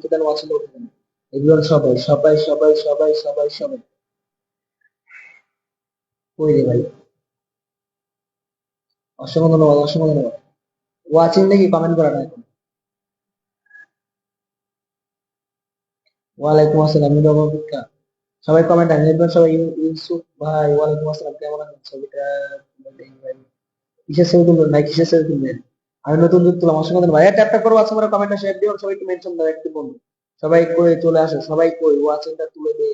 লিখে দেন, ওয়াচিং করতে দেন। এভরিওয়ান সবাই সবাই সবাই সবাই সবাই সবাই কই রে ভাই, অসংখ্য ধন্যবাদ, অসংখ্য ধন্যবাদ। ওয়াচিং দেখি কমেন্ট করা না এখন। ওয়ালাইকুম আসসালাম নিরবিকা, সবাই কমেন্ট আনেন এভরিওয়ান সবাই। ইউসুফ ভাই ওয়ালাইকুম আসসালাম, কেমন আছেন? ছবিটা দেখি ভাই, কিসের ছবি তুলবেন ভাই, কিসের ছবি তুলবেন? আমি নতুন যুক্ত হলাম, অসংখ্য ধন্যবাদ। ট্যাপ ট্যাপ করো ওয়াচিং করা, কমেন্ট আসে এভরিওয়ান সবাই একটু মেনশন দাও, একটু বন্ধু সবাই কই চলে আসে, সবাই কই ওয়াচিংটা তুলে দে।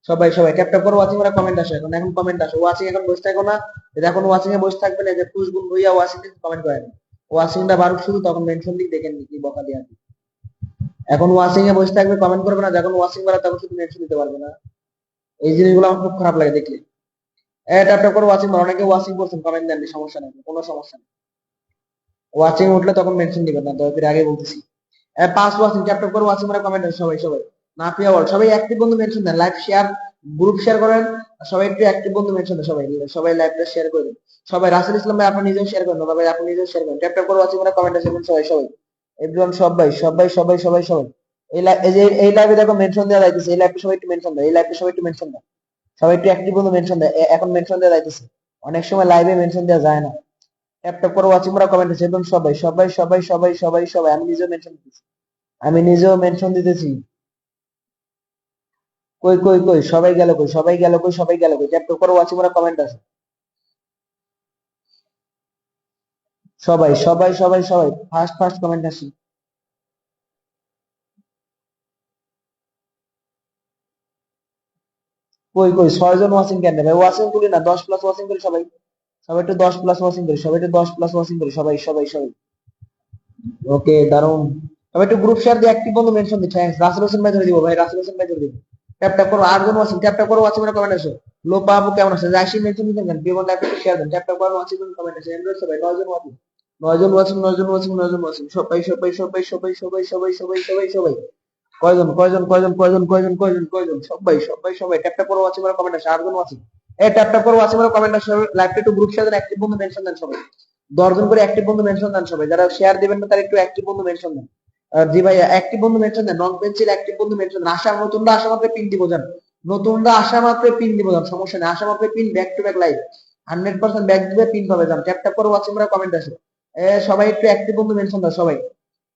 সবাই সবাই ট্যাপ ট্যাপ করো ওয়াচিং করা, কমেন্ট আসে এখন, এখন কমেন্ট আসে। ওয়াচিং এখন বসে থাকো না, এটা এখন ওয়াচিং এ বসে থাকবেন, এই যে পুশগুন হইয়া ওয়াচিং এ কমেন্ট করেন। ওয়াচিংটা বারুক শুধু তখন মেনশন দিক দেখেন কি বকা দিয়া। এখন ওয়াচিং এ বসে থাকবে, কমেন্ট করবে না, যখন ওয়াচিং করা তখন শুধু মেনশন দিতে পারবে না। এই জিনিসগুলো আমার খুব খারাপ লাগে দেখলে। ট্যাপ ট্যাপ করো ওয়াচিং, অনেকে ওয়াচিং করছেন, কমেন্ট দেননি, সমস্যা নেই, কোনো সমস্যা নেই। ওয়াচিং উঠলে তখন মেনশন দিবেন না, দয়া করে আগে বলতেছি। পাঁচ ওয়াচিং চ্যাপ্টার করে ওয়াচিং মানে কমেন্ট সবাই সবাই। না প্রিয়া বল সবাই অ্যাক্টিভ বন্ধু মেনশন দেন, লাইভ শেয়ার, গ্রুপ শেয়ার করেন। সবাই একটু অ্যাক্টিভ বন্ধু মেনশন দেন, সবাই সবাই লাইভটা শেয়ার করে দিন। সবাই রাসেল ইসলাম ভাই আপনি নিজেও শেয়ার করেন, দাদা ভাই আপনি নিজেও শেয়ার করেন। চ্যাপ্টার করে ওয়াচিং মানে কমেন্ট আসবেন সবাই সবাই। এভরিওয়ান সবাই সবাই সবাই সবাই সবাই। এই লাইভে দেখো মেনশন দেওয়া যাইতেছে, এই লাইভে সবাই একটু মেনশন দেয়, এই লাইভে সবাই একটু মেনশন দেয়, সবাই একটু অ্যাক্টিভ বন্ধু মেনশন দেয়, এখন মেনশন দেওয়া যাইতেছে। অনেক সময় লাইভে মেনশন দেওয়া যায় না। ট্যাপ ট্যাপ করে ওয়াচিং করা, কমেন্ট আছে এবং সবাই সবাই সবাই সবাই সবাই সবাই। আমি নিজেও মেনশন দিতেছি, আমি নিজেও মেনশন দিতেছি। কই কই কই সবাই গেল কই, সবাই গেল কই, সবাই গেল কই? ট্যাপ ট্যাপ করে ওয়াচিং করা, কমেন্ট আছে। সবাই সবাই সবাই সবাই ফার্স্ট ফার্স্ট কমেন্ট আসি। কই কই 6 জন ওয়াচিং কেন ভাই? ওয়াচিং করি না, 10+ ওয়াচিং করি সবাই। সবাই একটু 10+ ওয়াচিং করি, সবাই একটু 10+ ওয়াচিং করি, সবাই সবাই সবাই। ওকে দারুন। সবাই একটু গ্রুপ শেয়ার দিয়ে অ্যাক্টিভ বন্ধু মেনশন দিচ্ছি। থ্যাঙ্কস। রাসেল হোসেন ভাই ধরে দিব ভাই, রাসেল হোসেন ভাই ধরে দিব। ট্যাপ ট্যাপ করো, 8 জন ওয়াচিং, ট্যাপ ট্যাপ করো ওয়াচিং করে কমেন্ট আসো। লোপা আপু কেমন আছে? রাশি মেনশন দিতেন কেন? প্রিয় বন্ধু একটু শেয়ার দেন, ট্যাপ ট্যাপ করো ওয়াচিং করে কমেন্ট আসো। এন্ড্রয়েড সবাই 9 জন ওয়াচিং, 9 জন ওয়াচিং, 9 জন ওয়াচিং, 9 জন ওয়াচিং, সবাই সবাই সবাই সবাই সবাই সবাই সবাই সবাই সবাই। কয়জন কয়জন কয়জন কয়জন কয়জন কয়জন কয়জন? সবাই সবাই সবাই ট্যাপ ট্যাপ করো ওয়াচিং করে কমেন্ট আসো। 8 জন ওয়াচিং, এই ট্যাপ ট্যাপ করো ওয়াচিং করে কমেন্ট আসো। লাইভটা একটু গ্রুপ শেয়ার দেন, অ্যাক্টিভ বন্ধু মেনশন দেন সবাই। 10 জন করে অ্যাক্টিভ বন্ধু মেনশন দেন সবাই, যারা শেয়ার দিবেন না তারা একটু অ্যাক্টিভ বন্ধু মেনশন দেন। জি ভাই অ্যাক্টিভ বন্ধু মেনশন দেন, নন পেন্সিল অ্যাক্টিভ বন্ধু মেনশন দেন। নতুনরা আসা মাত্র পিন দিব যান, নতুনরা আসা মাত্র পিন দিব যান, সমস্যা নেই, আসা মাত্র pin, back to back live 100% back দিবে, পিন পাবে যান। ট্যাপ ট্যাপ করে ওয়াচিং করে কমেন্ট আসে। সবাই একটু অ্যাক্টিভ বন্ধু মেনশন দেন সবাই।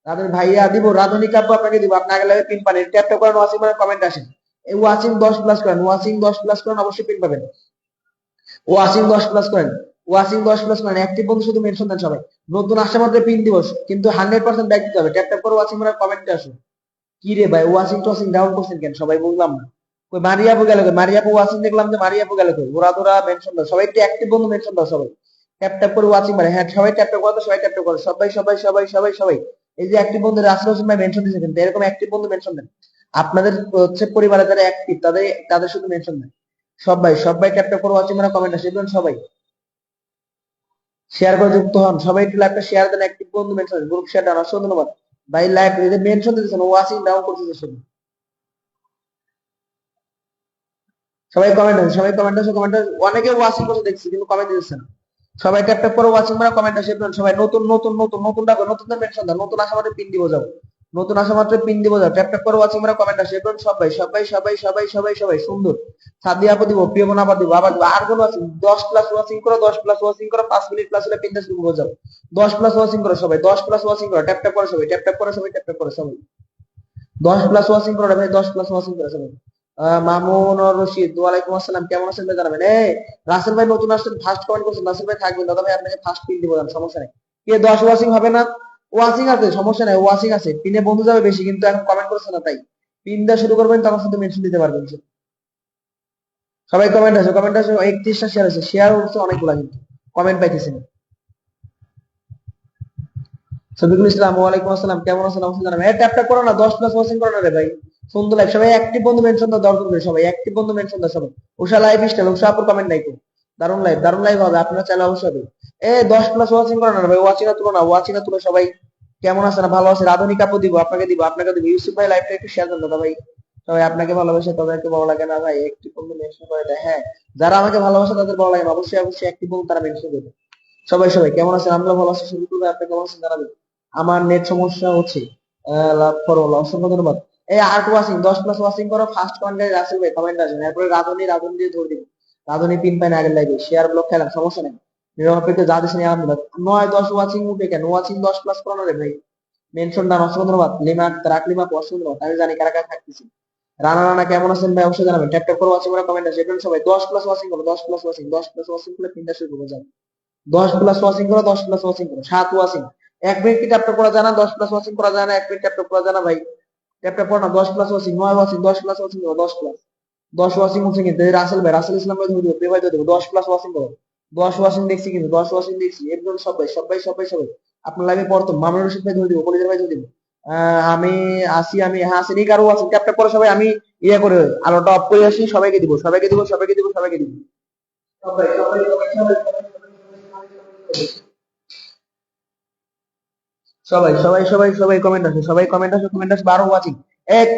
তাদের ভাইয়া দিব, রাধুনী কাব্য আপনাকে দিব, আপনি আগে লাগে পিন পাবেন। ট্যাপ ট্যাপ করেন ওয়াচিং করে কমেন্ট আসেন। এই ওয়াচিং 10+ করেন, ওয়াচিং 10+ করেন, অবশ্যই পিন পাবেন। ওয়াচিং 10+ করেন, ওয়াচিং 10+ করেন, অ্যাক্টিভ বন্ধু শুধু মেনশন দেন সবাই। নতুন আসা মাত্র পিন দিবস, কিন্তু 100% ব্যাক দিতে হবে। ট্যাপ ট্যাপ করে ওয়াচিং করে কমেন্টে আসুন। কি রে ভাই ওয়াচিং টোয়াচিং ডাউন করছেন কেন সবাই, বুঝলাম না। কই মারিয়াপু গেল কই? মারিয়াপু ওয়াচিং দেখলাম যে, মারিয়াপু গেল কই? ওরা তোরা মেনশন দাও সবাই, একটু অ্যাক্টিভ বন্ধু মেনশন দাও সবাই। ট্যাপ ট্যাপ করে ওয়াচিং মানে, হ্যাঁ সবাই ট্যাপ ট্যাপ করো, সবাই ট্যাপ ট্যাপ করো, সবাই সবাই সবাই সবাই সবাই। এই যে অ্যাক্টিভ বন্ধু রাসেল হোসেন ভাই মেনশন দিয়েছেন, এরকম অ্যাক্টিভ বন্ধু মেনশন দেন। আপনাদের হচ্ছে পরিবারে যারা অ্যাক্টিভ, তাদের তাদের শুধু মেনশন দেন। সবাই সবাই ট্যাপ ট্যাপ করে ওয়াচিং মানে কমেন্ট আসে সবাই। শেয়ার করে যুক্ত হন সবাই, একটু লাইভটা শেয়ার দেন, অ্যাক্টিভ বন্ধু মেনশন, গ্রুপ শেয়ার দেন, অসংখ্য ধন্যবাদ ভাই। লাইভ এই যে মেনশন দিতেছেন, ওয়াচিং ডাউন করতেছে শুধু। সবাই কমেন্ট আছে, সবাই কমেন্ট আছে, কমেন্ট আছে। অনেকে ওয়াচিং করতে দেখছি কিন্তু কমেন্ট দিতেছে না। সবাই ট্যাপ ট্যাপ করে ওয়াচিং মানে কমেন্ট আসে সবাই। নতুন নতুন নতুন নতুন ডাকো, নতুনদের মেনশন দাও, নতুন আসা মাত্র পিন দিব যাও, নতুন আসা মাত্র পিন দিব যাও। ট্যাপ ট্যাপ করে ওয়াচিং মানে কমেন্ট আসে সবাই সবাই সবাই সবাই সবাই সবাই। সুন্দর সাদিয়া আপু দিব, প্রিয় বোন আবার দিব, আবার দিব। আর কোন ওয়াচিং 10+ ওয়াচিং করো, 10+ ওয়াচিং করো, 5 মিনিট প্লাস হলে পিনটা শুরু হয়ে যাও। 10+ ওয়াচিং করো সবাই, 10+ ওয়াচিং করো, ট্যাপ ট্যাপ করো সবাই, ট্যাপ ট্যাপ করো সবাই, ট্যাপ ট্যাপ করো সবাই। 10+ ওয়াচিং করো ভাই, 10+ ওয়াচিং করো সবাই। মামুন আর রশিদ ওয়ালাইকুম আসসালাম, কেমন আছেন ভাই জানাবেন। রাসেল ভাই নতুন আসছেন, ফার্স্ট কমেন্ট করছেন, রাসেল ভাই থাকবেন, দাদা ভাই আপনাকে ফার্স্ট পিন দিব, সমস্যা নেই। কে 10 ওয়াচিং হবে না? ওয়াচিং আছে, সমস্যা নাই, ওয়াচিং আছে, পিনে বন্ধু যাবে বেশি, কিন্তু এখন কমেন্ট করছেন না, তাই পিন দেওয়া শুরু করবেন, তখন শুধু মেনশন দিতে পারবেন। সবাই কমেন্ট আছে, কমেন্ট আছে, 31টা শেয়ার আছে, শেয়ার হচ্ছে অনেকগুলা, কিন্তু কমেন্ট পাইতেছেন। সবিকুল ইসলাম ওয়ালাইকুম আসসালাম, কেমন আছেন? অবশ্যই জানাবেন। ট্যাপ ট্যাপ করো না, 10+ ওয়াচিং করো না রে ভাই। সুন্দর লাইভ, সবাই অ্যাক্টিভ বন্ধু মেনশন দাও, দরকার করে সবাই অ্যাক্টিভ বন্ধু মেনশন দাও সবাই। উষা লাইভ স্টাইল, উষা আপুর কমেন্ট নাই তো। দারুন লাইভ, দারুন লাইভ হবে, আপনারা চাইলে অবশ্যই হবে। 10+ ওয়াচিং করো না ভাই, ওয়াচিং তুলো না, ওয়াচিং তুলো সবাই। কেমন আছেন? ভালো আছেন? আধুনিক আপু দিব, আপনাকে দিব, আপনাকে দিব। ইউসুফ ভাই লাইভটা একটু শেয়ার দেন দাদা ভাই। সবাই আপনাকে ভালোবাসে, তাদেরকে ভালো লাগে না ভাই অ্যাক্টিভ বন্ধু মেনশন করে দেয়। হ্যাঁ, যারা আমাকে ভালোবাসে তাদের ভালো লাগে না, অবশ্যই অবশ্যই অ্যাক্টিভ বন্ধু তারা মেনশন করবে। সবাই সবাই কেমন আছেন? আমরা ভালো আছি, শুরু করবে, আপনি কেমন আছেন জানাবেন। আমার নেট সমস্যা হচ্ছে, লাভ করো, অসংখ্য ধন্যবাদ। এই আর্ট ওয়াশিং 10+ ওয়াশিং করো, ফার্স্ট কমেন্টে রাসেল ভাই কমেন্ট আসেন, এরপরে রাধুনি দিয়ে ধরে দিব। রাধুনি পিন পাইন আগের লাইভে শেয়ার ব্লক খেলাম, সমস্যা নেই। নিরপেক্ষ যা দিচ্ছেন আলহামদুলিল্লাহ। 9-10 ওয়াচিং উঠে কেন? ওয়াচিং 10+ করানো রে ভাই। মেনশন দান, অসংখ্য ধন্যবাদ। লিমা রাখলিমা অসংখ্য ধন্যবাদ। আমি জানি কারা কারা থাকতেছি। রানা রানা কেমন আছেন ভাই? অবশ্যই জানাবেন। ট্যাপ ট্যাপ করে ওয়াচিং করে কমেন্ট আসে। এখন সবাই 10+ ওয়াচিং করো, 10+ ওয়াচিং, 10+ ওয়াচিং করলে তিনটা শুরু করবো যাবে। 10+ ওয়াচিং করো, 10+ ওয়াচিং করো, 7 ওয়াচিং। 1 মিনিট কি ট্যাপ ট্যাপ করা যায় না? 10+ ওয়াচিং করা যায় না? 1 মিনিট ট্যাপ ট্যাপ করা যায় না ভাই? ট্যাপ ট্যাপ করো না। 10+ ওয়াচিং, 9 ওয়াচিং, 10+ ওয়াচিং করো, 10+। 10 ওয়াচিং হচ্ছে কিন্তু এই রাসেল ভাই, রাসেল ইসলাম ভাই ধরে দেবো, ভাই ধরে দেবো। 10+ ওয়াচিং করো। 10 ওয়াচিং দেখছি কিন্তু, 10 ওয়াচিং দেখছি। একদম সবাই সবাই সবাই সবাই আপনার লাইভে প্রথম মামুনুর রশিদ ভাই ধরে দিব, কলিজার ভাই ধরে দিব। আমি আসি, আমি হ্যাঁ আসি। কারো আছেন? ট্যাপ ট্যাপ করে সবাই। আমি ইয়ে করে আলোটা অফ করে আসি, সবাইকে দিব, সবাইকে দিব, সবাইকে দিব, সবাইকে দিব। সবাই সবাই সবাই সবাই সবাই সবাই সবাই সবাই কমেন্ট আসে, সবাই কমেন্ট আসে, কমেন্ট আসে। 12 ওয়াচিং,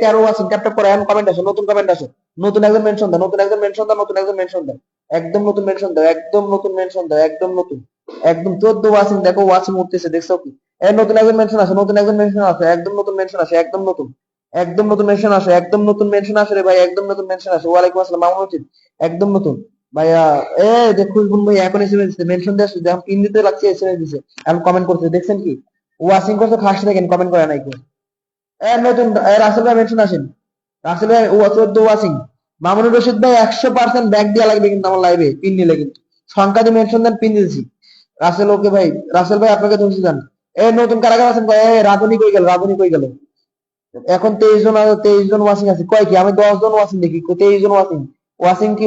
13 ওয়াচিং। ট্যাপ ট্যাপ করে এখন কমেন্ট আসে, নতুন কমেন্ট আসে। নতুন একজন মেনশন দাও, নতুন একজন মেনশন দাও, নতুন একজন মেনশন দাও। একদম নতুন মেনশন দাও, একদম নতুন মেনশন দাও, একদম নতুন। একদম 14 ওয়াচিং, দেখো ওয়াচিং উঠতেছে, দেখছো কি? নতুন একজন মেনশন আসে, নতুন একজন মেনশন আসে, একদম নতুন মেনশন আসে, একদম নতুন। একদম নতুন মেনশন আসে, একদম নতুন মেনশন আসে রে ভাই, একদম নতুন মেনশন আসে। ওয়ালাইকুম আসসালাম মামুন রশিদ, একদম নতুন ভাইয়া। দেখুন কোন ভাই এখন এসএমএস দিচ্ছে, মেনশন দিয়ে আসছে, যখন পিন দিতে লাগছে এসএমএস দিছে, এখন কমেন্ট করছে, দেখছেন কি? ওয়াচিং করছে ফার্স্ট সেকেন্ড, কমেন্ট করে নাই কেউ। নতুন রাসেল ভাই মেনশন আসেন। রাসেল ভাই ও 14 ওয়াচিং। মামুনুর রশিদ ভাই 100% ব্যাক দেওয়া লাগবে কিন্তু আমার লাইভে পিন নিলে কিন্তু। সংখ্যা দিয়ে মেনশন দেন, পিন দিয়েছি। রাসেল ওকে ভাই, রাসেল ভাই আপনাকে ধরছি যান। নতুন কারাগার আছেন কয়? রাধুনি কই গেল? রাধুনি কই গেল? এখন 23 জন আছে, 23 জন ওয়াচিং আছে। কয় কি আমি 10 জন ওয়াচিং দেখি, 23 জন ওয়াচিং। ওয়াচিং কি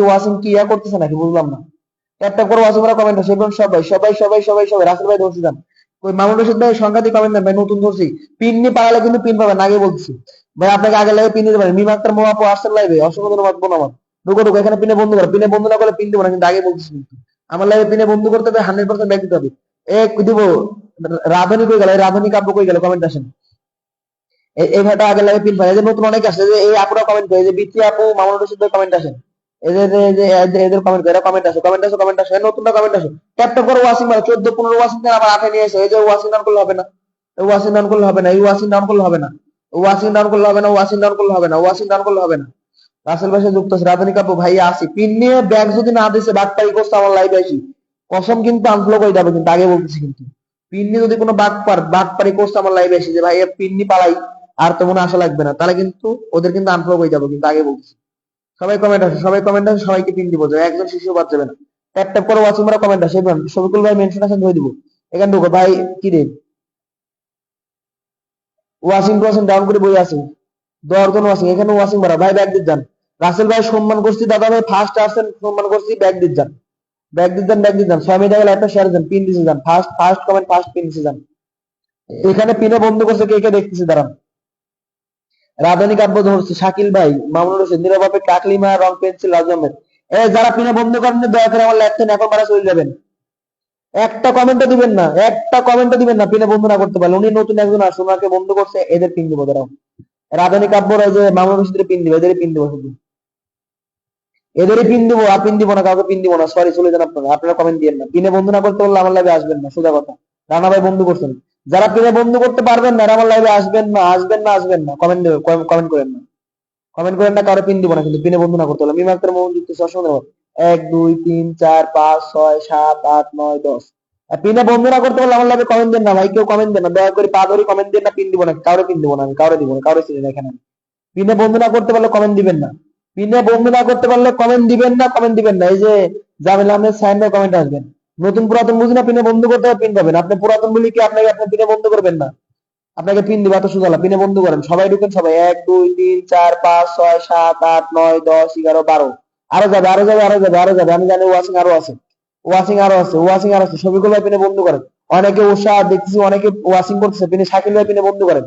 ইয়া করতেছে নাকি বুঝলাম না। একটা করে ওয়াচিং করা কমেন্ট আছে, সবাই সবাই সবাই সবাই সবাই রাসেল ভাই ধরছি যান। ওই মামুন রশিদ ভাই সংখ্যা দিয়ে কমেন্ট দেন ভাই, নতুন ধরছি। পিন নিয়ে পালালে কিন্তু পিন পাবেন, আগে বলছি ভাই। আপনাকে আগে লাইভে পিন দিতে পারেন। মিমাক্তার মোয়াপো আসছেন লাইভে, অসংখ্য ধন্যবাদ বোন আমার। ঢুকো ঢুকো, এখানে পিনে বন্ধু করো, পিনে বন্ধু না করলে পিন দিব না কিন্তু, আগে বলছি কিন্তু। আমার লাইভে পিনে বন্ধু করতে হবে, 100% ব্যাক দিতে হবে। দিব। রাধুনি কই গেল? এই রাধুনি কাব্য কই গেল? কমেন্ট আসেন। এই ভাইটা আগে লাইভে পিন পাই, এই যে নতুন অনেক আসছে, যে এই আপুরা কমেন্ট করে, এই যে বিত্তি আপু, মামুন রশিদ ভাই কমেন্ট আসেন। এদের এদের কমেন্ট করে, কমেন্ট আসে, কমেন্ট আসে, কমেন্ট আসে, নতুনটা কমেন্ট আসে। ট্যাপ ট্যাপ করে ওয়াচিং মারো, 14-15 ওয়াচিং দেন, আবার 8 নিয়ে এসে। এই যে ওয়াচিং ডাউন করলে হবে না, এই ওয়াচিং ডাউন করলে হবে না, এই ওয়াচিং ডাউন করলে হবে না, ওয়াচিং ডাউন করলে হবে না, ওয়াচিং ডাউন করলে হবে না, ওয়াচিং ডাউন করলে হবে না। রাসেল ভাই যুক্ত আছে, রাধুনী কাপু ভাই আসি। পিন নিয়ে ব্যাগ যদি না দিছে, বাটপারি করছে আমার লাইভে আসি, কসম কিন্তু আনফলো করে যাবে কিন্তু, আগে বলতেছি কিন্তু। পিন নিয়ে যদি কোনো বাটপারি করছে আমার লাইভে আসি, যে ভাই পিন নিয়ে পালাই, আর তো মনে আশা লাগবে না, তাহলে কিন্তু ওদের কিন্তু আনফলো হয়ে যাবো কিন্তু, আগে বলছি। সবাই কমেন্ট আসে, সবাই কমেন্ট আসে, সবাইকে পিন দিব, যে একজন শিশু বাদ যাবে না। ট্যাপ ট্যাপ করে ওয়াচিং মারা, কমেন্ট আসে। এবার শফিকুল ভাই মেনশন আছেন, ধরে দিব। এখান ঢুকো ভাই। কি রে, ওয়াচিং টোয়াচিং ডাউন করে বই আছে। 10 জন ওয়াচিং, এখানে ওয়াচিং মারা ভাই, ব্যাগ দিতে যান। রাসেল ভাই সম্মান করছি, দাদা ভাই ফার্স্ট আসছেন, সম্মান করছি, ব্যাগ দিতে যান। ব্যাগ দিতে যান, ব্যাগ দিতে যান। স্বামী দেখলে একটা শেয়ার দেন, পিন দিতে যান, first first comment, first pin দিতে যান। এখানে পিনে বন্ধ করছে, কে কে দেখতেছি দাঁড়ান। রাধুনী কাব্য ধরছে, শাকিল ভাই, মামুনুর হোসেন, নীরবাপে, কাকলিমা, রং পেন্সিল, রাজু আহমেদ। যারা পিনে বন্ধ করেন, দয়া করে আমার লেখছেন, এখন মারা চলে যাবেন। একটা কমেন্টও দিবেন না, একটা কমেন্টও দিবেন না, পিনে বন্ধ না করতে পারলে। উনি নতুন একজন আসছে, ওনাকে বন্ধ করছে, এদের পিন দিব দাঁড়াও। রাধুনী কাব্যর এই যে মামুনুর হোসেনের পিন দিব, এদেরই পিন দিব শুধু, এদেরই পিন দিব, আর পিন দিব না, কাউকে পিন দিব না। সরি, চলে যান আপনারা, আপনারা কমেন্ট দিয়েন না। পিনে বন্ধ না করতে পারলে আমার লাইভে আসবেন না, সোজা কথা। রানা ভাই বন্ধ করছেন। যারা পিনে বন্ধ করতে পারবেন না, আমার লাইভে আসবেন না, আসবেন না, আসবেন না, কমেন্ট দেবেন, কমেন্ট করেন না, কমেন্ট করেন না, কারো পিন দিব না কিন্তু, পিনে বন্ধ না করতে হলে। মিমাক্তার মোহন যুক্ত, অসংখ্য 1 2 3 4 5 6 7 8 9 10। পিনে বন্ধ না করতে পারলে আমার লাইভে কমেন্ট দেন না ভাই, কেউ কমেন্ট দেন না, দয়া করে পা ধরে কমেন্ট দেন না, পিন দিব না, কারো পিন দিব না, আমি কারো দিব না, কারো চিনি না এখানে। পিনে বন্ধ না করতে পারলে কমেন্ট দিবেন না, পিনে বন্ধ না করতে পারলে কমেন্ট দিবেন না, কমেন্ট দিবেন না। এই যে জামিল আহমেদ সাইন ভাই কমেন্ট আসবেন। নতুন পুরাতন বুঝি না, পিনে বন্ধ করতে হবে, পিন পাবেন। আপনি পুরাতন বলি কি আপনাকে, আপনি পিনে বন্ধ করবেন না, আপনাকে পিন দিব, এত সোজা না। পিনে বন্ধ করেন, সবাই ঢুকেন, সবাই 1 2 3 4 5 6 7 8 9 10 11 12। আরো যাবে, আরো যাবে, আরো যাবে, আরো যাবে, আমি জানি ওয়াচিং আরো আছে, ওয়াচিং আরো আছে, ওয়াচিং আরো আছে। ছবিগুলো ভাই পিনে বন্ধ করেন। অনেকে উষা দেখতেছি, অনেকে ওয়াচিং করতেছে, পিনে শাকিল ভাই পিনে বন্ধ করেন।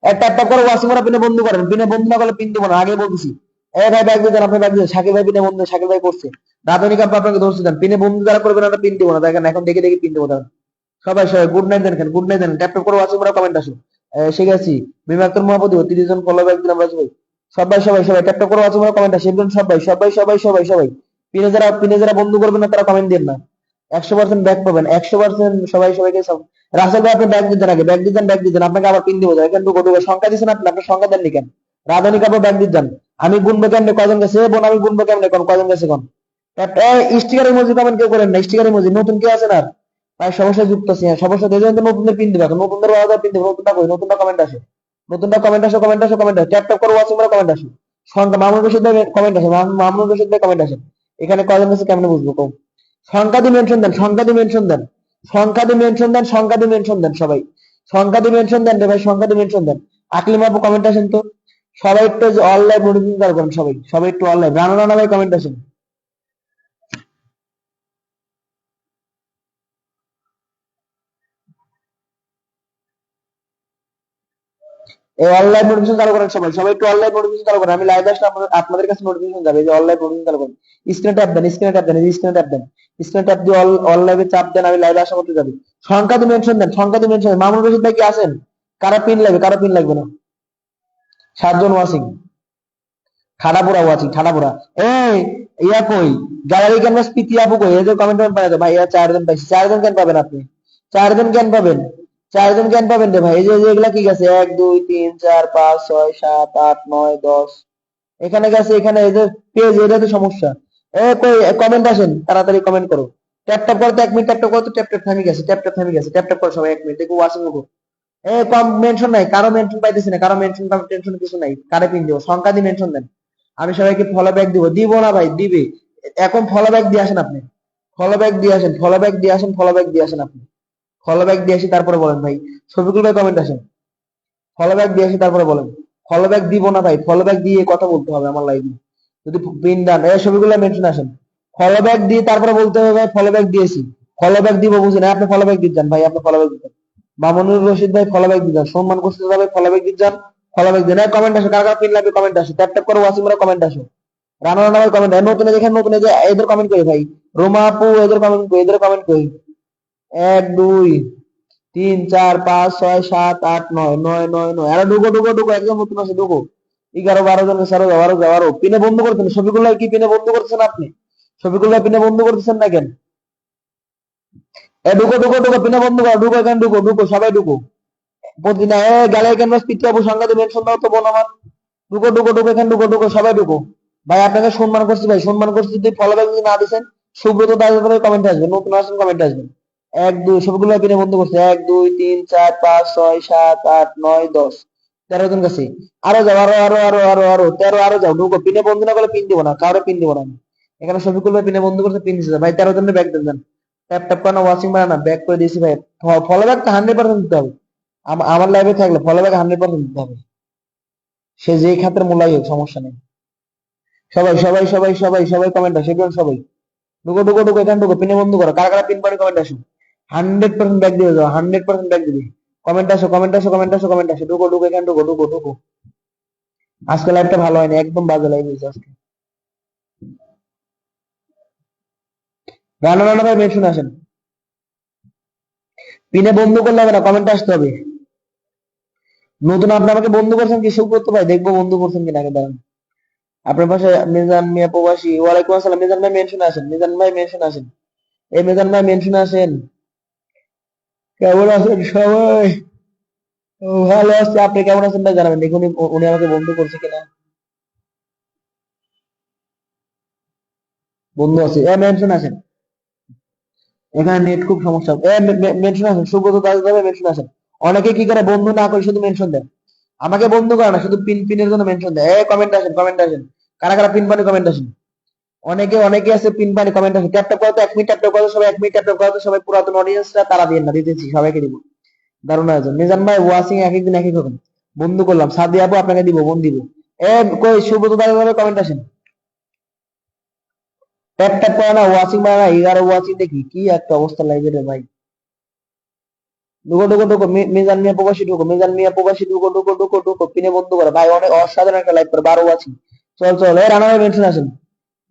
একটা একটা করে ওয়াচিং করা, পিনে বন্ধ করেন। পিনে বন্ধ না করলে পিন দিব না, আগে বলতেছি। ভাই ব্যাগ দিয়ে দেন, আপনি ব্যাগ দিয়ে। শাকিল ভাই পিনে বন্ধ, শাকিল ভাই করছে। রাধুনী কাপ আপনাকে ধরছি দেন, পিনে বন্ধ যারা করবেন না, পিন দিব না, দেখেন এখন দেখে দেখে পিন দেবো। সবাই সবাই গুড নাইট দেন, গুড নাইট দেন, ট্যাপ ট্যাপ করে ওয়াচিং করা, কমেন্ট আসুন। শিখে আছি। বিমাক্তর মহাপতি 30 জন ফলো ব্যাক দিলাম রাজু ভাই। সবাই সবাই সবাই ট্যাপ ট্যাপ করে ওয়াচিং করা, কমেন্ট আসে। সবাই সবাই সবাই সবাই সবাই পিনে যারা বন্ধু করবেন না, তারা কমেন্ট দেন না। 100% ব্যাক পাবেন, 100% সবাই সবাইকে রাসেল ভাই আপনি ব্যাক দিতেন আগে, ব্যাক দিতেন আপনাকে আবার পিন দিব যায় কিন্তু কত সংখ্যা দিছেন আপনি, আপনার সংখ্যা দেন নি কেন? রাধানি কাপড় ব্যাক দিতেন, আমি গুনবো কেমনে কয়জন গেছে, বোন আমি গুনবো কেমনে কোন কয়জন গেছে কোন? স্টিকার ইমোজি কমেন্ট কেউ করেন না, স্টিকার ইমোজি নতুন কেউ আছেন আর? ভাই সমস্যা যুক্ত আছে, সমস্যা দিয়ে দেন, নতুনদের পিন দিবা, নতুনদের ওয়াদা পিন দিব, নতুনটা কই, নতুনটা কমেন্ট আসে, নতুনটা কমেন্ট আসে, কমেন্ট আসে, ট্যাপ ট্যাপ করে ওয়াচিং করে কমেন্ট আসে, সংখ্যা মামুন রশিদ ভাই কমেন্ট আসে, মামুন রশিদ ভাই কমেন্ট আসে, এখানে কয়জন গেছে কেমনে বুঝবো কম? সংখ্যা দিয়ে মেনশন দেন, সংখ্যা দিয়ে মেনশন দেন, সংখ্যা দিয়ে মেনশন দেন, সংখ্যা দিয়ে মেনশন দেন, সবাই সংখ্যা দিয়ে মেনশন দেন রে ভাই, সংখ্যা দিয়ে মেনশন দেন। আকলিম আপু কমেন্ট আসেন তো, সবাই একটু অল লাইভ নোটিফিকেশন করেন, সবাই সবাই একটু অল লাইভ, রানা রানা ভাই কমেন্ট আসেন, এই অল লাইভ নোটিফিকেশন চালু করেন সবাই, সবাই একটু অল লাইভ নোটিফিকেশন চালু করেন, আমি লাইভ আসলে আপনাদের কাছে নোটিফিকেশন যাবে, এই যে অল লাইভ নোটিফিকেশন চালু করেন, স্ক্রিনে ট্যাপ দেন, স্ক্রিনে ট্যাপ দেন, এই স্ক্রিনে ট্যাপ দেন, স্ক্রিনে ট্যাপ দিয়ে অল লাইভে চাপ দেন, আমি লাইভে আসা করতে যাবে, সংখ্যা দিয়ে মেনশন দেন, সংখ্যা দিয়ে মেনশন। মামুন রশিদ ভাই কি আছেন? কারা পিন লাগবে, কারা পিন লাগবে না? 7 জন ওয়াচিং, ঠাডাপুরা ওয়াচিং, ঠাডাপুরা। এই ইয়া কই, গ্যালারি ক্যানভাস পিতি আপু কই, এই যে কমেন্ট পাই ভাই, এরা 4 জন পাইছে, 4 জন কেন পাবেন আপনি? 4 জন কেন পাবেন? 4 জন কেন পাবেন রে ভাই? এই যে এগুলা কি গেছে, 1 2 3 4 5 6 7 8 9 10, এখানে গেছে, এখানে এই যে পেজ, এটা তো সমস্যা। এ কই কমেন্ট আসেন, তাড়াতাড়ি কমেন্ট করো, ট্যাপ ট্যাপ করতে 1 মিনিট, ট্যাপ ট্যাপ করতে ট্যাপ ট্যাপ থেমে গেছে, ট্যাপ ট্যাপ থেমে গেছে, ট্যাপ ট্যাপ করো সবাই 1 মিনিট, দেখো ওয়াচিং উঠো। এ কম মেনশন নাই, কারো মেনশন পাইতেছি না, কারো মেনশন টেনশন কিছু নাই, কারে পিন দিব, সংখ্যা দিয়ে মেনশন দেন, আমি সবাইকে ফলো ব্যাক দিব, দিব না ভাই, দিবে, এখন ফলো ব্যাক দিয়ে আসেন আপনি, ফলো ব্যাক দিয়ে আসেন, ফলো ব্যাক দিয়ে আসেন, ফলো ব্যাক দিয়ে আসেন আপনি, ফলো ব্যাক দিয়ে আসি তারপরে বলেন ভাই, শফিকুল ভাই কমেন্ট আসেন, ফলো ব্যাক দিয়ে আসি তারপরে বলেন, ফলো ব্যাক দিব না ভাই, ফলো ব্যাক দিয়ে কথা বলতে হবে আমার লাইভে, যদি পিন দেন এই শফিকুল ভাই মেনশন আসেন, ফলো ব্যাক দিয়ে তারপরে বলতে হবে ভাই ফলো ব্যাক দিয়েছি, ফলো ব্যাক দিব বুঝেন, আপনি ফলো ব্যাক দিচ্ছেন ভাই, আপনি ফলো ব্যাক দিচ্ছেন, মামুনুর রশিদ ভাই ফলো ব্যাক দিচ্ছেন, সম্মান করতে যাবে ফলো ব্যাক দিচ্ছেন, ফলো ব্যাক দিন, কমেন্ট আসে, কার কার পিন লাগবে কমেন্ট আসে, ট্যাপ ট্যাপ করে ওয়াসিমরা কমেন্ট আসে, রানা রানা ভাই কমেন্ট, নতুন দেখেন, নতুন এই যে এদের কমেন্ট করি ভাই, রোমা আপু এদের কমেন্ট করি, এদের কমেন্ট করি, 1 2 3 4 5 6 7 8 9 9 9 9, আরে ঢুকো ঢুকো ঢুকো, একদম নতুন আছে ঢুকো, 11 12 জন সারো যাও, আরো যাও, আরো পিনে বন্ধ করতেন, শফিকুল ভাই কি পিনে বন্ধ করতেছেন আপনি? শফিকুল ভাই পিনে বন্ধ করতেছেন না কেন? এ ঢুকো ঢুকো ঢুকো, পিনে বন্ধ করো, ঢুকো এখানে, ঢুকো ঢুকো সবাই ঢুকো, প্রতিদিন গ্যালারি ক্যানভাস পিটি আপু সংখ্যাতে মেনশন দাও তো বোন আমার, ঢুকো ঢুকো ঢুকো এখানে, ঢুকো ঢুকো সবাই ঢুকো, ভাই আপনাকে সম্মান করছি ভাই, সম্মান করছি, যদি ফলো ব্যাক যদি না দিছেন, সুব্রত দাস ভাই কমেন্ট আসবে, নতুন আসেন কমেন্ট আসবেন, 1 2 সবগুলো পিনে বন্ধ করছে, 1 2 3 4 5 6 7 8 9 10, 13 জন গেছে, আরো যাও, আরো আরো আরো আরো আরো 13, আরো যাও, ঢুকো, পিনে বন্ধ না করলে পিন দিব না, কাউরে পিন দিব না আমি, এখানে শফিকুল ভাই পিনে বন্ধ করছে, পিন দিছে ভাই, 13 জনের ব্যাক দেন, ট্যাপ ট্যাপ করে ওয়াচিং বানা ব্যাক করে দিয়েছি ভাই, ফলো ব্যাক 100% দিতে হবে, আমার লাইভে থাকলে ফলো ব্যাক 100% দিতে হবে, সে যেই খাতের মূল্যাই হোক সমস্যা নেই, সবাই সবাই সবাই সবাই সবাই কমেন্ট আসে, সবাই ঢুকো ঢুকো ঢুকো এখানে, ঢুকো পিনে বন্ধ করো, কারা কারা পিন করে কমেন্ট আসো, 100% ব্যাক দিয়ে যাও, 100% ব্যাক দিবি, কমেন্ট আসো কমেন্ট আসো কমেন্ট আসো কমেন্ট আসো, ঢুকো ঢুকো এখানে, ঢুকো ঢুকো ঢুকো, আজকে লাইভটা ভালো হয়নি, একদম বাজে লাইভ হয়েছে আজকে, রানা রানা ভাই মেনশন আসেন, পিনে বন্ধ করলে হবে না, কমেন্ট আসতে হবে, নতুন আপনি আমাকে বন্ধু করছেন কি সুব্রত ভাই, দেখবো বন্ধু করছেন কিনা আগে দাঁড়ান, আপনার পাশে মিজান মিয়া প্রবাসী, ওয়ালাইকুম আসসালাম, মিজান ভাই মেনশন আসেন, মিজান ভাই মেনশন আসেন, এই মিজান ভাই মেনশন আসেন, কেমন আছেন সবাই? ও ভালো আছে, আপনি কেমন আছেন ভাই জানাবেন, দেখুন উনি আমাকে বন্ধু করছে কিনা, বন্ধু আছে, এ মেনশন আসেন, এখানে নেট খুব সমস্যা, এ মেনশন আসেন, সুব্রত দাস ভাই মেনশন আসেন, অনেকে কি করে বন্ধু না করে শুধু মেনশন দেন, আমাকে বন্ধু করে না, শুধু পিন পিনের জন্য মেনশন দেয়, এ কমেন্ট আসেন, কমেন্ট আসেন, কারা কারা পিন পানি কমেন্ট আসেন, অনেকে অনেকে আছে পিন পানি কমেন্ট আসেন, ট্যাপ ট্যাপ করতে 1 মিনিট, ট্যাপ ট্যাপ করতে সবাই 1 মিনিট, ট্যাপ ট্যাপ করতে সবাই, পুরাতন অডিয়েন্সরা তারা দিয়ে না, দিতেছি সবাইকে দিব, দারুণ আয়োজন, মিজান ভাই ওয়াচিং এক একদিন এক এক রকম, বন্ধু করলাম, সাদি আপু আপনাকে দিব, বোন দিব, এ কই সুব্রত দাস ভাই কমেন্ট আসেন, ট্যাপ ট্যাপ করে না, ওয়াচিং মানে না, 11 ওয়াচিং দেখি, কি একটা অবস্থা লাইভে রে ভাই, ঢুকো ঢুকো ঢুকো, মিজান মিয়া প্রবাসী ঢুকো, মিজান মিয়া প্রবাসী ঢুকো ঢুকো ঢুকো ঢুকো, পিনে বন্ধ করে ভাই, অনেক অসাধারণ একটা লাইভ করে, 12 ওয়াচিং, চল চল, এ রানা ভাই মেনশন আসেন,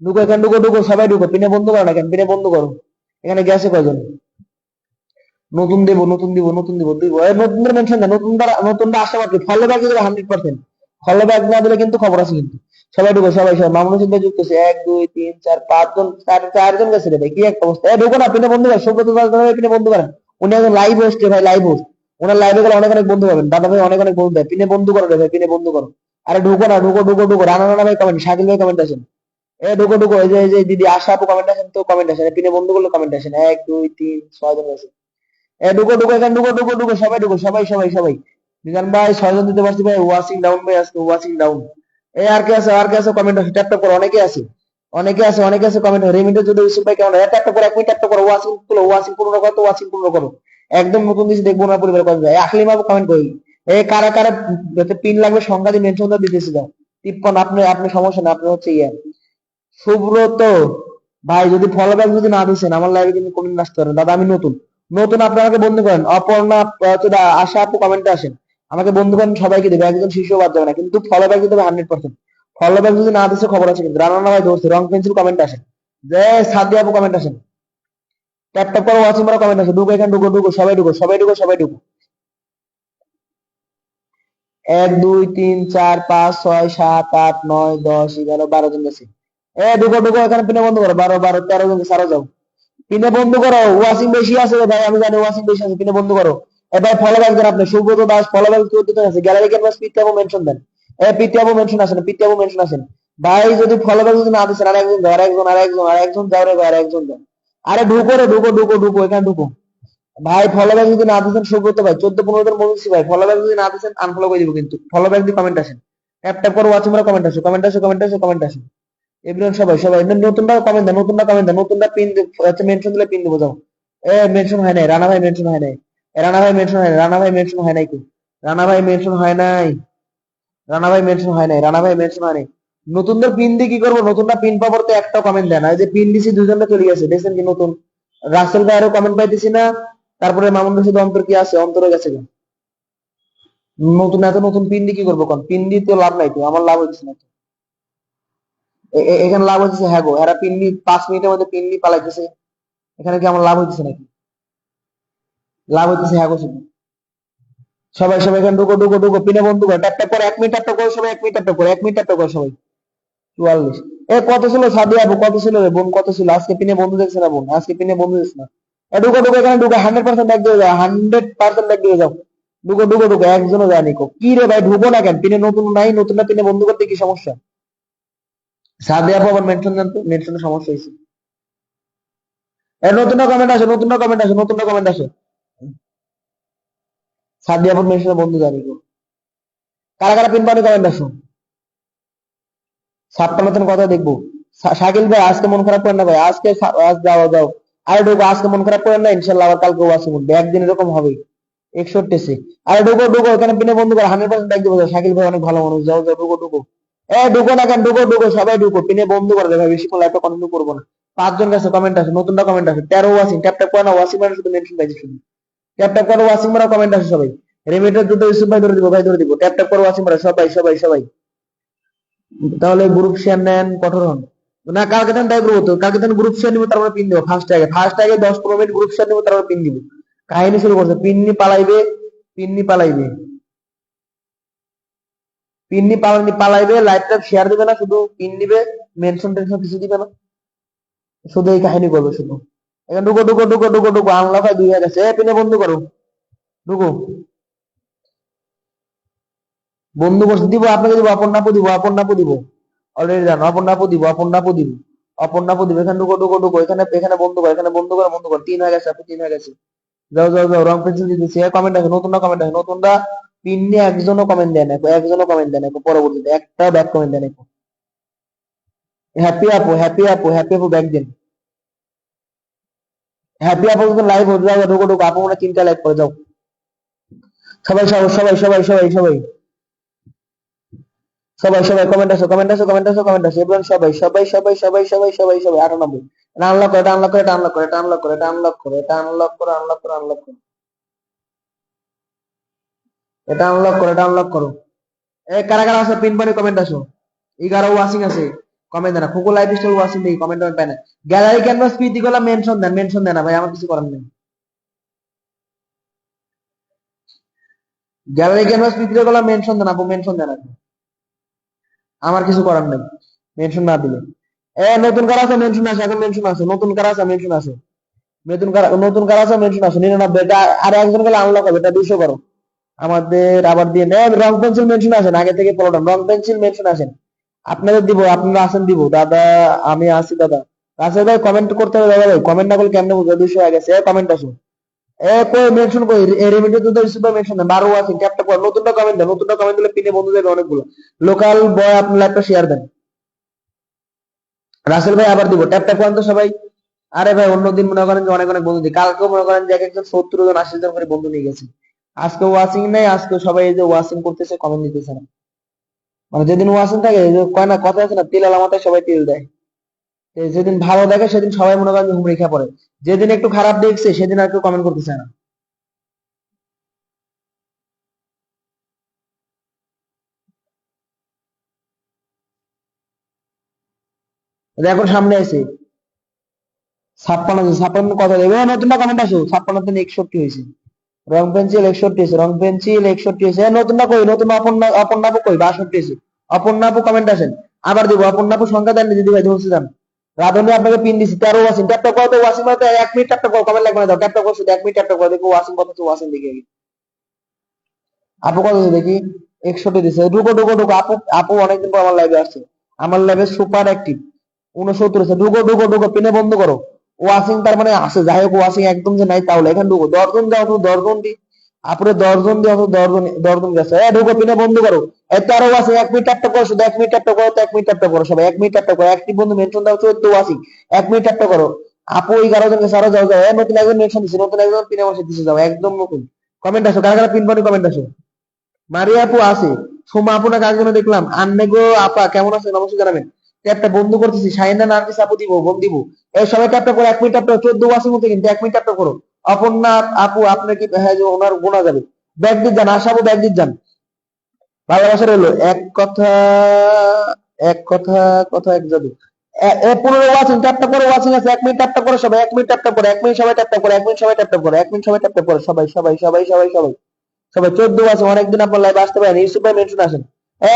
ঢুকো এখানে, ঢুকো ঢুকো সবাই ঢুকো, পিনে বন্ধ করো না কেন, পিনে বন্ধ করো, এখানে গেছে কয়জন, নতুন দিব নতুন দিব নতুন দিব দিব, এই নতুনদের মেনশন দেন, নতুনরা আশা মাত্র ফলো ব্যাক দিলে 100%, ফলো ব্যাক না দিলে কিন্তু খবর আছে কিন্তু, সবাই ঢুকো, সবাই সবাই মামুন হোসেন ভাই যুক্ত আছে, 1 2 3 4 5 জন, চারজন গেছে রে ভাই, কি একটা অবস্থা। ঢুকো না, পিনে বন্ধু করেন, সুব্রত দাস দাদা ভাই পিনে বন্ধু করেন। উনি একজন লাইভ হোস্ট ভাই, লাইভ হোস্ট। ওনার লাইভে গেলে অনেক অনেক বন্ধু পাবেন, দাদা ভাই অনেক অনেক বন্ধু দেয়। পিনে বন্ধু করো রে ভাই, পিনে বন্ধু করো। আরে ঢুকো না, ঢুকো ঢুকো ঢুকো। রানা রানা ভাই কমেন্ট, শাকিল ভাই কমেন্ট আসেন। ঢুকো ঢুকো, এই যে দিদি আশা আপু কমেন্ট আসেন, তো কমেন্ট আসেন, পিনে বন্ধু করলে কমেন্ট আসেন, 1 2 3 6 জন আছে। ঢুকো ঢুকো এখানে, ঢুকো ঢুকো ঢুকো, সবাই ঢুকো, সবাই সবাই সবাই। মিজান ভাই 6 জন দিতে পারছি ভাই, ওয়াচিং ডাউন ভাই আজকে, ওয়াচিং ডাউন। আর কে আছে, আর কে আছে কমেন্ট আছে, ট্যাপ ট্যাপ করো, অনেকে আছে, অনেকে আছে, অনেকে আছে কমেন্ট। রেমিটের যদি ইউসুফ ভাই কেমন, ট্যাপ ট্যাপ করো, 1 মিনিট ট্যাপ ট্যাপ করো, ওয়াচিং করো, ওয়াচিং পূর্ণ করো, তো ওয়াচিং পূর্ণ করো। একদম নতুন কিছু দেখবো না পরিবার কমেন্ট। আকলিম আপু কমেন্ট করি। কারা কারা পিন লাগবে সংখ্যা দিয়ে মেনশন দিতেছি দাও। 53, আপনি আপনি সমস্যা না, আপনি হচ্ছে ইয়া সুব্রত ভাই, যদি ফলো ব্যাক যদি না দিচ্ছেন আমার লাইভে কিন্তু কমেন্ট আসতে পারেন দাদা, আমি নতুন, নতুন আপনি আমাকে বন্ধু করেন। অপর্ণা আশা আপু কমেন্টে আসেন, আমাকে বন্ধু করেন, সবাইকে দেবে, একজন শিশু বাদ যাবে না, কিন্তু ফলো ব্যাক দিতে হবে 100%। ফলো ব্যাক যদি না দিচ্ছে খবর আছে কিন্তু। রানা ভাই ধরছে, রং পেন্সিল কমেন্ট আসেন, যে সাদিয়া আপু কমেন্ট আসেন, ট্যাপ ট্যাপ করো, ওয়াচিং মারা কমেন্ট আসে, ঢুকো এখানে, ঢুকো ঢুকো, সবাই ঢুকো, সবাই ঢুকো, সবাই ঢুকো। 1 2 3 4 5 6 7 8 9 10 11 12 জন গেছে। ঢুকো ঢুকো এখানে, পিনে বন্ধ করো, 12 12 13 জন সারা যাও। পিনে বন্ধ করো, ওয়াচিং বেশি আছে রে ভাই, আমি জানি ওয়াচিং বেশি আছে, পিনে বন্ধ করো। এবার ফলো ব্যাক দেন আপনি, সুব্রত দাস ফলো ব্যাক করতে আছে, গ্যালারি ক্যানভাস পিটিআবু মেনশন দেন। পিটিআবু মেনশন আসেন, পিটিআবু মেনশন আসেন। ভাই যদি ফলো ব্যাক যদি না দিছেন, আরেকজন যাও, আরেকজন আরেকজন আরেকজন যাও রে ভাই, আরেকজন যাও। আরে ঢুকো রে, ঢুকো ঢুকো ঢুকো এখানে ঢুকো। ভাই ফলো ব্যাক যদি না দিছেন, সুব্রত ভাই 14 15 জন বলছি ভাই, ফলো ব্যাক যদি না দিছেন আনফলো করে দিব কিন্তু। ফলো ব্যাক দিয়ে কমেন্ট আসেন, ট্যাপ ট্যাপ করো, ওয়াচিং মারা কমেন্ট আসে, কমেন্ট আসে, কমেন্ট আসে, কমেন্ট আসে। এভরিওয়ান সবাই সবাই নতুনটা কমেন্ট দেন, নতুনটা কমেন্ট দেন, নতুনটা পিন আচ্ছা মেনশন দিলে পিন দেবো যাও। মেনশন হয় নাই, রানা ভাই মেনশন হয় নাই, রানা ভাই মেনশন হয় নাই, রানা ভাই মেনশন হয় নাই কি, রানা ভাই মেনশন হয় নাই, রানা ভাই মেনশন হয় নাই, রানা ভাই মেনশন হয় নাই। নতুনদের পিন দিয়ে কি করবো, নতুনটা পিন পাওয়ার তো একটা কমেন্ট দেন, এই যে পিন দিছি দুজনটা চলে গেছে, দেখছেন কি নতুন। রাসেল ভাই আরো কমেন্ট পাইতেছি না। তারপরে মামুন রশিদ অন্তর কি আছে, অন্তরে গেছে কেন? নতুন এত নতুন পিন দিয়ে কি করবো, কোন পিন দিয়ে তো লাভ নাই, তো আমার লাভ হচ্ছে না তো। এখানে লাভ হচ্ছে, হ্যাঁ গো, এরা পিন দিয়ে 5 মিনিটের মধ্যে পিন দিয়ে পালাইতেছে, এখানে কি আমার লাভ হচ্ছে নাকি? লাভ হচ্ছে, হ্যাঁ গো শুধু। সবাই সবাই এখানে ঢুকো ঢুকো ঢুকো, পিনে বন্ধু করো, ট্যাপ ট্যাপ করো, 1 মিনিট ট্যাপ ট্যাপ করো সবাই, 1 মিনিট ট্যাপ ট্যাপ করো, 1 মিনিট ট্যাপ ট্যাপ করো সবাই। 44। কত ছিল সাদিয়া আপু, কত ছিল রে বোন, কত ছিল? আজকে পিনে বন্ধু দেখছে না বোন, আজকে পিনে বন্ধু দেখছে না। ঢুকো ঢুকো এখানে ঢুকো, 100% ব্যাক দিয়ে যাও, 100% ব্যাক দিয়ে যাও। ঢুকো ঢুকো ঢুকো, একজনও যায়নি কো, কি রে ভাই ঢুকো না কেন? পিনে নতুন নাই, নতুনটা পিনে বন্ধু করতে কি সমস্যা? সাদিয়া আপু আবার মেনশন দেন তো, মেনশনের সমস্যা হয়েছে। নতুনটা কমেন্ট আসে, নতুনটা কমেন্ট আসে, নতুনটা কমেন্ট আসে। সাদিয়া আপু মেনশনের বন্ধু জানি কো। কারা কারা পিন পানি কমেন্ট আসো। 56 কথা দেখবো। শাকিল ভাই আজকে মন খারাপ করেন না ভাই, আজকে আজ যাও যাও। আরে ঢুকো, আজকে মন খারাপ করেন না, ইনশাল্লাহ আবার কালকে ওয়াসি উঠবে, একদিন এরকম হবে। 61 সে। আরে ঢুকো ঢুকো এখানে, পিনে বন্ধু করে 100% ব্যাক দিব। শাকিল ভাই অনেক ভালো মানুষ, যাও যাও ঢুকো ঢুকো। ঢুকো না কেন, ঢুকো ঢুকো সবাই ঢুকো, পিনে বন্ধু করে ভাই, বেশি লাইফটা কন্টিনিউ করবো না। 5 জন গেছে, কমেন্ট আছে, নতুনটা কমেন্ট আছে, 13 ওয়াসিং, ট্যাপ ট্যাপ করে না, ওয়াসিং মানে শুধু মেনশন পাইছে শুধু। ট্যাপ ট্যাপ করো, ওয়াসিং মারা কমেন্ট আছে সবাই। রেমিটার দুটো ইউসুফ ভাই ধরে দিব, ভাই ধরে দিব, ট্যাপ ট্যাপ করো, ওয়াসিং মারা সবাই সবাই সবাই। তাহলে গ্রুপ শেয়ার নেন, কঠোর হন। না কালকে দেন, তাই করবো তো, কালকে দেন গ্রুপ শেয়ার নিবো, তারপরে পিন দেবো। ফার্স্ট আগে 10 15 মিনিট গ্রুপ শেয়ার নিবো, তারপরে পিন দিব। কাহিনী শুরু করছে, পিন্নি পালাইবে, পিন্নি পালাইবে, পিন্নি পালাইবে, পালাইবে, লাইভটা শেয়ার দিবে না, শুধু পিন দিবে, মেনশন টেনশন কিছু দিবে না, শুধু এই কাহিনী করবে শুধু। এখানে ঢুকো ঢুকো ঢুকো ঢুকো ঢুকো, আনলক হয় 2 হয়ে গেছে, পিনে বন্ধ করো, ঢুকো। বন্ধু বসে দিব, আপনাকে দিব, অপর্ণাপু দিব, অপর্ণাপু দিব, অলরেডি জানো, অপর্ণাপু দিব, অপর্ণাপু দিব, অপর্ণাপু দিব। এখানে ঢুকো ঢুকো ঢুকো, এখানে এখানে বন্ধ করো, এখানে বন্ধ করো, বন্ধ করো। 3 হয়ে গেছে, আপনি 3 হয়ে গেছে। যাও যাও যাও, রং পেন্সিল দিতেছি। কমেন্ট আছে, নতুনটা কমেন্ট আছে, নতুনটা পিন নিয়ে একজনও কমেন্ট দেয় না, একজনও কমেন্ট দেয় না পরবর্তীতে, একটা ব্যাক কমেন্ট দেয় না। হ্যাপি আপু, হ্যাপি আপু, হ্যাপি আপু ব্যাক দিন। হ্যাপি আপু কিন্তু লাইভ হয়ে যাও, ঢুকো ঢুকো, আপু মনে 3টা লাইভ করে যাও। সবাই সবাই সবাই সবাই সবাই সবাই সবাই সবাই কমেন্ট আসো, কমেন্ট আসো, কমেন্ট আসো, কমেন্ট আসো, এভরিওয়ান সবাই সবাই সবাই সবাই সবাই সবাই সবাই 98। এটা আনলক করে, এটা আনলক করে, এটা আনলক করে, এটা আনলক করে, এটা আনলক করে, এটা আনলক করে, আনলক করে, আনলক করে, এটা আনলক করে, এটা আনলক করো। কারা কারা আছে পিন পরে কমেন্ট আসো। 11 ওয়াচিং আছে, কমেন্ট দেন না। ফুকু লাইভ স্টাইল ওয়াচিং দেই, কমেন্ট পায় না। গ্যালারি ক্যানভাস পিটি গুলো মেনশন দেন, মেনশন দেন না ভাই, আমার কিছু করার নেই। গ্যালারি ক্যানভাস পিটি গুলো মেনশন দেন, আপু মেনশন দেন আপু। আমার কিছু করার নাই মেনশন না দিলে। নতুন কার আছে মেনশন আছে, এখন মেনশন আছে, নতুন কার আছে মেনশন আছে, নতুন কার আছে মেনশন আছে 99। এটা আর একজন গেলে আনলক হবে, এটা 200 করো। আমাদের আবার দিয়ে রং পেন্সিল মেনশন আসেন, আগে থেকে পড়লাম, রং পেন্সিল মেনশন আসেন। আপনাদের দিব, আপনারা আসেন দিব দাদা, আমি আসি দাদা। রাসেল ভাই কমেন্ট করতে হবে দাদা ভাই, কমেন্ট না করলে কেমনে বুঝবো 200 হয়ে গেছে। কমেন্ট আসো। কই মেনশন কই, রেমিডি তো সুপার মেনশন দেন, 12 আছে ট্যাপটা পর, নতুনটা কমেন্ট দেন, নতুনটা কমেন্ট দিলে পিনে বন্ধু দেবে অনেকগুলো। লোকাল বয় আপনি লাইভটা শেয়ার দেন। রাসেল ভাই আবার দিব, ট্যাপটা করেন তো সবাই। আরে ভাই অন্যদিন মনে করেন যে অনেক অনেক বন্ধু দিই, কালকেও মনে করেন যে এক একজন 70 জন 80 জন করে বন্ধু নিয়ে গেছি। আজকে ওয়াচিং নেই, আজকে সবাই এই যে ওয়াচিং করতেছে, কমেন্ট দিতেছে না। মানে যেদিন ওয়াচিং থাকে, এই যে কয় না কথা আছে না, তিল আলামতে সবাই তিল দেয়। যেদিন ভালো দেখে সেদিন সবাই মনে করেন যে হুমড়ি খেয়ে পড়ে, যেদিন একটু খারাপ দেখছে সেদিন আর কেউ কমেন্ট করতেছে না। এখন সামনে আছে 56, 56 কথা দেবে, নতুনটা কমেন্ট আসো, 56 তে 61 হয়েছে। রং পেন্সিল 61 হয়েছে, রং পেন্সিল 61 হয়েছে। নতুনটা কই, নতুন অপর্ণাপু কই, 62 হয়েছে। অপর্ণাপু কমেন্ট আসেন, আবার দিব। অপর্ণাপু সংখ্যা দেন দিদি ভাই, ধরছি যান। রাধুনি আপনাকে পিন দিছি 13 ওয়াসিং, ট্যাপটা করো তো ওয়াসিং, মানে 1 মিনিট ট্যাপটা করো, কমেন্ট লাগবে না দাও, ট্যাপটা করো শুধু 1 মিনিট ট্যাপটা করো, দেখো ওয়াসিং কত হচ্ছে, ওয়াসিং দেখি আগে। আপু কত হচ্ছে দেখি, 61 দিছে। ঢুকো ঢুকো ঢুকো, আপু আপু অনেকদিন পর আমার লাইভে আসছে, আমার লাইভে সুপার অ্যাক্টিভ। 69 আছে, ঢুকো ঢুকো ঢুকো, পিনে বন্ধ করো। ওয়াসিং তার মানে আছে, যাই হোক ওয়াসিং একদম যে নাই তাহলে, এখানে ঢুকো, দর্জন দাও তো, দর্জন দি আপুরে, দর্জন দি অত দর্জন, দর্জন গেছে। ঢুকো, পিনে বন্ধ করো। এত আরো ওয়াসিং, 1 মিনিট ট্যাপটা করো শুধু, 1 মিনিট ট্যাপটা করো তো, 1 মিনিট ট্যাপটা করো সবাই, 1 মিনিট ট্যাপটা করো। অ্যাক্টিভ বন্ধু মেনশন দাও 14 ওয়াসিং, 1 মিনিট ট্যাপটা করো। আপু 11 জন গেছে, আরো যাও যাও। নতুন একজন মেনশন দিছে, নতুন একজন পিনে বসে দিছে, যাও একদম নতুন। কমেন্ট আসো, কারা কারা পিন পানি কমেন্ট আসো। মারিয়া আপু আছে, সোমা আপু না কার জন্য দেখলাম, আন্নে গো আপা কেমন আছেন অবশ্যই জানাবেন। ট্যাপটা বন্ধ করতেছি, শাহিনা নার্গিস আপু দিব, বোন দিব। এই সবাই ট্যাপটা করো, 1 মিনিট ট্যাপটা, 14 ওয়াসিং মধ্যে কিন্তু 1 মিনিট ট্যাপটা করো। অপর্ণা আপু আপনার কি, হ্যাঁ যে ওনার গোনা যাবে। ব্যাগ দিত যান, আশা আপু ব্যাগ দিত যান। ভালোবাসা রইলো, এক কথা, এক কথা, কথা এক জাদু। 15 ওয়াচিং, ট্যাপটা করো, ওয়াচিং আছে, 1 মিনিট ট্যাপটা করো সবাই, 1 মিনিট ট্যাপটা করো, 1 মিনিট সবাই ট্যাপটা করো, 1 মিনিট সবাই ট্যাপটা করো, 1 মিনিট সবাই ট্যাপটা করো, সবাই সবাই সবাই সবাই সবাই সবাই সবাই 14 আছে, অনেকদিন আপনার লাইভে আসতে পারেন, ইউসুফ ভাই মেনশন আসেন।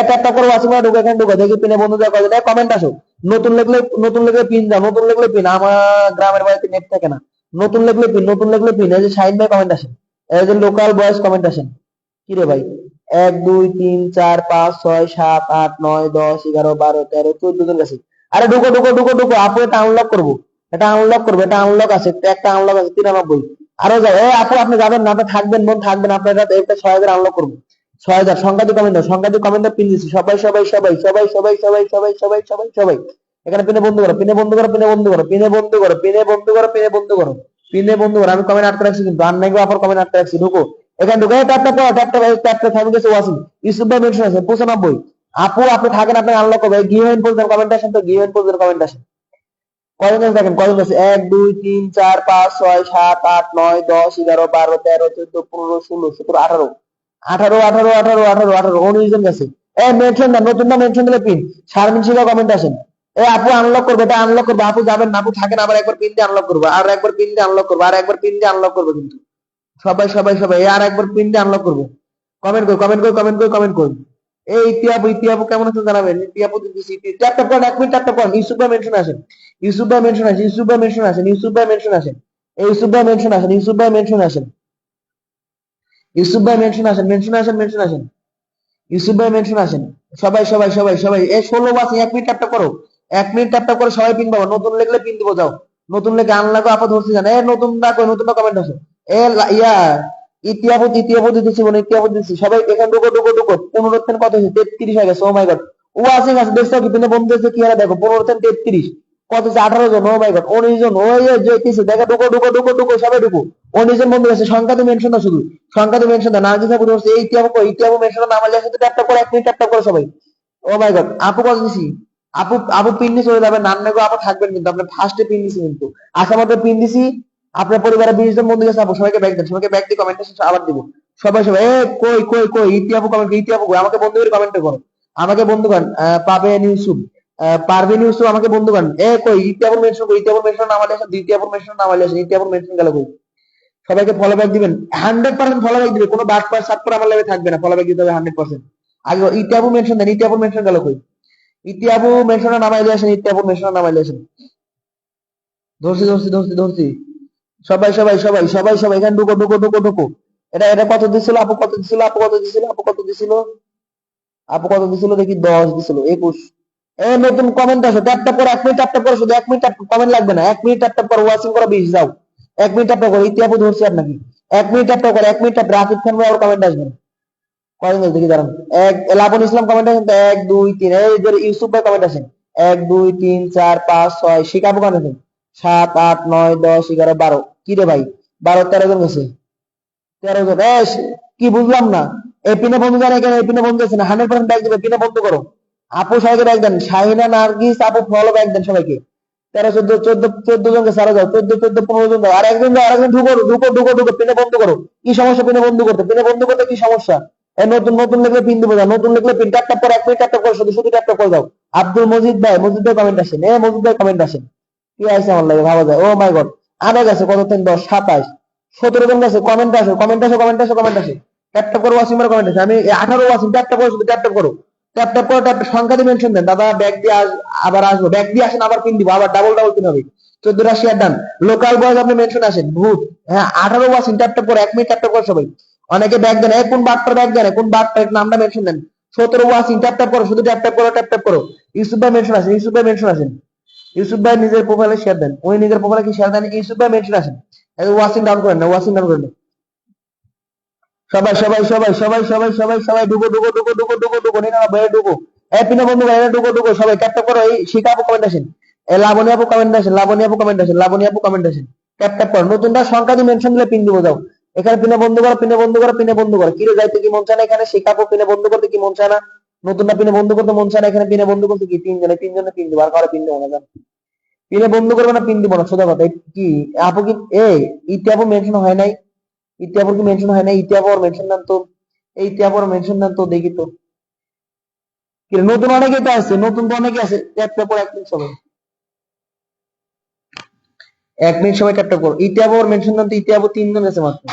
ট্যাপটা করো, ওয়াচিং মানে ঢুকে, এখানে ঢুকে দেখি পিনে বন্ধুদের কয়জন, কমেন্ট আসো। নতুন লেখলে, নতুন লেখলে পিন দাও, নতুন লেখলে পিন। আমার গ্রামের বাড়িতে নেট থাকে না, নতুন লেখলে পিন, নতুন লেখলে পিন। এই যে শাহিন ভাই কমেন্ট আসেন, এই যে লোকাল বয়েস কমেন্ট আসেন। কি রে ভাই, 1 2 3 4 5 6 7 8 9 10 11 12 13 14 জন গেছে। আরে ঢুকো ঢুকো ঢুকো ঢুকো, আপু এটা আনলক করবো, এটা আনলক করবো, এটা আনলক আছে, একটা আনলক আছে 93। আরো যাও, আপু আপনি যাবেন না, আপনি থাকবেন, মন থাকবেন, আপনার এটা 6000 আনলক করবো। 6000 সংখ্যা দিয়ে কমেন্ট দাও, সংখ্যা দিয়ে কমেন্ট দাও, পিন দিচ্ছি সবাই সবাই সবাই সবাই সবাই সবাই সবাই সবাই সবাই সবাই। এখানে পিনে বন্ধ করো, পিনে বন্ধ করো, পিনে বন্ধ করো, পিনে বন্ধ করো, পিনে বন্ধ করো, পিনে বন্ধ করো, পিনে বন্ধ করো। আমি কমেন্ট আটকে রাখছি কিন্তু, আর নাই গো আপার কমেন্ট আটকে রাখছি। ঢুকো এখানে, ঢুকে ট্যাপটা করো, ট্যাপটা থামে গেছে ওয়াসিং। ইউসুফ ভাই মেনশন আছে 95। আপু আপনি থাকেন, আপনি আনলক করবে, গিভেন পর্যন্ত কমেন্ট আসেন তো, গিভেন পর্যন্ত কমেন্ট আসেন। কয়জন আছে দেখেন, কয়জন আছে, 1 2 3 4 5 6 7 8 9 10 11 12 13 14 15 16 17 18 18 18 18 18 18 19 জন গেছে। মেনশন দেন, নতুন না মেনশন দিলে পিন। শারমিন শিখা কমেন্ট আসেন। আপু আনলক করবে, এটা আনলক করবে, আপু যাবেন না, আপু থাকেন, আবার একবার পিন দিয়ে আনলক করবো, আর একবার পিন দিয়ে আনলক করবো, আর একবার পিন দিয়ে আনলক করবো কিন্তু। সবাই সবাই সবাই আর একবার পিন দিয়ে আনলক করবো। কমেন্ট কই, কমেন্ট কই, কমেন্ট কই, কমেন্ট কই। ইতিহাবু, ইতিহাবু কেমন আছেন জানাবেন। ইতিহাবু দিছি, ট্যাপটা করেন, 1 মিনিট ট্যাপটা করেন। ইউসুফ ভাই মেনশন আসেন, ইউসুফ ভাই মেনশন আসেন, ইউসুফ ভাই মেনশন আসেন, ইউসুফ ভাই মেনশন আসেন। ইউসুফ ভাই মেনশন আসেন, ইউসুফ ভাই মেনশন আসেন, ইউসুফ ভাই মেনশন আসেন, মেনশন আসেন, মেনশন আসেন। ইউসুফ ভাই মেনশন আসেন। সবাই সবাই সবাই সবাই 16 আছে, 1 মিনিট ট্যাপটা করো, 1 মিনিট ট্যাপটা করে সবাই পিন পাবো। নতুন লেখলে পিন দিব, যাও। নতুন লেখে আনলাগো আপা ধরছি জান। নতুনটা কই, নতুনটা কমেন্ট আছে। ইয়া ইতিহাবু, ইতিহাবু দিতেছি, মানে ইতিহাবু দিতেছি সবাই। এখানে ঢুকো ঢুকো ঢুকো। 15 থেকে কত হয়েছে, 33 হয়ে গেছে। ও মাই গড, ও আছে আছে, দেখছো কি পিনে বন্ধু আছে কি হারা দেখো, 15 থেকে 33 কত হচ্ছে, 18 জন। ও মাই গড, 19 জন। ওই যে কিছু দেখো, ঢুকো ঢুকো ঢুকো ঢুকো, সবাই ঢুকো। 19 জন বন্ধু আছে, সংখ্যা দিয়ে মেনশন দাও শুধু, সংখ্যা দিয়ে মেনশন দাও। নার্গিস আপু ধরছে, এই ইতিহাবু কই, ইতিহাবু মেনশন নাম আলে সাথে ট্যাপটা করে 1 মিনিট ট্যাপটা করে সবাই। ও মাই গড, আপু কত দিছি, আপু আপু পিন দিয়ে চলে যাবেন, নান্নে গো আপু থাকবেন কিন্তু, আপনার ফার্স্টে পিন দিছি কিন্তু, আশা মতো পিন দিছি। আপনার পরিবারে 20 জন বন্ধু গেছে, আপু সবাইকে ব্যাগ দেন, সবাইকে ব্যাগ দিয়ে কমেন্ট আবার দিব। সবাই সবাই কই কই কই, ইতিহাবু কমেন্ট, ইতিহাবু কই, আমাকে বন্ধু করে কমেন্ট করো, আমাকে বন্ধু করেন। পাবেন ইউসুফ, পারভিন ইউসুফ আমাকে বন্ধু করেন। কই ইতিহাবুর মেনশন কই, ইতিহাবুর মেনশন নাম আলে আসেন, দ্বিতীয়পুর মেনশন নাম আলে আসেন, ইতিহাবুর মেনশন গেল কই। সবাইকে ফলো ব্যাক দিবেন, 100% ফলো ব্যাক দিবে, কোনো বাট পার সাত করে আমার লাইভে থাকবে না, ফলো ব্যাক দিতে হবে 100%। আগে ইতিহাবু মেনশন দেন, ইতিহাবুর মেনশন গেল কই। ইতিহাবু মেনশনে নামাইলে আসেন, ইতিহাবু মেনশনে নামাইলে আসেন। ধরছি ধরছি ধরছি ধরছি। সবাই সবাই সবাই সবাই সবাই এখানে ঢুকো ঢুকো ঢুকো ঢুকো। এটা কত দিছিল আপু, কত দিছিল আপু, কত দিছিল আপু, কত দিছিল আপু, কত দিছিল দেখি, 10 দিছিল, 21। এই নতুন কমেন্ট আসো, ট্যাপ ট্যাপ করো, 1 মিনিট ট্যাপ ট্যাপ করো, শুধু 1 মিনিট কমেন্ট লাগবে না, 1 মিনিট ট্যাপ ট্যাপ করো, ওয়াচিং করো 20 যাও। 1 মিনিট ট্যাপ ট্যাপ করো, ইতিহাবু ধরছি আপনাকে। 1 মিনিট ট্যাপ ট্যাপ করো, 1 মিনিট ট্যাপ, রাকিব খান ভাই আর কমেন্ট আসবে না। কয়েন দেখি দাঁড়ান। লাবন ইসলাম কমেন্ট আসেন, 1 2 3। এই যে ইউসুফ ভাই কমেন্ট আসেন, 1 2 3 4 5 6। শিকাবো কমেন্ট আসেন, 7 8 9 10 11 12। কি রে ভাই, 12 13 জন গেছে, 13 জন। কি বুঝলাম না, এই পিনে বন্ধু জানে কেন, এই পিনে বন্ধু আছে না, 100% ব্যাগ দিবে, পিনে বন্ধ করো। আপু সবাইকে ব্যাগ দেন, শাহিনা নার্গিস আপু ফলো ব্যাগ দেন সবাইকে। 13 14 14 14 জনকে সারা যাও, 14 14 15 জন যাও, আর একজন যাও, আরেকজন ঢুকো ঢুকো ঢুকো ঢুকো, পিনে বন্ধ করো। কি সমস্যা পিনে বন্ধ করতে, পিনে বন্ধ করতে কি সমস্যা? এই নতুন নতুন লিখলে পিন দিব না, নতুন লিখলে পিন ট্যাপ ট্যাপ করে, 1 মিনিট ট্যাপ ট্যাপ করে, শুধু শুধু ট্যাপ ট্যাপ করে দাও। আব্দুল মজিদ ভাই, মজিদ ভাই কমেন্ট আসেন, মজিদ ভাই কমেন্ট আসেন। কি আছে আমার লাগে ভাবা যায়, ও মাই গড। আরো গেছে কত, 10 10 27 17 জন গেছে। কমেন্ট আসো কমেন্ট আসো কমেন্ট আসো কমেন্ট আসে। ট্যাপ ট্যাপ করো, ওয়াসিম এর কমেন্ট আছে, আমি 18 ওয়াসিম, ট্যাপ ট্যাপ করো, শুধু ট্যাপ ট্যাপ করো। ট্যাপ ট্যাপ করো, ট্যাপ সংখ্যা দিয়ে মেনশন দেন, দাদা ব্যাগ দিয়ে আবার আসবো, ব্যাগ দিয়ে আসেন, আবার পিন দিব, আবার ডাবল ডাবল পিন হবে। 14টা শেয়ার ডান। লোকাল বয়েজ আপনি মেনশন আসেন, ভূত। হ্যাঁ 18 ওয়াসিম, ট্যাপ ট্যাপ করো, 1 মিনিট ট্যাপ ট্যাপ করো সবাই। অনেকে ব্যাগ দেন, কোন বাটটার ব্যাগ দেন, কোন বাটটার নামটা মেনশন দেন। 17 ওয়াসিম, ট্যাপ ট্যাপ করো, শুধু ট্যাপ ট্যাপ করো, ট্যাপ ট্যাপ করো। ইউসুফ ভাই মেনশন আসেন, ইউসুফ ভাই মেনশন আসেন। ইউসুফ ভাই নিজের প্রোফাইলে শেয়ার দেন, উনি নিজের প্রোফাইলে কি শেয়ার দেন, ইউসুফ ভাই মেনশন আসেন। ওয়াসিম ডাউন করেন না, ওয়াসিম ডাউন করেন না। সবাই সবাই সবাই সবাই সবাই সবাই সবাই ঢুকো ঢুকো ঢুকো ঢুকো ঢুকো ঢুকো, নিনা বাইরে ঢুকো। পিনা বন্ধু বাইরে ঢুকো ঢুকো, সবাই ট্যাপ ট্যাপ করো। এই শিখা আপু কমেন্ট আসেন, লাবণী আপু কমেন্ট আসেন, লাবণী আপু কমেন্ট আসেন, লাবণী আপু কমেন্ট আসেন। ট্যাপ ট্যাপ করো, নতুনটা সংখ্যা দিয়ে মেনশন দিলে পিন দিব যাও। এখানে পিনে বন্ধ করো, পিনে বন্ধ করো, পিনে বন্ধ করো। কিরে যাইতে কি মন চায় না, এখানে শিখা আপু পিনে বন্ধ করতে কি মন চায় না, নতুনটা পিনে বন্ধ করতে মন চায় না, এখানে পিনে বন্ধ করতে কি তিনজনে পিন দিব, আর কারো পিন দেবো না। পিনে বন্ধ করবে না, পিন দিব না, সোজা কথা। কি আপু কি ইতি আপু মেনশন হয় নাই, ইতি আপুর কি মেনশন হয় নাই, ইতি আপু আর মেনশন দেন তো, এই ইতি আপুর মেনশন দেন তো দেখি তো। কি রে, নতুন অনেকে তো আছে, নতুন তো অনেকে আছে। ট্যাপ ট্যাপ করে 1 মিনিট সবাই, 1 মিনিট সবাই ট্যাপ ট্যাপ করো। ইতি আপু আর মেনশন দেন তো, ইতি আপু 3 জন আছে মাত্র।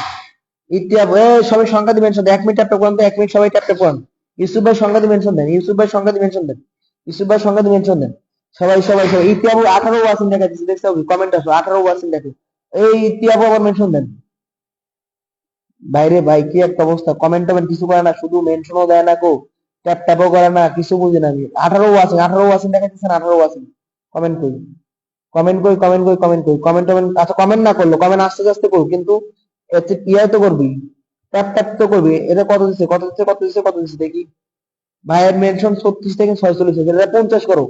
ইতি আপু সবাই সংখ্যা দিয়ে মেনশন দেন, 1 মিনিট ট্যাপ ট্যাপ করেন তো, 1 মিনিট সবাই ট্যাপ ট্যাপ করেন। ইউসুফ ভাই সংখ্যা দিয়ে মেনশন দেন, ইউসুফ ভাই সংখ্যা দিয়ে মেনশন দেন, ইউসুফ ভাই সংখ্যা দিয়ে মেনশন দেন। সবাই সবাই সবাই ইতি আপু 18 ওয়াসিন দেখা দিচ্ছে, দেখছো কমেন্ট আসো, 18 ওয়াসিন দেখো। এই ইতি আপু আবার মেনশন দেন। ভাইরে ভাই, কি একটা অবস্থা, কমেন্ট টমেন্ট কিছু করে না, শুধু মেনশনও দেয় না, কো ট্যাপ ট্যাপও করে না, কিছু বুঝি না আমি। 18 ওয়াচিং, 18 ওয়াচিং দেখাচ্ছেন, 18 ওয়াচিং। কমেন্ট কই, কমেন্ট কই, কমেন্ট কই, কমেন্ট কই, কমেন্ট টমেন্ট। আচ্ছা কমেন্ট না করলো, কমেন্ট আস্তে আস্তে করো, কিন্তু এতে ইয়াই তো করবি, ট্যাপ ট্যাপ তো করবি। এটা কত দিচ্ছে, কত দিচ্ছে, কত দিচ্ছে, কত দিচ্ছে দেখি। ভাইয়ের মেনশন 36 থেকে 46 হয়েছে, এটা 50 করো।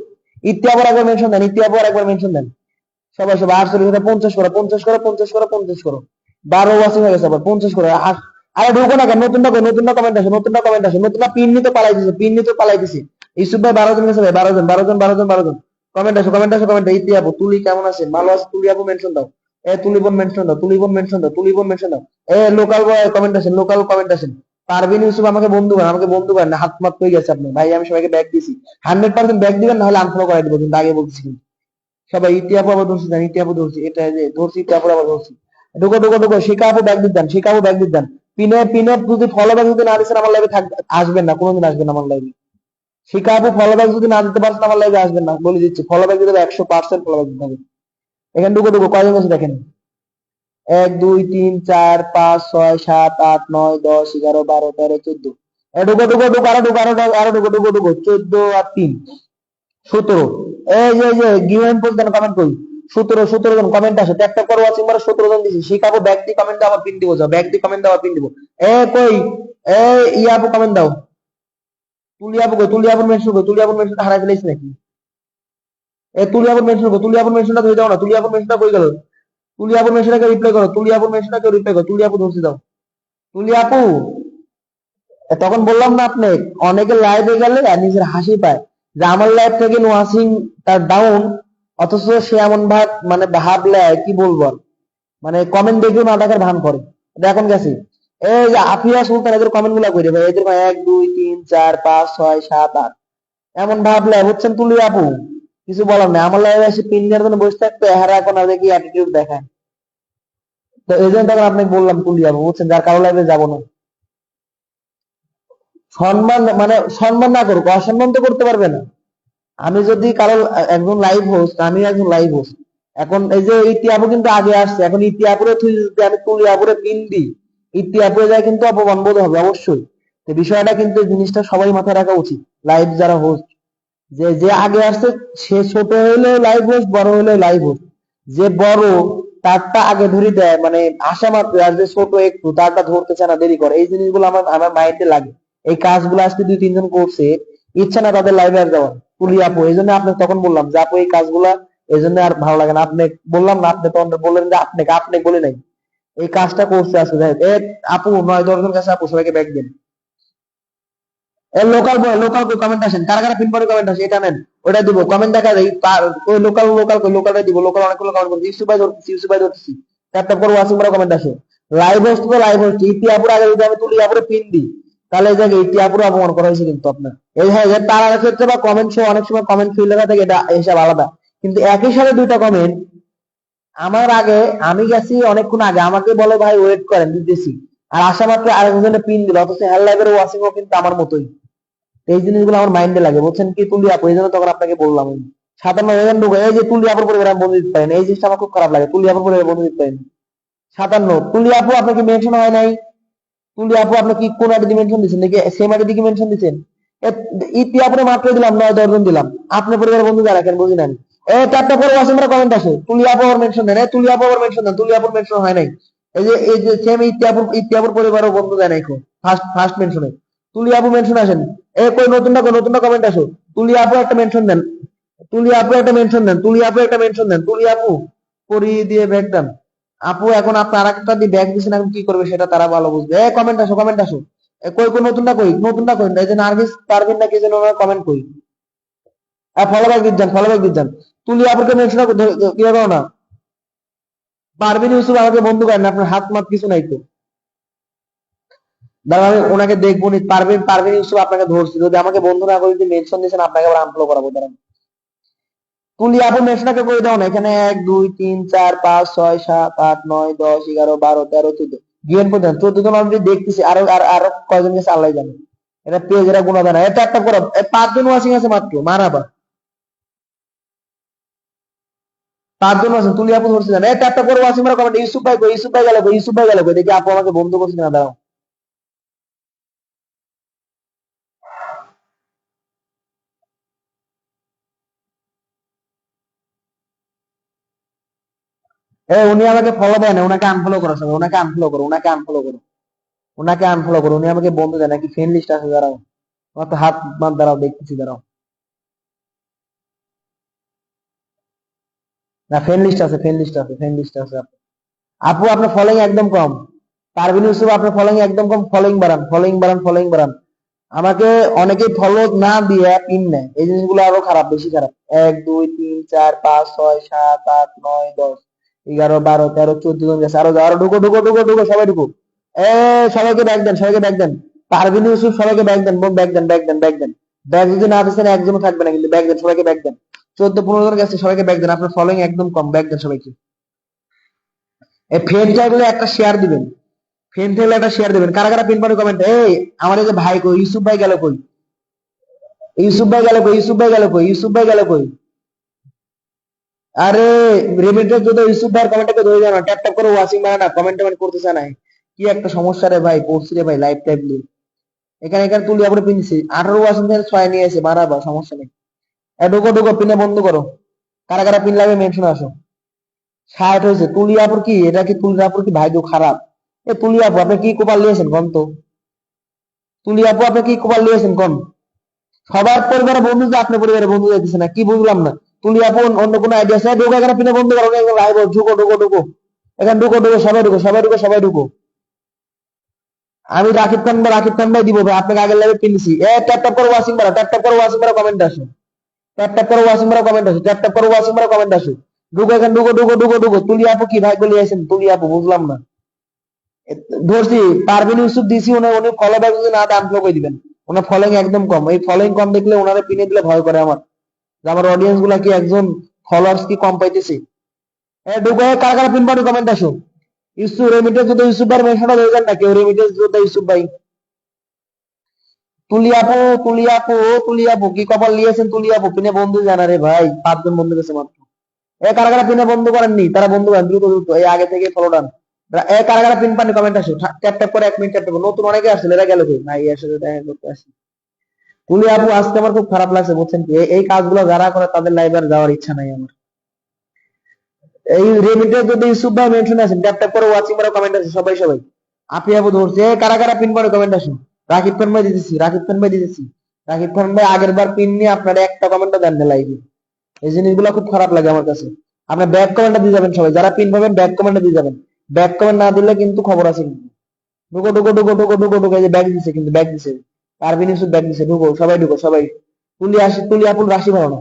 ইতি আবার একবার মেনশন দেন, ইতি আবার একবার মেনশন দেন। সবাই সবাই 48, এটা 50 করো, 50 করো, 50 করো, 50 করো। 12 ওয়াচিং হয়ে গেছে, আবার 50 করো। আরে ঢুকো না কেন, নতুনটা কই, নতুনটা কমেন্ট আসে, নতুনটা কমেন্ট আসে, নতুনটা পিন নিতে পালাই দিছে, পিন নিতে পালাই দিছে। ইউসুফ ভাই 12 জন গেছে ভাই, 12 জন 12 জন 12 জন 12 জন। কমেন্ট আসো কমেন্ট আসো কমেন্ট। ইতি আপু, তুলি কেমন আছেন, ভালো আছে তুলি আপু, মেনশন দাও। তুলি বোন মেনশন দাও, তুলি বোন মেনশন দাও, তুলি বোন মেনশন দাও। লোকাল বয় কমেন্ট আসেন, লোকাল কমেন্ট আসেন। পারভিন ইউসুফ আমাকে বন্ধু বান, আমাকে বন্ধু বান, হাত মাত হয়ে গেছে আপনি ভাই, আমি সবাইকে ব্যাক দিছি। 100% ব্যাক দিবেন, না হলে আনফলো করাই দিব, কিন্তু আগে বলছি কিন্তু। সবাই ইতি আপু আবার ধরছি, ইতি আপু ধরছি, এটা যে ধরছি, ইতি আপু আবার ধরছি। ঢুকো ঢুকো ঢুকো, শিখা আপু ব্যাক দিতেন, শিখা আপু ব্যাক দিতেন। পিনে পিনে যদি ফলো ব্যাক যদি না দিচ্ছেন, আমার লাইভে আসবেন না, কোনোদিন আসবেন না আমার লাইভে। শিখা আপু ফলো ব্যাক যদি না দিতে পারছেন, আমার লাইভে আসবেন না, বলে দিচ্ছি। ফলো ব্যাক দিতে হবে, 100% ফলো ব্যাক দিতে হবে। এখানে ঢুকো ঢুকো, কয়জন আছে দেখেন। 1 2 3 4 5 6 7 8 9 10 11 12 13 14। ঢুকো ঢুকো ঢুকো, আরো ঢুকো, আরো ঢুকো ঢুকো ঢুকো, 14 আর 3 17। এই যে গিভেন পোস্ট দেন, কমেন্ট করি। 17 জন কমেন্ট আসে, ট্যাপ ট্যাপ করো, ওয়াচিং মারো, 17 জন দিছি। শিখাবো ব্যাক দি কমেন্ট দাও, আবার পিন দিব যাও, ব্যাক দি কমেন্ট দাও, আবার পিন দিব। কই, ইয়াবু কমেন্ট দাও। তুলিয়াবু কই, তুলিয়াবুর মেনশন কই, তুলিয়াবুর মেনশনটা হারাই ফেলাইছ নাকি? তুলিয়াবুর মেনশন কই, তুলিয়াবুর মেনশনটা ধরে দাও না, তুলিয়াবুর মেনশনটা কই গেল? তুলিয়াবুর মেনশনটাকে রিপ্লাই করো, তুলিয়াবুর মেনশনটাকে রিপ্লাই করো, তুলিয়াবু ধরছি দাও। তুলিয়াপু, তখন বললাম না আপনি, অনেকে লাইভে গেলে আর নিজের হাসি পায়, যে আমার লাইভ থেকে ওয়াচিং তার ডাউন, অথচ সে এমন ভাব মানে ভাবলে কি বলবো আর। মানে কমেন্ট দেখেও না দেখার ভান করে। এটা এখন গেছে। এই যে আফিয়া সুলতান, এদের কমেন্ট গুলা কই রে ভাই, এদের ভাই 1 2 3 4 5 6 7 8 এমন ভাবলে বুঝছেন, তুলি আপু কিছু বলার নাই। আমার লাইভে এসে পিন দেওয়ার জন্য বসে থাকতে, হারা এখন আর কি অ্যাটিটিউড দেখায়। তো এই জন্য তখন আপনাকে বললাম তুলি আপু, বুঝছেন, যার কারো লাইভে যাবো না। সম্মান মানে সম্মান না করুক, অসম্মান তো করতে পারবে না। আমি যদি কারো একজন লাইভ হোস্ট, আমি একজন লাইভ হোস্ট, এখন এই যে ইতিহাপু কিন্তু আগে আসছে, এখন ইতিহাপুরে যদি আমি তুলিয়াপুরে পিন দিই, ইতিহাপুরে যায় কিন্তু অপমান বোধ হবে অবশ্যই। তো বিষয়টা কিন্তু এই জিনিসটা সবাই মাথায় রাখা উচিত, লাইভ যারা হোস্ট, যে যে আগে আসছে সে ছোট হইলেও লাইভ হোস্ট, বড় হইলেও লাইভ হোস্ট। যে বড় তারটা আগে ধরে দেয়, মানে আশা মাত্র, আর যে ছোট একটু তারটা ধরতে চায় না, দেরি করে। এই জিনিসগুলো আমার আমার মাইন্ডে লাগে। এই কাজগুলো আজকে 2-3 জন করছে, ইচ্ছা না তাদের লাইভে আর যাওয়ার। তুলি আপু, এই জন্য আপনাকে তখন বললাম যে আপু এই কাজগুলা এই জন্য আর ভালো লাগে না। আপনি বললাম না, আপনি তখন বললেন যে আপনাকে, আপনি বলে নাই এই কাজটা করছে আজকে। যাই হোক, আপু 9-10 জন কাছে আপু সবাইকে ব্যাগ দেন। লোকাল বয়, লোকাল কমেন্ট আসেন, কারা কারা পিন করে কমেন্ট আসে এটা নেন, ওটা দিব কমেন্ট দেখা যায়। ওই লোকাল লোকাল লোকালটা দিব, লোকাল অনেকগুলো কমেন্ট করছি, ইউসুফ ভাই ধরছি, ইউসুফ ভাই ধরছি, ট্যাপ করে ওয়াসিম ভাই কমেন্ট আসে। লাইভ হোস্ট তো লাইভ হোস্ট, ইতিহাপুর আগে যদি আমি তুলি আপুরে পিন দিই, তাহলে এই জায়গায় ইতিহাপুরে অপমান করা হয়েছে কিন্তু আপনার। এই হ্যাঁ, তার ক্ষেত্রে বা কমেন্ট শো অনেক সময় কমেন্ট ফিল লেখা থাকে, এটা হিসাব আলাদা। কিন্তু একই সাথে দুইটা কমেন্ট আমার আগে, আমি গেছি অনেকক্ষণ আগে, আমাকে বলে ভাই ওয়েট করেন দিতেছি, আর আসা মাত্র আরেকজনে পিন দিল, অথচ হ্যাল লাইভের ওয়াসিম ও কিন্তু আমার মতোই। এই জিনিসগুলো আমার মাইন্ডে লাগে, বুঝছেন কি তুলি আপু, এই জন্য তখন আপনাকে বললাম। 57 ঢুকে, এই যে তুলি আপুর পরিবার আমি বন্ধু দিতে পারেন, এই জিনিসটা আমার খুব খারাপ লাগে, তুলি আপুর পরিবার বন্ধু দিতে পারেন। 57 তুলি আপু আপনাকে মেনশন হয় নাই, তুলি আপু আপনি কি কোন আইডি মেনশন দিচ্ছেন নাকি সেম আইডি দিকে মেনশন দিচ্ছেন? ইতি আপুরে মাত্র দিলাম 9-10 জন দিলাম, আপনার পরিবারের বন্ধু যারা কেন বুঝি না আমি। চারটা পরে ওয়াসিমরা কমেন্ট আসে, তুলি আপু আবার মেনশন দেন, তুলি আপু আবার মেনশন দেন, তুলি আপুর মেনশন হয় নাই। এই যে সেম ইতি আপুর পরিবারের বন্ধু দেয় নাই, ফার্স্ট ফার্স্ট মেনশনে তুলি আপু মেনশন আসেন। কই নতুনটা কমেন্ট আসো, তুলি আপু একটা মেনশন দেন, তুলি আপু একটা মেনশন দেন, তুলি আপু একটা মেনশন দেন, তুলি আপু করিয়ে দিয়ে ব্যাগ দেন। আপু এখন আপনি আর একটা দিয়ে ব্যাগ দিচ্ছেন, এখন কি করবে সেটা তারা ভালো বুঝবে। কমেন্ট আসো, কমেন্ট আসো। কই কই নতুনটা কই, এই যে নার্গিস পারভিন নাকি যেন ওনারা কমেন্ট কই। ফলো ব্যাক দিচ্ছেন, ফলো ব্যাক দিচ্ছেন। তুলি আপুকে মেনশন কি করো না, পারভিন ইউসুফ আমাকে বন্ধু করেন, আপনার হাত মাত কিছু নাই তো। দাঁড়ান আমি ওনাকে দেখবো নি, পারভিন পারভিন ইউসুফ আপনাকে ধরছি, যদি আমাকে বন্ধু না করে যদি মেনশন দিয়েছেন, আপনাকে আবার আনফলো করাবো। দাঁড়ান, তুলি আপু মেনশনটাকে করে দাও না, এখানে 1 2 3 4 5 6 7 8 9 10 11 12 13 14 গিয়েন পর্যন্ত 14 জন অলরেডি দেখতেছি, আরো কয়জন গেছে আল্লাহ জানে। এটা পেজ এরা গুণা দেয় না, এটা একটা করো, 5 জন ওয়াচিং আছে মাত্র, মারাবা 5 জন আছে। তুলি আপু ধরছে না, এটা একটা করে ওয়াচিং মারা কমেন্ট, ইউসুফ ভাই কই, ইউসুফ ভাই গেল কই, ইউসুফ ভাই গেল কই, দেখি আপু আমাকে বন্ধু করছে না, দাঁড়াও। উনি আমাকে ফলো দেয় না, ওনাকে আনফলো করো সবাই, ওনাকে আনফলো করো, ওনাকে আনফলো করো, ওনাকে আনফলো করো। উনি আমাকে বন্ধু দেয় নাকি ফ্রেন্ড লিস্ট আছে, দাঁড়াও আমার তো হাত মাত, দাঁড়াও দেখতেছি, দাঁড়াও। না ফ্রেন্ড লিস্ট আছে, ফ্রেন্ড লিস্ট আছে, ফ্রেন্ড লিস্ট আছে। আপু আপনার ফলোইং একদম কম, পারভিন ইউসুফ আপনার ফলোইং একদম কম, ফলোইং বাড়ান, ফলোইং বাড়ান, ফলোইং বাড়ান। আমাকে অনেকেই ফলো না দিয়ে পিন নেয়, এই জিনিসগুলো আরো খারাপ, বেশি খারাপ। 1 2 3 4 5 6 7 8 9 10 11 12 13 14 জন গেছে, আরো আরো ঢুকো ঢুকো ঢুকো ঢুকো, সবাই ঢুকো। সবাইকে ব্যাগ দেন, সবাইকে ব্যাগ দেন। পারভিন ইউসুফ সবাইকে ব্যাগ দেন, ব্যাগ দেন, ব্যাগ দেন, ব্যাগ দেন। ব্যাগ যদি না দিচ্ছেন একজনও থাকবে না কিন্তু, ব্যাগ দেন, সবাইকে ব্যাগ দেন। 14-15 জন গেছে, সবাইকে ব্যাগ দেন, আপনার ফলোইং একদম কম, ব্যাগ দেন সবাইকে। এই ফ্রেন্ড চাইলে একটা শেয়ার দিবেন, ফ্রেন্ড চাইলে একটা শেয়ার দিবেন। কারা কারা পিন করে কমেন্ট, আমার এই যে ভাই কই, ইউসুফ ভাই গেল কই, ইউসুফ ভাই গেল কই, ইউসুফ ভাই গেল কই, ইউসুফ ভাই গেল কই। আরে রেমিটেন্স যদি ইউসুফ ভাইয়ের কমেন্টটাকে ধরে যাও না, ট্যাপ ট্যাপ করে ওয়াচিং মারা না, কমেন্ট টমেন্ট করতেছে না। কি একটা সমস্যা রে ভাই, পড়ছি রে ভাই লাইভ টাইপ দিয়ে। এখানে এখানে তুলি আপনি পিন দিছি, 18 ওয়াচিং থেকে 6 নিয়ে এসে মারাবা, সমস্যা নেই। ঢুকো ঢুকো, পিনে বন্ধ করো। কারা কারা পিন লাগবে মেনশন আসো। 60 হয়েছে। তুলি আপুর কি, এটা কি তুলি আপুর কি ভাগ্য খারাপ? তুলি আপু আপনি কি কোপাল নিয়েছেন কোন তো, তুলি আপু আপনি কি কোপাল নিয়েছেন কোন? সবার পরিবারে বন্ধু যে আপনার পরিবারে বন্ধু যাইতেছে না, কি বুঝলাম না। তুলি আপু অন্য কোনো আইডিয়া আছে? ঢুকো এখানে, পিনে বন্ধ করো, লাইভ ঢুকো ঢুকো ঢুকো, এখানে ঢুকো ঢুকো, সবাই ঢুকো, সবাই ঢুকো, সবাই ঢুকো। আমি রাকিব খান ভাই দিব ভাই, আপনাকে আগের লাইভে পিনছি। ট্যাপ ট্যাপ করো ওয়াচিং মারা, ট্যাপ ট্যাপ করো ওয়াচিং মারা, কমেন্ট আসো। ট্যাপ ট্যাপ করো ওয়াচিং মারা, কমেন্ট আসো, ট্যাপ ট্যাপ করো ওয়াচিং মারা, কমেন্ট আসো। ঢুকো এখানে, ঢুকো ঢুকো ঢুকো ঢুকো। তুলি আপু কি ভাই বলে আছেন, তুলি আপু বুঝলাম না। ধরছি পারভিন ইউসুফ দিছি, উনি ফলো ব্যাক যদি না দেন আনফলো করে দিবেন। ওনার ফলোইং একদম কম, এই ফলোইং কম দেখলে ওনারা পিনে দিলে ভয় করে আমার, যে আমার অডিয়েন্স গুলা কি একজন ফলোয়ার্স কি কম পাইতেছি। ঢুকো, কারা কারা পিন পানি কমেন্ট আসো। ইউসুফ রেমিটেন্স যদি ইউসুফ ভাই মেনশনটা হয়ে যান না কেউ, রেমিটেন্স যদি ইউসুফ ভাই। তুলি আপু, তুলি আপু, তুলি আপু কি কপাল নিয়েছেন? তুলি আপু পিনে বন্ধু জানা রে ভাই, 5 জন বন্ধু গেছে মাত্র। কারা কারা পিনে বন্ধ করেননি তারা বন্ধু করেন দ্রুত দ্রুত, এই আগে থেকে ফলো ডান। কারা কারা পিন পানি কমেন্ট আসো, ট্যাপ ট্যাপ করে 1 মিনিট ট্যাপ ট্যাপ। নতুন অনেকে আসলে এরা গেল কই ভাই, এর সাথে দেখা করতে আসি। তুলি আপু আজকে আমার খুব খারাপ লাগছে বুঝছেন কি, এই কাজগুলো যারা করে তাদের লাইভে আর যাওয়ার ইচ্ছা নাই আমার। এই রেমিটে যদি ইউসুফ ভাই মেনশন আছেন, ট্যাপ ট্যাপ করে ওয়াচিং করে কমেন্ট আসে সবাই সবাই। আপনি আপু ধরছে, কারা কারা পিন করে কমেন্ট আসুন। রাকিব খান ভাই দিতেছি, রাকিব খান ভাই দিতেছি। রাকিব খান ভাই আগের বার পিন নিয়ে আপনারা একটা কমেন্টও দেন না লাইভে। এই জিনিসগুলো খুব খারাপ লাগে আমার কাছে। আপনার ব্যাক কমেন্টটা দিয়ে যাবেন সবাই, যারা পিন পাবেন ব্যাক কমেন্টটা দিয়ে যাবেন। ব্যাক কমেন্ট না দিলে কিন্তু খবর আছে কিন্তু। ঢুকো ঢুকো ঢুকো ঢুকো ঢুকো ঢুকো, এই যে ব্যাক দিছে কিন্তু, ব্যাক দিছে। পারভিন ইউসুফ ব্যাক দিছে, ঢুকো সবাই ঢুকো সবাই। তুলি আসি, তুলি আপুর রাশি ভালো না।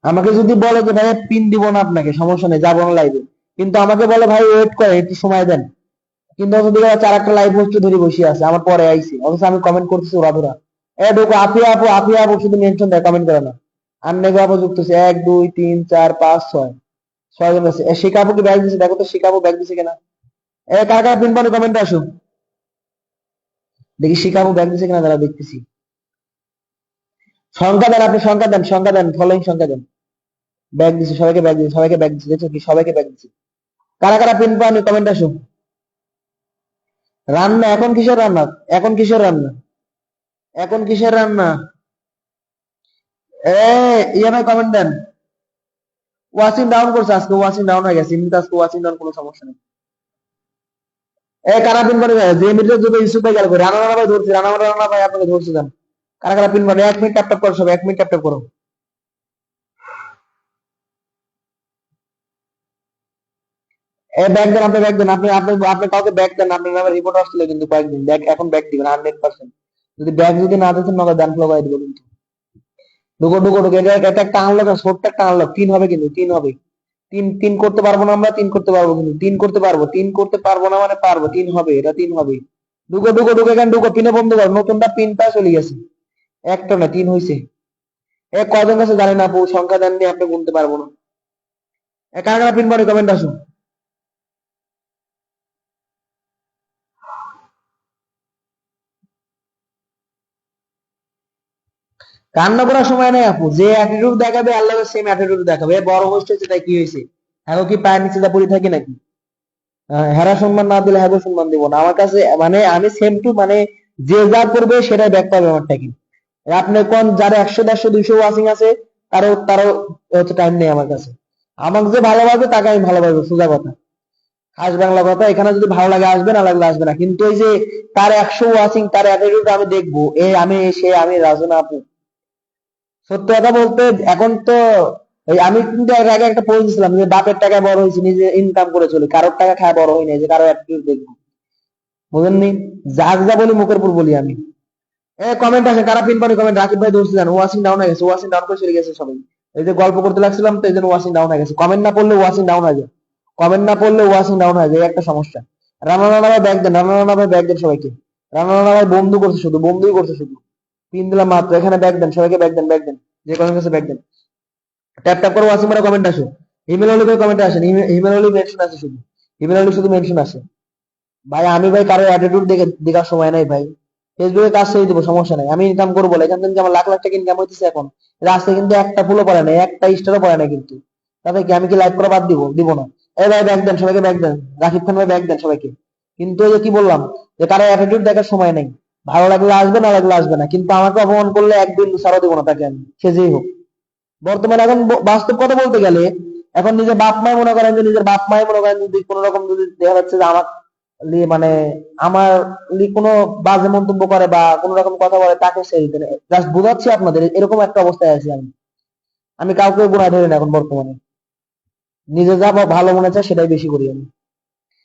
আমাকে যদি বলে যে ভাই পিন দিব না আপনাকে, সমস্যা নেই যাবো না লাইভে, কিন্তু আমাকে বলে ভাই ওয়েট করে একটু সময় দেন, কিন্তু যদি 4 একটা লাইভ হোস্ট ধরে বসে আছে আমার পরে আইসি, অথচ আমি কমেন্ট করতেছি ওরা ধরা। ঢুকো আফিয়া আপু, আফিয়া আপু শুধু মেনশন দেয়, কমেন্ট করে না। আন্নেগো আপু যুক্ত হচ্ছে 1 2 3 4 5 6 6 জন আছে। শিখা আপু কি ব্যাগ দিছে, দেখো তো শিখা আপু ব্যাগ দিছে কিনা। কার কার পিন পানি কমেন্টে আসো, দেখি শিখা আপু ব্যাগ দিছে কিনা, তারা দেখতেছি। সংখ্যা দেন, আপনি সংখ্যা দেন, সংখ্যা দেন, ফলোইং সংখ্যা দেন। ব্যাগ দিছে, সবাইকে ব্যাগ দিছে, সবাইকে ব্যাগ দিছে, দেখছো কি সবাইকে ব্যাগ দিছে। কারা কারা পিন পানি কমেন্ট আসো। রান্না এখন কিসের রান্না, এখন কিসের রান্না, এখন কিসের রান্না? ভাই কমেন্ট দেন। ওয়াচিং ডাউন করছে আজকে, ওয়াচিং ডাউন হয়ে গেছে এমনিতে, আজকে ওয়াচিং ডাউন কোনো সমস্যা নেই। কারা পিন করে যে মিনিটে যদি ইস্যু পেয়ে গেল, রানা রানা ভাই ধরছি, রানা রানা ভাই আপনাকে ধরছি দেন। কারা কারা পিন করে 1 মিনিট ট্যাপ ট্যাপ করো সব, 1 মিনিট ট্যাপ ট্যাপ করো। ব্যাক দেন, আপনি ব্যাক দেন, আপনি আপনি আপনি কাউকে ব্যাক দেন, আপনার নামে রিপোর্ট আসছিল কিন্তু কয়েকদিন ব্যাক, এখন ব্যাক দিবেন 100%। যদি ব্যাক যদি না দিতেন নগদ দান ফ্লো করে দিব কিন্তু। ঢুকো ঢুকো ঢুকো, এটা একটা আনলক, ছোট্ট একটা আনলক, 3 হবে কিন্তু, 3 হবে। 3 3 করতে পারবো না আমরা, 3 করতে পারবো কিন্তু, 3 করতে পারবো, 3 করতে পারবো না মানে পারবো, 3 হবে, এটা 3 হবে। ঢুকো ঢুকো ঢুকো, এখানে ঢুকো, পিনে বন্ধ করো, নতুনটা পিনটা চলে গেছে। একটা না 3 হয়েছে। কয়জন কাছে জানেন আপু, সংখ্যা দেননি আপনি, গুনতে পারবো না। কারা কারা পিন করে কমেন্ট আসুন। কান্না করার সময় নাই আপু, যে অ্যাটিটিউড দেখাবে আল্লাহ সেম অ্যাটিটিউড দেখাবে। বড় হোস্ট হয়েছে তাই কি হয়েছে, এখন কি পায়ের নিচে পড়ে থাকি নাকি? হেরা সম্মান না দিলে হ্যাঁ সম্মান দিব না আমার কাছে, মানে আমি সেম টু, মানে যে যা করবে সেটাই ব্যাক পাবে আমার টাকি। আপনি কোন যারা 100 150 200 ওয়াচিং আছে, তারও তারও হচ্ছে টাইম নেই আমার কাছে। আমাকে যে ভালোবাসবে তাকে আমি ভালোবাসবো, সোজা কথা, খাস বাংলা কথা। এখানে যদি ভালো লাগে আসবে, না লাগলে আসবে না, কিন্তু এই যে তার 100 ওয়াচিং, তার অ্যাটিটিউড আমি দেখবো, আমি সে আমি রাজু না আপু। সত্য কথা বলতে এখন তো আমি কিন্তু এর আগে একটা পোস্ট দিছিলাম যে বাপের টাকায় বড় হয়েছি, নিজে ইনকাম করে চলি, কারোর টাকা খায় বড় হই নাই যে কারো অ্যাটিটিউড দেখবো, বুঝেননি? যাক যা বলি মুখের উপর বলি আমি। কমেন্ট আছে, কারা পিন করে কমেন্ট। রাকিব ভাই দোস্ত জান ওয়াচিং ডাউন হয়ে গেছে, ওয়াচিং ডাউন করে চলে গেছে সবাই। এই যে গল্প করতে লাগছিলাম তো এই জন্য ওয়াচিং ডাউন হয়ে গেছে। কমেন্ট না পড়লে ওয়াচিং ডাউন হয়ে যায়, কমেন্ট না পড়লে ওয়াচিং ডাউন হয়ে যায়, এই একটা সমস্যা। রানা রানা ভাই ব্যাগ দেন, রানা রানা ভাই ব্যাগ দেন সবাইকে। রানা রানা ভাই বন্ধু করছে শুধু, বন্ধুই করছে শুধু। পিন দিলাম মাত্র, এখানে ব্যাগ দেন সবাইকে, ব্যাগ দেন, ব্যাগ দেন, যে কমেন্ট কাছে ব্যাগ দেন। ট্যাপ ট্যাপ করে ওয়াচিং মারা কমেন্ট আসো। ইমেল হলে করে কমেন্ট আসেন, ইমেল হলে মেনশন আছে শুধু, ইমেল হলে শুধু মেনশন আসে। ভাই আমি ভাই কারো অ্যাটিটিউড দেখে দেখার সময় নাই ভাই। ফেসবুকে কাজ ছেড়ে দিব, সমস্যা নাই, আমি ইনকাম করবো, এখান থেকে আমার লাখ লাখ টাকা ইনকাম হইতেছে এখন। রাস্তায় কিন্তু একটা ফুলও পড়ে নাই, একটা স্টারও পড়ে নাই কিন্তু। তাতে কি আমি কি লাইভ করা বাদ দিব? দিব না। ভাই ব্যাগ দেন সবাইকে, ব্যাগ দেন। রাকিব খান ভাই ব্যাগ দেন সবাইকে। কিন্তু ওই যে কি বললাম, যে কারো অ্যাটিটিউড দেখার সময় নাই। ভালো লাগলে আসবে, না লাগলে আসবে না, কিন্তু আমাকে অপমান করলে একদিন ছাড়ও দিব না তাকে আমি, সে যেই হোক। বর্তমানে এখন বাস্তব কথা বলতে গেলে, এখন নিজের বাপ মাই মনে করেন, যে নিজের বাপ মাই মনে করেন যদি কোন রকম যদি দেখা যাচ্ছে যে আমার মানে আমার কোনো বাজে মন্তব্য করে বা কোন রকম কথা বলে, তাকে সেই জাস্ট বুঝাচ্ছি আপনাদের, এরকম একটা অবস্থায় আছি আমি। আমি কাউকে গুণা ধরি না এখন বর্তমানে, নিজে যা ভালো মনে চায় সেটাই বেশি করি আমি।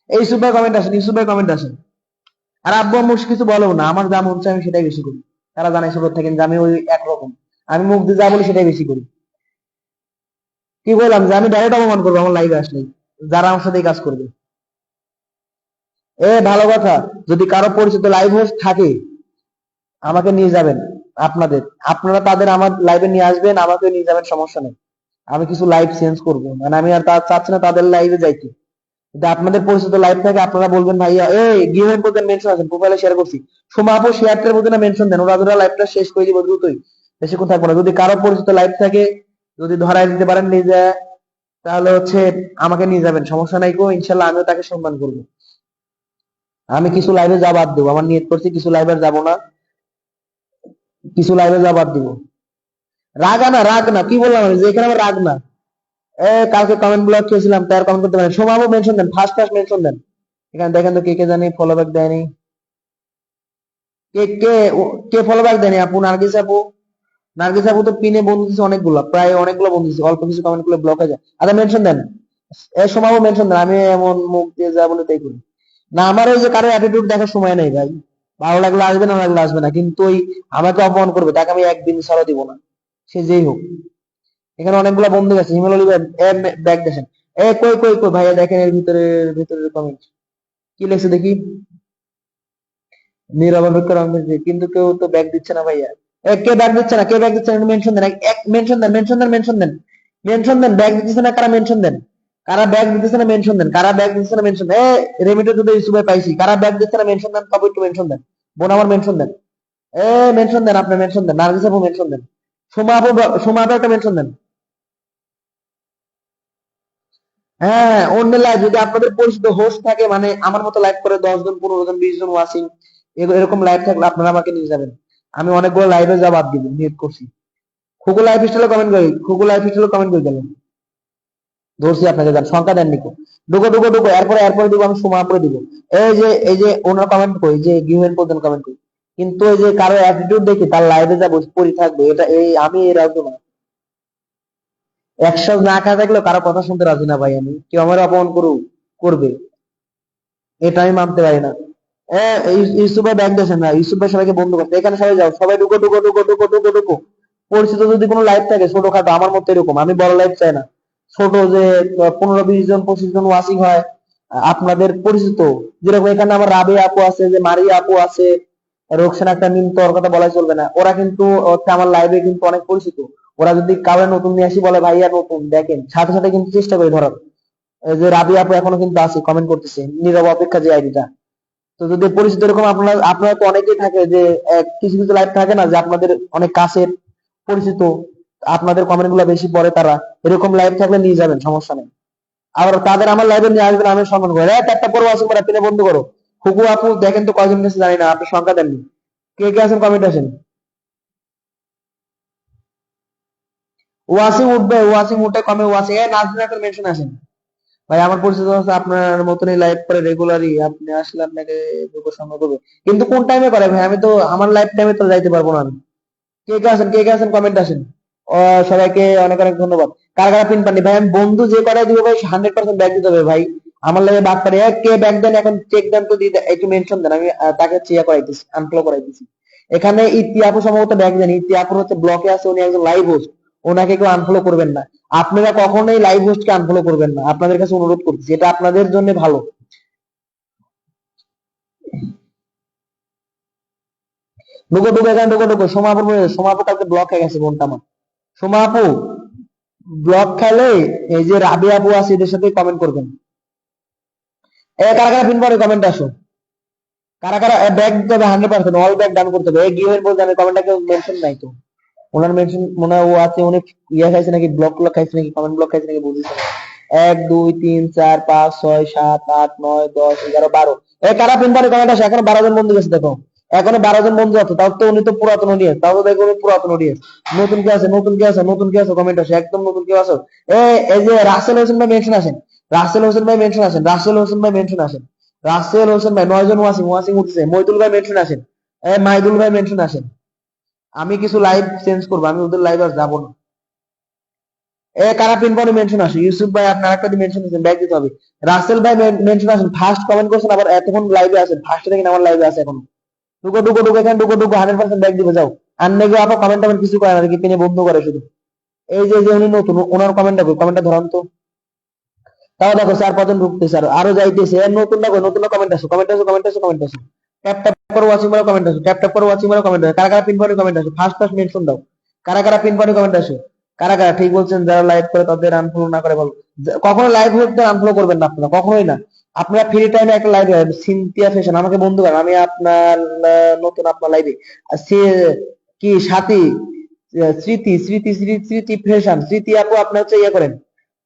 এই সুপার কমেন্ট আসেন, এই সুপার কমেন্ট আসেন। আর আব্বু আম্মু কিছু বলেও না, আমার যা মন চায় আমি সেটাই বেশি করি। তারা জানে ছোট থাকেন যে আমি ওই একরকম, আমি মুখ দিয়ে যা বলি সেটাই বেশি করি। কি বললাম যে আমি ডাইরেক্ট অপমান করবো আমার লাইভে আসলে, যারা আমার সাথে কাজ করবে। ভালো কথা, যদি কারো পরিচিত লাইভ হোস্ট থাকে আমাকে নিয়ে যাবেন, আপনাদের আপনারা তাদের আমার লাইভে নিয়ে আসবেন, আমাকে নিয়ে যাবেন, সমস্যা নেই। আমি কিছু লাইভ চেঞ্জ করব, মানে আমি আর চাচ্ছি না তাদের লাইভে যাইতে। যদি আপনাদের পরিচিত লাইভ থাকে আপনারা বলবেন ভাইয়া এই গিভেন প্রধান মেনশন আছেন প্রোফাইলে শেয়ার করছি সোমা আপু শেয়ারটার মধ্যে না মেনশন দেন ওরা লাইভটা শেষ করে দিব দ্রুতই বেশিক্ষণ থাকবো না যদি কারো পরিচিত লাইভ থাকে যদি ধরায় দিতে পারেন নিজে তাহলে হচ্ছে আমাকে নিয়ে যাবেন সমস্যা নাই গো ইনশাল্লাহ আমিও তাকে সম্মান করবো আমি কিছু লাইভে যা বাদ দেবো আমার নিয়ত করছি কিছু লাইভে যাবো না কিছু লাইভে যা বাদ দিব রাগ না কি বললাম আমি যে এখানে আমার রাগ না কালকে কমেন্ট ব্লক করেছিলাম তার কমেন্ট করতে পারেন সোমাবু মেনশন দেন ফার্স্ট মেনশন দেন এখানে দেখেন তো কে কে জানি ফলো ব্যাক দেয়নি কে কে কে ফলো ব্যাক দেয়নি আপু নার্গিস আপু তো পিনে বন্ধু দিচ্ছে অনেকগুলো প্রায় অনেকগুলো বন্ধু দিচ্ছে অল্প কিছু কমেন্ট করলে ব্লক হয়ে যায় আচ্ছা মেনশন দেন সোমাবু মেনশন দেন আমি এমন মুখ দিয়ে যা বলে তাই করি না আমার ওই যে কারো অ্যাটিটিউড দেখার সময় নেই ভাই ভালো লাগলে আসবে না লাগলে আসবে না কিন্তু ওই আমাকে অপমান করবে তাকে আমি একদিন ছাড়া দিব না সে যেই হোক এখানে অনেকগুলো বন্ধু গেছে হিমেল অলিভার ব্যাগ দেখেন কই ভাইয়া দেখেন এর ভিতরের কমেন্ট কি লেখছে দেখি নীরব অপেক্ষা কিন্তু কেউ তো ব্যাগ দিচ্ছে না ভাইয়া কে ব্যাগ দিচ্ছে না মেনশন দেন এক মেনশন দেন ব্যাগ দিচ্ছে না কারা মেনশন দেন কারা ব্যাগ দিতেছে না মেনশন দেন কারা ব্যাগ দিতেছে না মেনশন রেমিটো যদি ইস্যুবে পাইছি কারা ব্যাগ দিচ্ছে না মেনশন দেন কবে একটু মেনশন দেন বোন আমার মেনশন দেন মেনশন দেন আপনি মেনশন দেন নার্গিস আপু মেনশন দেন সোমা আপু একটা মেনশন দেন হ্যাঁ অন্য লাইভ যদি আপনাদের পরিচিত হোস্ট থাকে মানে আমার মতো লাইভ করে 10 জন 15 জন 20 জন ওয়াচিং এরকম লাইভ থাকলে আপনারা আমাকে নিয়ে যাবেন আমি অনেকগুলো লাইভে যা বাদ দিব নিয়ত করছি খুকু লাইভ স্টাইলে কমেন্ট করে গেলেন ধরছি আপনাকে যান সংখ্যা দেন নিকো ঢুকো এরপরে দিব আমি সময় পরে দিব এই যে ওনার কমেন্ট কই যে গিভেন প্রধান কমেন্ট কই কিন্তু এই যে কারো অ্যাটিটিউড দেখি তার লাইভে যা বসে পড়ি থাকবে এটা এই আমি এর রাখবো না 100 না খাওয়া থাকলেও কারো কথা শুনতে রাজি না ভাই আমি কেউ আমার অপমান করবে এটা আমি মানতে পারি না ইউসুফ ভাই ব্যাগ দিয়েছেন না ইউসুফ ভাই সবাইকে বন্ধ করতে এখানে সবাই যাও সবাই ঢুকো পরিচিত যদি কোনো লাইভ থাকে ছোটখাটো আমার মতো এরকম আমি বড় লাইভ চাই না ছোট যে 15-20 জন 25 জন ওয়াচিং হয় আপনাদের পরিচিত যেরকম এখানে আমার রাবি আপু আছে যে মারিয়া আপু আছে রোকসানা একটা মিম তো ওর কথা বলাই চলবে না ওরা কিন্তু হচ্ছে আমার লাইভে কিন্তু অনেক পরিচিত ওরা যদি কাউরে নতুন নিয়ে আসি বলে ভাইয়া নতুন দেখেন সাথে সাথে কিন্তু চেষ্টা করি ধরার এই যে রাবি আপু এখনো কিন্তু আছে কমেন্ট করতেছে নীরব অপেক্ষা যে আইডিটা তো যদি পরিচিত এরকম আপনারা তো অনেকেই থাকে যে কিছু কিছু লাইভ থাকে না যে আপনাদের অনেক কাছের পরিচিত আপনাদের কমেন্ট গুলো বেশি পড়ে তারা এরকম লাইভ থাকলে নিয়ে যাবেন সমস্যা নেই আবার তাদের আমার লাইভে নিয়ে আসবেন আমি সম্মান করি একটা পড়ো আছে পরে পিনে বন্ধ করো খুকু আপু দেখেন তো কয়জন গেছে জানি না আপনি সংখ্যা দেননি কে কে আছেন কমেন্ট আসেন ওয়াসিম উঠে কমে ওয়াসিম নাজরিন একটা মেনশন আসেন ভাই আমার পরিচিত আছে আপনার মতনই লাইভ করে রেগুলারই আপনি আসলে আপনাকে যোগ্য সময় করবে কিন্তু কোন টাইমে করে ভাই আমি তো আমার লাইভ টাইমে তো যাইতে পারবো না আমি কে কে আছেন কমেন্ট আসেন সবাইকে অনেক অনেক ধন্যবাদ কারা কারা পিন পাননি ভাই আমি বন্ধু যে করাই দিব ভাই 100% ব্যাক দিতে হবে ভাই আমার লাগে বাদ পারে কে ব্যাক দেন এখন চেক দেন তো দিতে একটু মেনশন দেন আমি তাকে চিয়া করাইতেছি আনফলো করাইতেছি এখানে ইতি আপু সম্ভবত ব্যাক দেন ইতি আপুর হচ্ছে ব্লকে আছে উনি একজন লাইভ হোস্ট ওনাকে কেউ আনফলো করবেন না আপনারা কখনোই লাইভ হোস্টকে আনফলো করবেন না আপনাদের কাছে অনুরোধ করছি এটা আপনাদের জন্য ভালো ঢুকো সোমা আপু কালকে ব্লক হয়ে গেছে বোনটা আমার সোমা আপু ব্লক খেলে এই যে রাবি আপু আছে এদের সাথে কমেন্ট করবেন কারা কারা পিন পরে কমেন্ট আসো কারা কারা ব্যাক দিতে হবে 100% অল ব্যাক ডান করতে হবে গিভেন বলতে আমি কমেন্টটা কেউ মেনশন নাই তো ওনার মেনশন মনে হয় ও আছে উনি ইয়া খাইছে নাকি ব্লক খাইছে নাকি কমেন্ট ব্লক খাইছে নাকি বুঝিস না 1 2 3 4 5 6 7 8 9 10 11 12 কারা পিন পরে কমেন্ট আসে এখন 12 জন বন্ধু গেছে দেখো এখনো 12 জন বন্ধু আছে তাও তো উনি তো পুরাতন অডিয়েন্স তাও তো দেখো উনি পুরাতন অডিয়েন্স নতুন কি আছে কমেন্ট আসে একদম নতুন কি আছে এই যে রাসেল হোসেন ভাই মেনশন আসেন রাসেল হোসেন ভাই মেনশন আসেন রাসেল হোসেন ভাই 9 জন ওয়াচিং উঠছে মইদুল ভাই মেনশন আসেন মাইদুল ভাই মেনশন আসেন আমি কিছু লাইভ চেঞ্জ করবো আমি ওদের লাইভ আর যাবো না কারা পিন পরে মেনশন আসে ইউসুফ ভাই আপনার একটা মেনশন দিয়েছেন ব্যাক দিতে হবে রাসেল ভাই মেনশন আসেন ফার্স্ট কমেন্ট করছেন আবার এতক্ষণ লাইভে আছেন ফার্স্ট থেকে আমার লাইভে আছে এখন ঢুকো এখানে ঢুকো 100% ব্যাক দিবে যাও আর নেগো আপা কমেন্ট টমেন্ট কিছু করে না কি পিনে বন্ধ করে শুধু এই যে উনি নতুন ওনার কমেন্টটা ধরান তো তাও দেখো 4 5 জন ঢুকতেছে আরো যাইতেছে নতুন কমেন্ট আসো ট্যাপ করো ওয়াচিং মারো কমেন্ট আসো কারা কারা পিন পরে কমেন্ট আসো ফার্স্ট মেনশন দাও কারা কারা পিন পরে কমেন্ট আসো কারা কারা ঠিক বলছেন? যারা লাইভ করে তাদের আনফলো না করে বল। কখনো লাইভ হতে আনফলো করবেন না আপনারা, কখনোই না। আপনারা ফ্রি টাইমে একটা লাইভে সিনথিয়া ফ্যাশন আমাকে বন্ধু করেন, আমি আপনার নতুন আপনার লাইভে সে কি সাথী স্মৃতি ফ্যাশন, স্মৃতি আপু আপনি হচ্ছে ইয়ে করেন,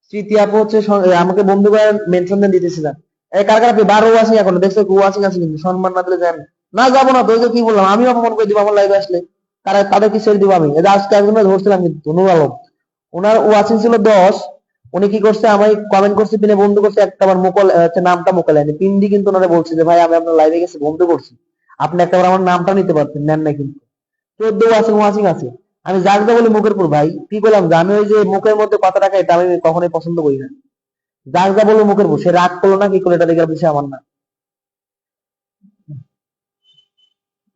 স্মৃতি আপু হচ্ছে আমাকে বন্ধু করে মেনশন দেন দিতেছিলাম। এই কার কার আপনি 12 ওয়াচিং এখন দেখছো, ওয়াচিং আছে কিন্তু সম্মান না দিলে যান না, যাবো না তো। ওই যে কি বললাম, আমি অপমান করে দিব আমার লাইভে আসলে, তাদেরকে ছেড়ে দিব আমি। এই যে আজকে একজনের ধরছিলাম কিন্তু নূর আলম, ওনার ওয়াচিং ছিল 10, উনি কি করছে আমায় কমেন্ট করছে, পিনে বন্ধু করছে একটা, আমার মুকল নামটা মুকল আইনি পিন দিয়ে কিন্তু ওনারা বলছে যে ভাই আমি আপনার লাইভে গেছি বন্ধু করছি, আপনি একটাবার আমার নামটা নিতে পারতেন, নেন না কিন্তু। 14 ওয়াচিং ওয়াচিং আছে। আমি যাক যা বলি মুখের পর ভাই, কি বললাম যে আমি ওই যে মুখের মধ্যে কথা রাখা এটা আমি কখনোই পছন্দ করি না। যাক যা বলবো মুখের পর, সে রাগ করলো না কি করলো এটা দেখার বিষয় আমার না।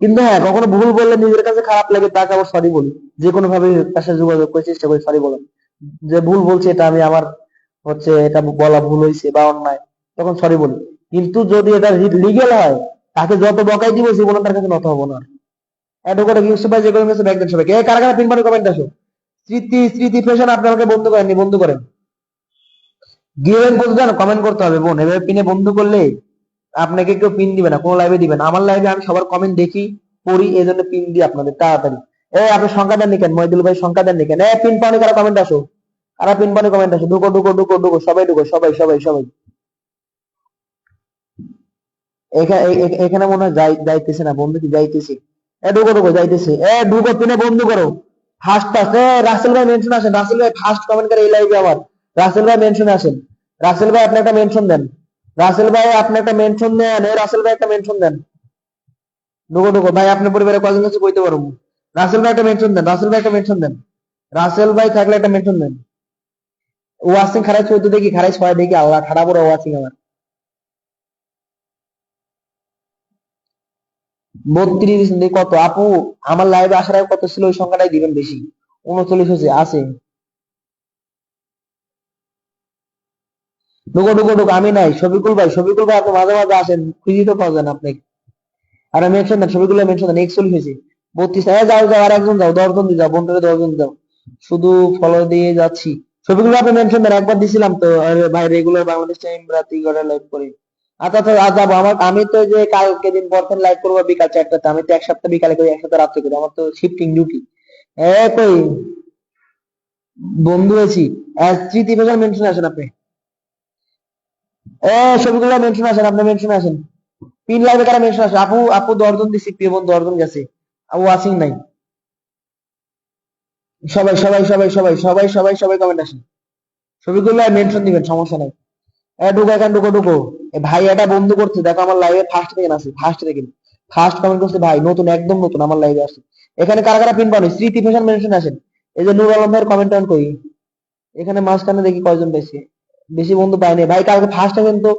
কিন্তু হ্যাঁ, কখনো ভুল বললে নিজের কাছে খারাপ লাগে, তাকে আবার সরি বলি, যে কোনো ভাবে তার সাথে যোগাযোগ করে চেষ্টা করি সরি বলেন, যে ভুল বলছে এটা আমি আমার হচ্ছে এটা বলা ভুল হয়েছে বা অন্যায়, তখন সরি বলি। কিন্তু যদি এটা লিগেল হয়, তাকে যত বকাই দিব জীবনে তার কাছে নত হবো না। এত করে ইউসুফ ভাই যে কোনো কিছু ব্যাগ দেন সবাইকে। এই কারা কারা পিনবারে কমেন্ট আসো। স্মৃতি ফ্যাশন আপনি আমাকে বন্ধু করেননি, বন্ধু করেন। গিভেন বলতে জানো কমেন্ট করতে হবে বোন, এভাবে পিনে বন্ধু করলে আপনাকে কেউ পিন দিবে না, কোনো লাইভে দিবেন। আমার লাইভে আমি সবার কমেন্ট দেখি, পড়ি, এই জন্য পিন দিই আপনাদের তাড়াতাড়ি। আপনি সংখ্যা দেন কেন মহিদুল ভাই, সংখ্যা দেন কেন? পিন পানি কারা কমেন্ট আসো, কারা পিন পানি কমেন্ট আসো, ঢুকো ঢুকো ঢুকো ঢুকো, সবাই ঢুকো, সবাই সবাই সবাই। এখানে মনে হয় যাইতেছে না বন্ধু, কি যাইতেছে? ঢুকো ঢুকো যাইতেছে, ঢুকো পিনে বন্ধু করো। ফার্স্ট ফার্স্ট রাসেল ভাই মেনশন আসেন, রাসেল ভাই ফার্স্ট কমেন্ট করে এই লাইভে আমার। রাসেল ভাই মেনশনে আসেন, রাসেল ভাই আপনি একটা মেনশন দেন, রাসেল ভাই আপনি একটা মেনশন দেন, রাসেল ভাই একটা মেনশন দেন। ঢুকো ঢুকো ভাই, আপনার পরিবারে কয়জন আছে কইতে পারবো। রাসেল ভাই একটা মেনশন দেন, রাসেল ভাই একটা মেনশন দেন, রাসেল ভাই থাকলে একটা মেনশন দেন। ওয়াসিং খারাই 14 দেখি, খারাই 6 দেখি, আল্লাহ খারাপ বড় ওয়াসিং আমার 32 দেখি কত আপু। আমার লাইভে আসার আগে কত ছিল ওই সংখ্যাটাই দিবেন বেশি, 39 হচ্ছে আছে। ঢুকো ঢুকো ঢুকো, আমি নাই, শফিকুল ভাই, শফিকুল ভাই আপনি মাঝে মাঝে আসেন, খুঁজি তো পাওয়া যায় না আপনি। আর মেনশন দেন, শফিকুল ভাই মেনশন দেন, 41 হয়েছে। 32, যাও যাও আর একজন যাও, 10 জন দিয়ে যাও, বন্ধুরে 10 জন যাও, শুধু ফলো দিয়ে যাচ্ছি। শফিকুল ভাই আপনি মেনশন দেন, একবার দিছিলাম তো। আরে ভাই রেগুলার বাংলাদেশ টাইম রাতে করে লাইভ করি। আচ্ছা আচ্ছা, আজ যাবো আমার, আমি তো যে কালকে দিন পর লাইভ করবো বিকাল 4টাতে, আমি তো এক সপ্তাহ বিকালে করি, এক সপ্তাহ রাত্রে করি, আমার তো শিফটিং ডিউটি। কই বন্ধু আছি। স্মৃতি ভাষার মেনশন আসেন আপনি, শফিকুল ভাই মেনশন আসেন, আপনি মেনশন আসেন। পিন লাইভে কারা মেনশন আসে? আপু আপু 10 জন দিছি, প্রিয় বন্ধু 10 জন গেছে, ওয়াচিং নাই। সবাই সবাই সবাই সবাই সবাই সবাই সবাই কমেন্ট আসেন, ছবিগুলো মেনশন দিবেন, সমস্যা নাই। ঢুকো এখান, ঢুকো ঢুকো। ভাই এটা বন্ধু করছে, দেখো আমার লাইভে ফার্স্ট থেকে আছে, ফার্স্ট থেকে ফার্স্ট কমেন্ট করছে ভাই, নতুন একদম নতুন আমার লাইভে আসে। এখানে কারা কারা পিন পানি স্মৃতি ফ্যাশন মেনশন আসেন। এই যে নূর আলম ভাইয়ের কমেন্ট অন করি, এখানে মাঝখানে দেখি কয়জন পাইছে, বেশি বন্ধু পাইনি ভাই। কালকে ফার্স্ট আছেন তো,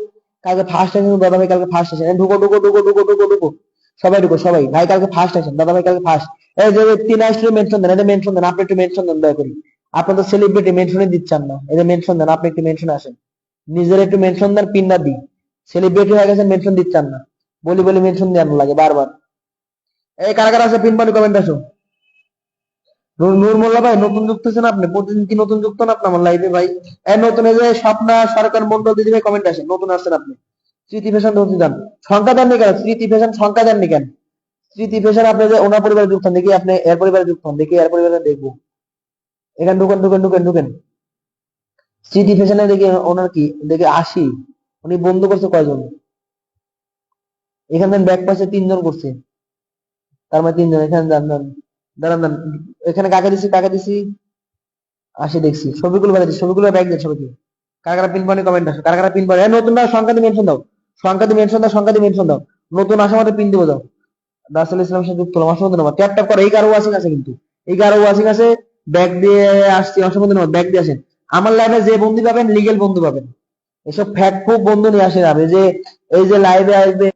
কালকে ফার্স্ট আছেন তো দাদা ভাই, কালকে ফার্স্ট আছেন। ঢুকো ঢুকো ঢুকো ঢুকো ঢুকো ঢুকো, সবাই ঢুকো সবাই, ভাই কালকে ফার্স্ট আছেন দাদা ভাই, কালকে ফার্স্ট। এই যে 3 মেনশন দেন, এটা মেনশন দেন, আপনি একটু মেনশন দেন দয়া করি। আপনি তো সেলিব্রিটি মেনশনই দিচ্ছেন না, এটা মেনশন দেন, আপনি একটু মেনশন আসেন, নিজের একটু মেনশন দেন, পিন না দিই। সেলিব্রিটি হয়ে গেছেন মেনশন দিচ্ছেন না, বলি বলি মেনশন দেন লাগে বারবার। কারা কারা আছে পিন পানি কমেন্ট আসো। নূর মোল্লা ভাই নতুন যুক্ত হচ্ছেন আপনি, প্রতিদিন কি নতুন যুক্ত না আপনি আমার লাইভে ভাই? নতুন এই যে স্বপ্না সরকার মন্ডল দিদি ভাই কমেন্ট আসেন, নতুন আসছেন আপনি। স্মৃতি ফ্যাশন নতুন যান, সংখ্যা দেননি কেন? স্মৃতি ফ্যাশন সংখ্যা দেননি কেন? স্মৃতি ফ্যাশন আপনি যে ওনার পরিবারে যুক্ত হন দেখি, আপনি এর পরিবারে যুক্ত হন দেখি, এর পরিবারে দেখবো। এখানে ঢুকেন ঢুকেন ঢুকেন ঢুকেন। স্মৃতি ফ্যাশনে দেখি ওনার কি দেখে 80, উনি বন্ধু করছে কয়জন? এখানে ব্যাক পাশে 3 জন করছে, তার মানে 3 জন। এখানে যান যান, দাঁড়ান দাঁড়ান, এখানে কাকে দিছি কাকে দিছি? 80 দেখছি, ছবিগুলো বাজে, ছবিগুলো ব্যাগ দেন সবাইকে। কারা কারা পিন পানি কমেন্ট আসো, কারা কারা পিন পানি, নতুন না সংখ্যা দিয়ে মেনশন দাও, সংখ্যা দিয়ে মেনশন দাও, সংখ্যা দিয়ে মেনশন দাও। নতুন আসা মাত্র পিন দিব দাও। রাসেল ইসলামের সাথে যুক্ত হলাম, অসংখ্য ধন্যবাদ। ট্যাপ ট্যাপ করো, এই কারো ওয়াচিং আছে কিন্তু, এই কারো ওয়াচিং আছে, ব্যাগ দিয়ে আসছি, অসংখ্য ধন্যবাদ, ব্যাগ দিয়ে আসেন। আমার লাইভে যে বন্ধু পাবেন লিগেল বন্ধু পাবেন, এসব ফ্যাক ফুক বন্ধু নিয়ে আসেন। আমি যে এই যে লাইভে আসবে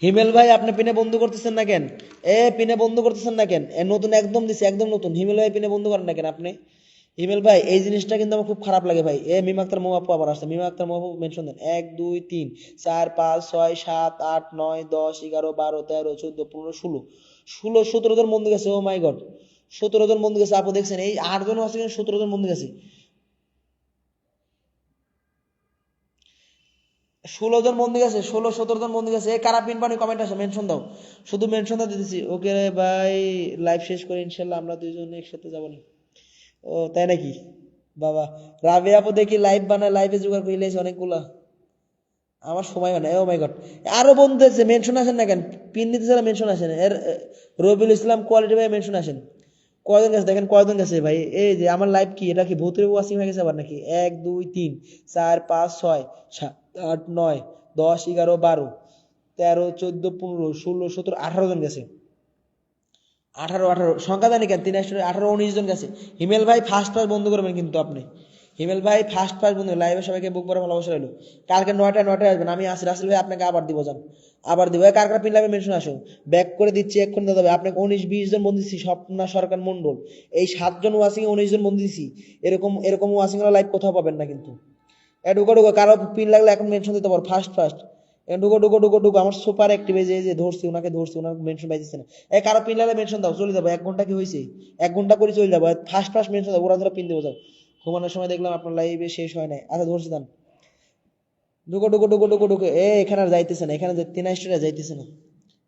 হিমেল ভাই আপনি পিনে বন্ধ করতেছেন না কেন? পিনে বন্ধ করতেছেন না কেন? নতুন একদম দিছি, একদম নতুন। হিমেল ভাই পিনে বন্ধ করেন না কেন আপনি? হিমেল ভাই এই জিনিসটা কিন্তু আমার খুব খারাপ লাগে ভাই। মিম আক্তার মৌ আপু আবার আসছে। মিম আক্তার মৌ আপু মেনশন দেন। 1 2 3 4 5 6 7 8 9 10 11 12 13 14 15 16 16 17 জন বন্ধু গেছে। ও মাই গড, 17 জন বন্ধু গেছে। আপু দেখছেন এই 8 জন আছে, 17 জন বন্ধু গেছে। 16 জন বন্ধু গেছে, 16 17 জন বন্ধু গেছে। কারা পিন পানি কমেন্ট আসে, মেনশন দাও, শুধু মেনশন দাও দিতেছি। ওকে রে ভাই, লাইভ শেষ করে ইনশাল্লাহ আমরা দুইজন একসাথে যাবো নি। ও তাই নাকি? বাবা, রাবি আপু দেখি লাইভ বানায়, লাইভে জোগাড় করে লিয়েছে অনেকগুলা। আমার সময় হয় না। ও মাই গড, আরো বন্ধু আছে, মেনশন আসেন না কেন? পিন নিতে চাইলে মেনশন আসেন। রবিউল ইসলাম কোয়ালিটি ভাই মেনশন আসেন। কয়জন গেছে দেখেন, কয়জন গেছে ভাই। এই যে আমার লাইভ কি এটা কি ভূতের ওয়াচিং হয়ে গেছে আবার নাকি? 1 2 3 4 5 6 7 8 9 10 11 12 13 14 15 16 17 18 জন গেছে। 18 সংখ্যা জানি কেন, 3 18 19 জন গেছে। হিমেল ভাই ফার্স্ট ফার্স্ট বন্ধ করবেন কিন্তু আপনি। হিমেল ভাই ফার্স্ট ফার্স্ট বন্ধু, লাইভে সবাইকে বুক করে ভালোবাসা রইলো। কালকে 9টায় আসবেন, আমি আসি। রাসেল ভাই আপনাকে আবার দিব, যান আবার দিব। কার কার পিন লাইভে মেনশন আসো, ব্যাক করে দিচ্ছি এক্ষুনি দাদা ভাই। আপনাকে 19 20 জন বন্ধু দিচ্ছি, স্বপ্না সরকার মন্ডল। এই 7 জন ওয়াচিং এ 19 জন বন্ধু দিচ্ছি। এরকম এরকম ওয়াচিং এর লাইভ কোথাও পাবেন না কিন্তু। ঢুকো ঢুকো, কারো পিন লাগলে এখন মেনশন দিতে পারো ফার্স্ট ফার্স্ট। ঢুকো ঢুকো ঢুকো ঢুকো, আমার সুপার অ্যাক্টিভ। এই যে ধরছি ওনাকে, ধরছি ওনার মেনশন পাইতেছে না। কারো পিন লাগলে মেনশন দাও, চলে যাবো। 1 ঘন্টা কি হয়েছে, 1 ঘন্টা করে চলে যাবো। ফার্স্ট ফার্স্ট মেনশন দাও, ওরা ধরে পিন দেবো। যাও, ঘুমানোর সময় দেখলাম আপনার লাইভে শেষ হয় নাই। আচ্ছা ধরছি, দান। ঢুকো ঢুকো ঢুকো ঢুকো ঢুকো। এখানে আর যাইতেছে না, এখানে 3 স্টোরে যাইতেছে না।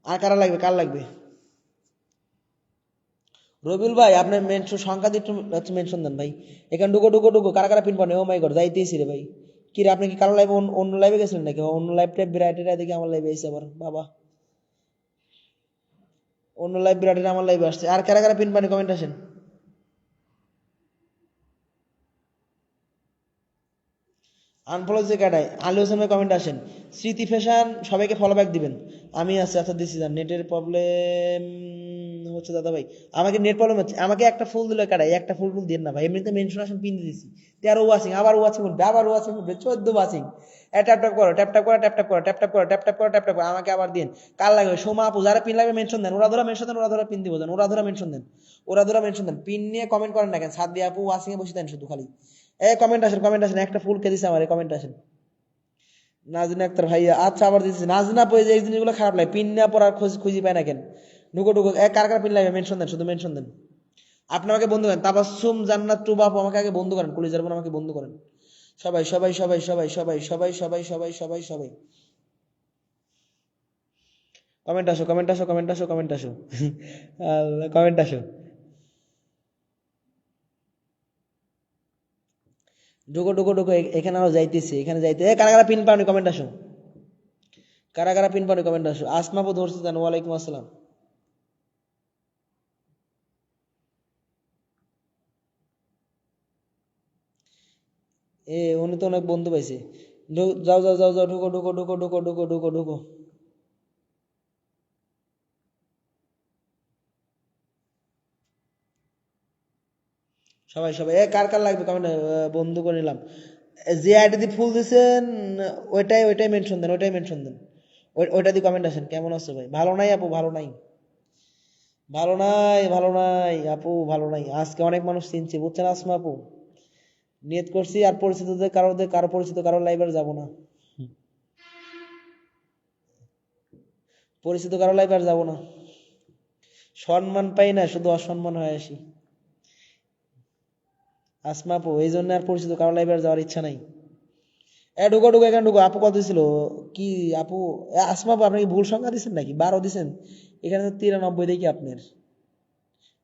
আর কারা লাগবে, কার লাগবে? রবিউল ভাই আপনার মেনশন সংখ্যা দিয়ে একটু মেনশন দেন ভাই। এখানে ঢুকো ঢুকো ঢুকো, কারা কারা পিন পানে। ও মাই গড, যাইতেইছি রে ভাই। কি রে, আপনি কি কারো লাইভে অন্য লাইভে গেছিলেন নাকি? অন্য লাইভ টাইপ বিরাটিরা দেখি আমার লাইভে এসে আবার। বাবা, অন্য লাইভ বিরাটিরা আমার লাইভে আসছে। আর কারা কারা পিন পানে কমেন্ট আসেন। আনফলো যে কাটায় আলী হোসেন ভাই কমেন্ট আসেন। স্মৃতি ফ্যাশন সবাইকে ফলো ব্যাক দিবেন। আমি আছি, আচ্ছা দিচ্ছি। নেটের প্রবলেম হচ্ছে দাদা ভাই, আমাকে নেট প্রবলেম হচ্ছে। আমাকে একটা ফুল দিলে কাটাই, একটা ফুল ফুল দিয়ে না ভাই। এমনিতে মেনশন আসেন পিন দিয়ে দিছি। 13 ওয়াচিং, আবার ওয়াচিং উঠবে, আবার ওয়াচিং উঠবে, 14 ওয়াচিং। ট্যাপ ট্যাপ করো, ট্যাপ ট্যাপ করো, ট্যাপ ট্যাপ করো, ট্যাপ ট্যাপ করো, ট্যাপ ট্যাপ করো, ট্যাপ ট্যাপ করো। আমাকে আবার দিন। কার লাগবে? সোমা আপু, যারা পিন লাগবে মেনশন দেন। ওরা ধরা মেনশন দেন, ওরা ধরা পিন দিব। দেন ওরা ধরা মেনশন দেন, ওরা ধরা মেনশন দেন। পিন নিয়ে কমেন্ট করেন না কেন? সাদ দিয়ে আপু ওয়াচিং এ বসে দেন শুধু খালি। কমেন্ট আসেন, কমেন্ট আসেন। একটা ফুল কে দিছে আমার, কমেন্ট আসেন। নাজরিন আক্তার ভাইয়া, আচ্ছা আবার দিচ্ছি। নাজরিনা পড়ে যে এই জিনিসগুলো খারাপ লাগে, পিন না পড়ার খোঁজ খুঁজি পায় না কেন? ঢুকো ঢুকো, কার কার পিন লাগবে মেনশন দেন, শুধু মেনশন দেন। আপনি আমাকে বন্ধু করেন। তাবাসসুম জান্নাত টু বাপু আমাকে আগে বন্ধু করেন, কলিজার বোন আমাকে বন্ধু করেন। সবাই সবাই সবাই সবাই সবাই সবাই সবাই সবাই সবাই সবাই কমেন্ট আসো, কমেন্ট আসো, কমেন্ট আসো, কমেন্ট আসো। কমেন্ট আসো। ঢুকো ঢুকো ঢুকো, এখানে আরো যাইতেছি, এখানে যাইতে। কারা কারা পিন পাওনি কমেন্ট আসো, কারা কারা পিন পাওনি কমেন্ট আসো। আসমাপু ধরছে জান, ওয়ালাইকুম আসসালাম। উনি তো অনেক বন্ধু পাইছে। যাও যাও যাও যাও, ঢুকো ঢুকো ঢুকো ঢুকো ঢুকো ঢুকো ঢুকো। সবাই সবাই কার কার লাগবে কমেন্ট, বন্ধু করে নিলাম। যে আইডি দিয়ে ফুল দিছেন, ওইটাই ওইটাই মেনশন দেন, ওইটাই মেনশন দেন। ওইটা দিয়ে কমেন্ট আসেন। কেমন আছো ভাই? ভালো নাই আপু, ভালো নাই, ভালো নাই, ভালো নাই আপু, ভালো নাই। আজকে অনেক মানুষ চিনছি বুঝছেন আসমা আপু। নিয়ত করছি আর পরিচিতদের কারো পরিচিত কারো লাইভে যাবো না। পরিচিত কারো লাইভে আর যাবো না। সম্মান পাই না, শুধু অসম্মান হয়ে আসি আসমা আপু। এই জন্য আর পরিচিত কারো লাইভে আর যাওয়ার ইচ্ছা নাই। ঢুকো ঢুকো, এখানে ঢুকো। আপু কত ছিল কি? আপু আসমা আপু, আপনি কি ভুল সংখ্যা দিচ্ছেন নাকি? 12 দিচ্ছেন। এখানে তো 93 দেখি আপনার।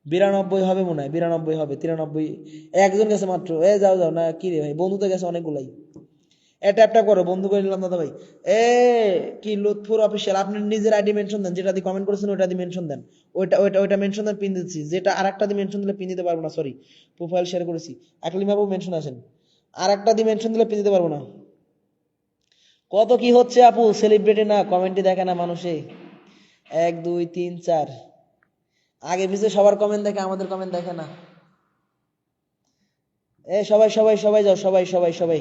92 হবে মনে হয়, 92 হবে, 93। একজন গেছে মাত্র। যাও যাও না, কি রে ভাই, বন্ধু তো গেছে অনেকগুলাই। ট্যাপ ট্যাপ করো, বন্ধু করে নিলাম দাদা ভাই। কি লুৎফুর অফিসিয়াল, আপনি নিজের আইডি মেনশন দেন, যেটা দিয়ে কমেন্ট করেছেন ওইটা দিয়ে মেনশন দেন। ওইটা মেনশন দেন, পিন দিচ্ছি। যেটা আরেকটা দিয়ে মেনশন দিলে পিন দিতে পারবো না, সরি। প্রোফাইল শেয়ার করেছি। আকলিমা বাবু মেনশন আসেন। আরেকটা দিয়ে মেনশন দিলে পিন দিতে পারবো না। কত কি হচ্ছে আপু, সেলিব্রিটি না, কমেন্টই দেখে না মানুষে। 1 2 3 4, আগে পিছিয়ে সবার কমেন্ট দেখে, আমাদের কমেন্ট দেখে না। সবাই সবাই সবাই যাও, সবাই সবাই সবাই।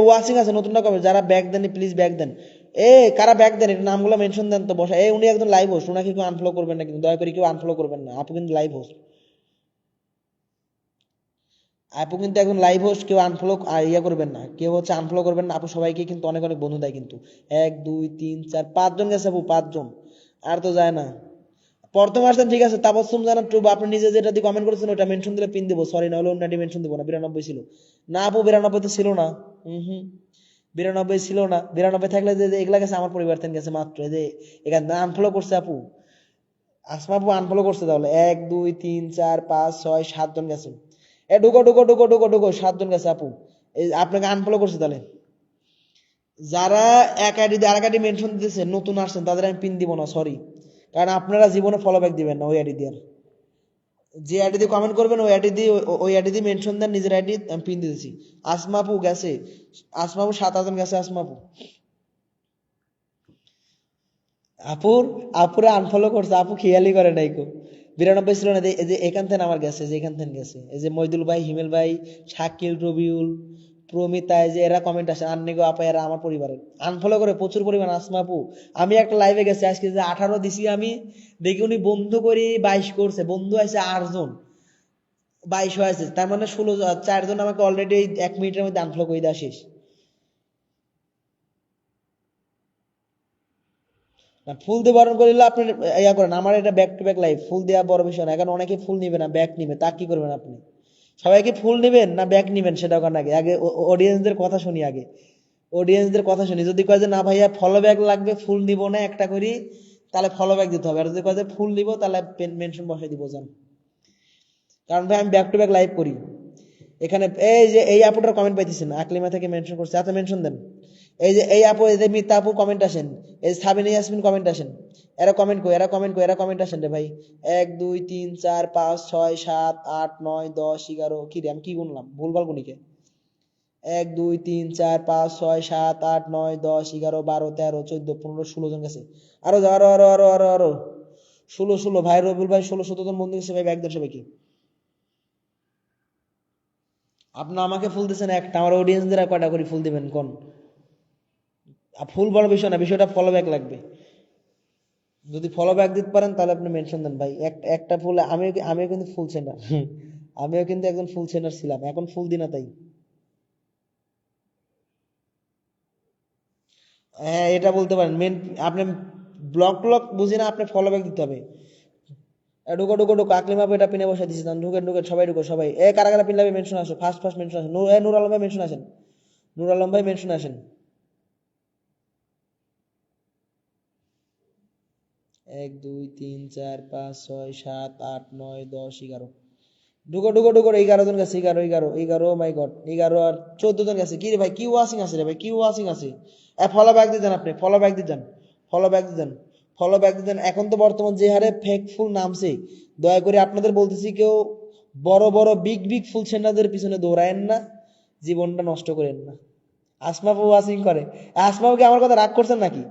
ওয়াচিং আছে নতুনটা কমেন্ট, যারা back then please back then. এ কারা ব্যাক দেন, এটা নামগুলো মেনশন দেন তো বসা। উনি একজন লাইভ হোস্ট, ওনাকে কেউ আনফলো করবেন না কিন্তু, দয়া করে কেউ আনফলো করবেন না, আপু কিন্তু লাইভ হোস্ট। আপু কিন্তু একজন লাইভ হোস্ট, কেউ আনফলো ইয়া করবেন না, কেউ হচ্ছে আনফলো করবেন না আপু। সবাইকে কিন্তু অনেক অনেক বন্ধু দেয় কিন্তু, 1 2 3 4 5 জন গেছে আপু, 5 জন, আর তো যায় না। প্রথম আসছেন ঠিক আছে, তাবসুম জানান টুব, আপনি নিজে যেটা দিয়ে কমেন্ট করেছেন ওটা মেনশন দিলে পিন দেবো, সরি, না হলে অন্যটি মেনশন দেবো না। 92 ছিল না আপু, 92 তো ছিল না। হুম 92 ছিল না, 92 থাকলে যে এগুলা গেছে আমার পরিবার থেকে গেছে মাত্র, এই যে এখানে আনফলো করছে আপু, আসমা আপু আনফলো করছে, তাহলে 1 2 3 4 5 6 7 জন গেছে। ঢুকো ঢুকো ঢুকো ঢুকো ঢুকো, 7 জন গেছে আপু, এই আপনাকে আনফলো করছে। তাহলে যারা এক আইডি দিয়ে আরেক আইডি মেনশন দিতেছে নতুন আসছেন, তাদের আমি পিন দিব না, সরি, কারণ আপনারা জীবনে ফলো ব্যাক দিবেন না ওই আইডি দিয়ে। যে আইডি দিয়ে কমেন্ট করবেন ওই আইডি দিয়ে মেনশন দেন নিজের আইডি, আমি পিন দিতেছি। আসমাপু গেছে, আসমাপু 7 জন গেছে, আসমাপু আপুর আপুরে আনফলো করছে, আপু খেয়ালই করে নাই কো। 92 ছিল না, এই যে এখান থেকে আমার গেছে, যে এখান থেকে গেছে, এই যে মইদুল ভাই, হিমেল ভাই, শাকিল, রবিউল, প্রমিতা, এই যে এরা কমেন্ট আসে, আন্নিগো আপা, এরা আমার পরিবারের। আনফলো করে প্রচুর পরিমাণ আসমা আপু। আমি একটা লাইভে গেছি আজকে, যে 18 দিছি আমি, দেখি উনি বন্ধু করে 22 করছে, বন্ধু আছে 8 জন, 22 হয়েছে, তার মানে 16 4 জন আমাকে অলরেডি 1 মিনিটের মধ্যে আনফলো করে দেওয়া শেষ। না, ফুল দিয়ে বরণ করলে আপনি ইয়া করেন, আমার এটা ব্যাক টু ব্যাক লাইভ, ফুল দেওয়া বড় বিষয় না। এখন অনেকে ফুল নিবে না, ব্যাক নিবে, তা কি করবেন আপনি? সবাইকে ফুল নেবেন না ব্যাক নিবেন সেটা করেন আগে, আগে অডিয়েন্সদের কথা শুনি, আগে অডিয়েন্সদের কথা শুনি। যদি কয় যে না ভাইয়া ফলো ব্যাক লাগবে, ফুল নিব না একটা করি, তাহলে ফলো ব্যাক দিতে হবে। আর যদি কয় যে ফুল নিব, তাহলে মেনশন বসাই দিব যান। কারণ ভাই আমি ব্যাক টু ব্যাক লাইভ করি। এখানে এই যে এই আপুটার কমেন্ট পাইতেছেন, আকলিমা থেকে মেনশন করছে, আচ্ছা মেনশন দেন। এই যে এই আপু, এই যে মিতা আপু কমেন্ট আসেন, এই যে সাবিনা ইয়াসমিন কমেন্ট আসেন, এরা কমেন্ট কই, এরা কমেন্ট কই, এরা কমেন্ট আসেন রে ভাই। 1 2 3 4 5 6 7 8 9 10 11, কি রে আমি কি গুনলাম, ভুলভাল গুনিকে। 1 2 3 4 5 6 7 8 9 10 11 12 13 14 15 16 জন গেছে। আরো যাও, আরো আরো আরো আরো আরো 16 ভাই, রবিউল ভাই 16 17 বন্ধু গেছে ভাই, ব্যাগ দেন সবাইকে। আপনি আমাকে ফুল দিচ্ছেন একটা, আমার অডিয়েন্সদের কয়টা করে ফুল দিবেন কোন? ফুল বড় বিষয় না, বিষয়টা ফলো ব্যাক লাগবে। যদি ফলো ব্যাক দিতে পারেন তাহলে আপনি মেনশন দেন ভাই, একটা ফুল। আমিও কিন্তু ফুল সেন্ডার আমিও কিন্তু একজন ফুল সেন্ডার ছিলাম, এখন ফুল দিই না তাই। হ্যাঁ এটা বলতে পারেন মেন, আপনি ব্লক ট্লক বুঝি না, আপনি ফলো ব্যাক দিতে হবে। ঢুকো ঢুকো ঢুকো, আকলিমা আপু এটা পিনে বসে দিচ্ছি, ঢুকে ঢুকে সবাই ঢুকো, সবাই কারা কারা পিন লাগবে মেনশন আসো, ফার্স্ট ফার্স্ট মেনশন আসেন। নূর আলম ভাই মেনশন আসেন, নূর আলম ভাই মেনশন আসেন। 1 2 3 4 5 6 7 8 9 10 11, ঢুকো ঢুকো ঢুকো, 11 জন গেছে, 11 11 11, মাই গড 11 আর 14 জন গেছে। কি রে ভাই, কি ওয়াচিং আছে রে ভাই, কি ওয়াচিং আছে? ফলো ব্যাক দিয়ে যান, আপনি ফলো ব্যাক দিয়ে যান, ফলো ব্যাক দিয়ে যান, ফলো ব্যাক দিয়ে যান। এখন তো বর্তমান যে হারে ফেক ফুল নামছে, দয়া করে আপনাদের বলতেছি, কেউ বড় বড় বিগ বিগ ফুল সেন্টারদের পিছনে দৌড়ায়েন না, জীবনটা নষ্ট করেন না। আসমাপু ওয়াচিং করে, আসমাপু কি আমার কথা রাগ করছেন নাকি?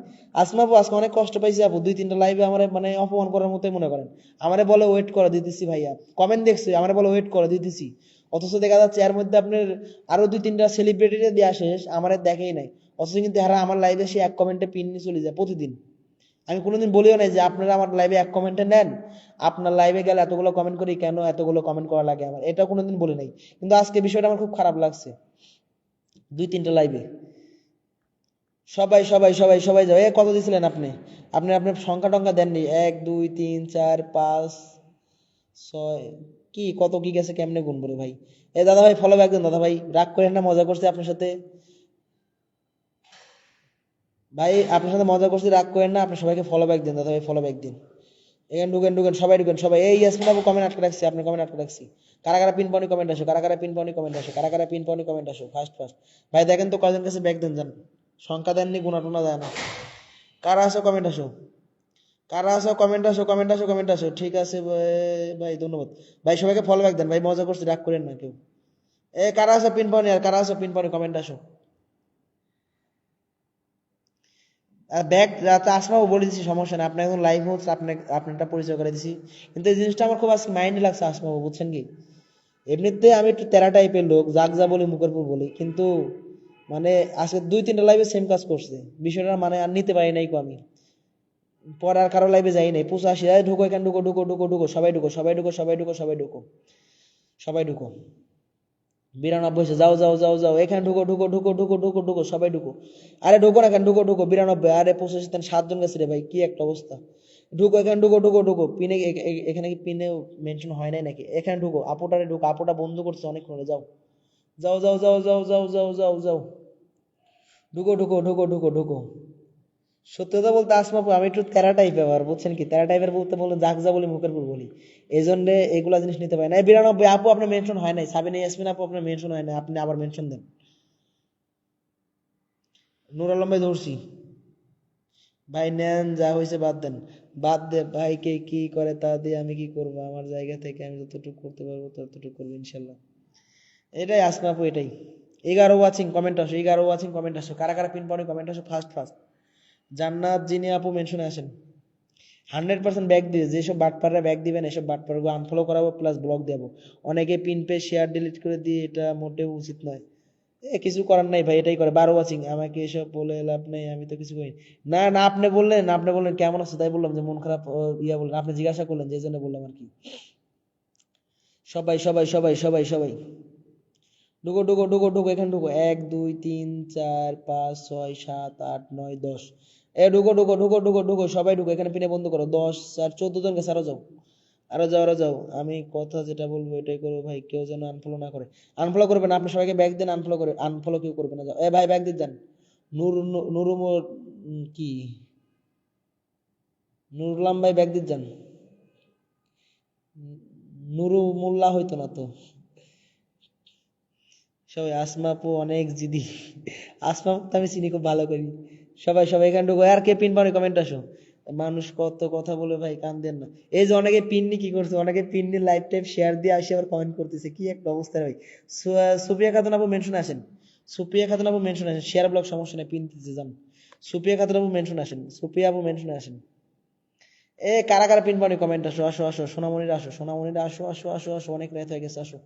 আসমাপু আজকে অনেক কষ্ট পাইছি আপু, 2 3টা লাইভে আমার মানে অপমান করার মতোই মনে করেন। আমারে বলে ওয়েট করে দিতেছি ভাইয়া, কমেন্ট দেখছি, আমারে বলে ওয়েট করে দিতেছি, অথচ দেখা যাচ্ছে এর মধ্যে আপনার আরো 2 3টা সেলিব্রিটি দেওয়া শেষ, আমারে দেখেই নাই। অথচ কিন্তু এরা আমার লাইভে সে এক কমেন্টে পিন নিয়ে চলে যায় প্রতিদিন। আমি কোনোদিন বলিও নাই যে আপনারা আমার লাইভে এক কমেন্টে নেন, আপনার লাইভে গেলে এতগুলো কমেন্ট করি কেন, এতগুলো কমেন্ট করা লাগে আমার, এটা কোনোদিন বলি নাই। কিন্তু আজকে বিষয়টা আমার খুব খারাপ লাগছে, 2 3টা লাইভে সবাই সবাই সবাই সবাই যাও। কত দিছিলেন আপনি? আপনি আপনার সংখ্যা টংখ্যা দেননি, 1 2 3 4 5 6, কি কত কি গেছে কেমনে গুনবো রে ভাই? দাদা ভাই ফলো ব্যাক দেন, দাদা ভাই রাগ করেন না, মজা করছি আপনার সাথে। ভাই আপনার সাথে মজা করছি, রাগ করেন না, আপনি সবাইকে ফলো ব্যাক দিন, দাদা ভাই ফলো ব্যাক দিন। এখানে ঢুকেন ঢুকেন, সবাই ঢুকেন সবাই। এই ইয়াসমিন আপু কমেন্ট আটকে রাখছি, আপনি কমেন্ট আটকে রাখছি। কারা কারা পিন পাউনি কমেন্ট আসো, কারা কারা পিন পাউনি কমেন্ট আসো, কারা কারা পিন পাউনি কমেন্ট আসো, ফার্স্ট ফার্স্ট। ভাই দেখেন তো কয়জন কাছে ব্যাক দেন যান, সংখ্যা দেননি, গুণা টুনা দেয় না। কারা আসো কমেন্ট আসো, কারা আসো কমেন্ট আসো, কমেন্ট আসো, কমেন্ট আসো, ঠিক আছে ভাই ধন্যবাদ। ভাই সবাইকে ফলো ব্যাক দেন ভাই, মজা করছি, রাগ করেন না কেউ। কারা আসো পিন পাউনি, আর কারা আসো পিন পাউনি কমেন্ট আসো। আর ব্যাক আসমাও বলে দিচ্ছি, সমস্যা নেই, আপনি এখন লাইভ হচ্ছে, আপনারটা পরিচয় করে দিছি। কিন্তু এই জিনিসটা আমার খুব আজকে মাইন্ডে লাগছে আসমাও, বুঝছেন কি? এমনিতে আমি একটু তেরা টাইপের লোক, যাক যা বলি মুখের উপর বলি, কিন্তু মানে আজকে 2-3টা লাইভে সেম কাজ করছে, বিষয়টা মানে আর নিতে পারি নাই কো আমি, পরে আর কারো লাইভে যাই নাই। 85 ঢুকো, এখানে ঢুকো ঢুকো ঢুকো ঢুকো, সবাই ঢুকো সবাই ঢুকো সবাই ঢুকো সবাই ঢুকো সবাই ঢুকো। 92 হয়েছে, যাও যাও যাও যাও, এখানে ঢুকো ঢুকো ঢুকো ঢুকো ঢুকো ঢুকো সবাই ঢুকো। আরে ঢুকো না, এখানে ঢুকো ঢুকো 92, আরে 85 7 জন গেছে রে ভাই, কি একটা অবস্থা। ঢুকো এখানে ঢুকো ঢুকো ঢুকো, পিনে এখানে কি পিনে মেনশন হয় নাই নাকি? এখানে ঢুকো, আপুটারে ঢুকো, আপুটা বন্ধ করছে অনেকক্ষণ, যাও যাও যাও যাও যাও যাও যাও যাও যাও, ঢুকো ঢুকো ঢুকো ঢুকো ঢুকো। সত্যি কথা বলতে আসমাপু আমি একটু তেরা টাইপের, আর বুঝছেন কি, তেরা টাইপের বলতে বললে যাক যা বলি মুখের উপর বলি, এই জন্য এগুলা জিনিস নিতে পারি না। 92 আপু আপনার মেনশন হয় নাই, সাবিনা ইয়াসমিন আপু আপনার মেনশন হয় নাই, আপনি আবার মেনশন দেন। নুর আলম ভাই ধরছি, ভাই নেন, যা হয়েছে বাদ দেন, বাদ দে ভাই, কে কি করে তা দিয়ে আমি কি করবো, আমার জায়গা থেকে আমি যতটুকু করতে পারবো ততটুকু করবো ইনশাল্লাহ। এটাই আসমাপু, এটাই। 11 ওয়াচিং কমেন্ট আসো, 11 ওয়াচিং কমেন্ট আসো, কারা কারা পিন পাওনি কমেন্ট আসো ফার্স্ট ফার্স্ট। জান্নাত জিনি আপু মেনশনে আসেন। 100% ব্যাক দিয়ে, যেসব বাটপাররা ব্যাক দিবেন এসব বাটপারগুলো আনফলো করাবো প্লাস ব্লক দেবো। অনেকে পিন পে শেয়ার ডিলিট করে দিয়ে, এটা মোটেও উচিত নয়। কিছু করার নাই ভাই, এটাই করে। 12 ওয়াচিং, আমাকে এসব বলে লাভ নেই, আমি তো কিছু করি না। না আপনি বললেন কেমন আছে, তাই বললাম যে মন খারাপ, ইয়া বললেন, আপনি জিজ্ঞাসা করলেন যে জন্য বললাম আর কি। সবাই সবাই সবাই সবাই সবাই ঢুকো ঢুকো ঢুকো ঢুকো, এখানে ঢুকো, 1 2 3 4 5 6 7 8 9 10, ঢুকো ঢুকো ঢুকো ঢুকো ঢুকো সবাই ঢুকো, এখানে পিনে বন্ধ করো। 10 আর 14 জন গেছে, আরো যাও আরো যাও আরো যাও। আমি কথা যেটা বলবো এটাই করবো ভাই, কেউ যেন আনফলো না করে। আনফলো করবে না, আপনি সবাইকে ব্যাগ দেন, আনফলো করে, আনফলো কেউ করবে না, যাও। ভাই ব্যাগ দিয়ে যান। নূর নুরুমোর কি নুরুলাম ভাই ব্যাগ দিয়ে যান। নুরু মোল্লা হইতো না তো। সবাই আসমা আপু অনেক জিদি, আসমা আপু তো আমি চিনি খুব ভালো করি। সবাই সবাই এখানে ঢুকো, আর কে পিন পানি কমেন্ট আসো। মানুষ কত কথা বলে ভাই, কান দেন না। এই যে অনেকে পিন নি কি করছে, অনেকে পিন নি লাইভ টাইপ শেয়ার দিয়ে আসে আবার কমেন্ট করতেছে, কি একটা অবস্থা রে ভাই। সুপিয়া খাতুন আপু মেনশন আসেন, সুপিয়া খাতুন আপু মেনশন আসেন, শেয়ার ব্লক সমস্যা নেই, পিন দিতে যান। সুপিয়া খাতুন আপু মেনশন আসেন, সুপিয়া আপু মেনশন আসেন। কারা কারা পিন পানি কমেন্ট আসো, আসো আসো, সোনামণিরা আসো, সোনামণিরা আসো আসো আসো আসো, অনেক রাত হয়ে গেছে, আসো।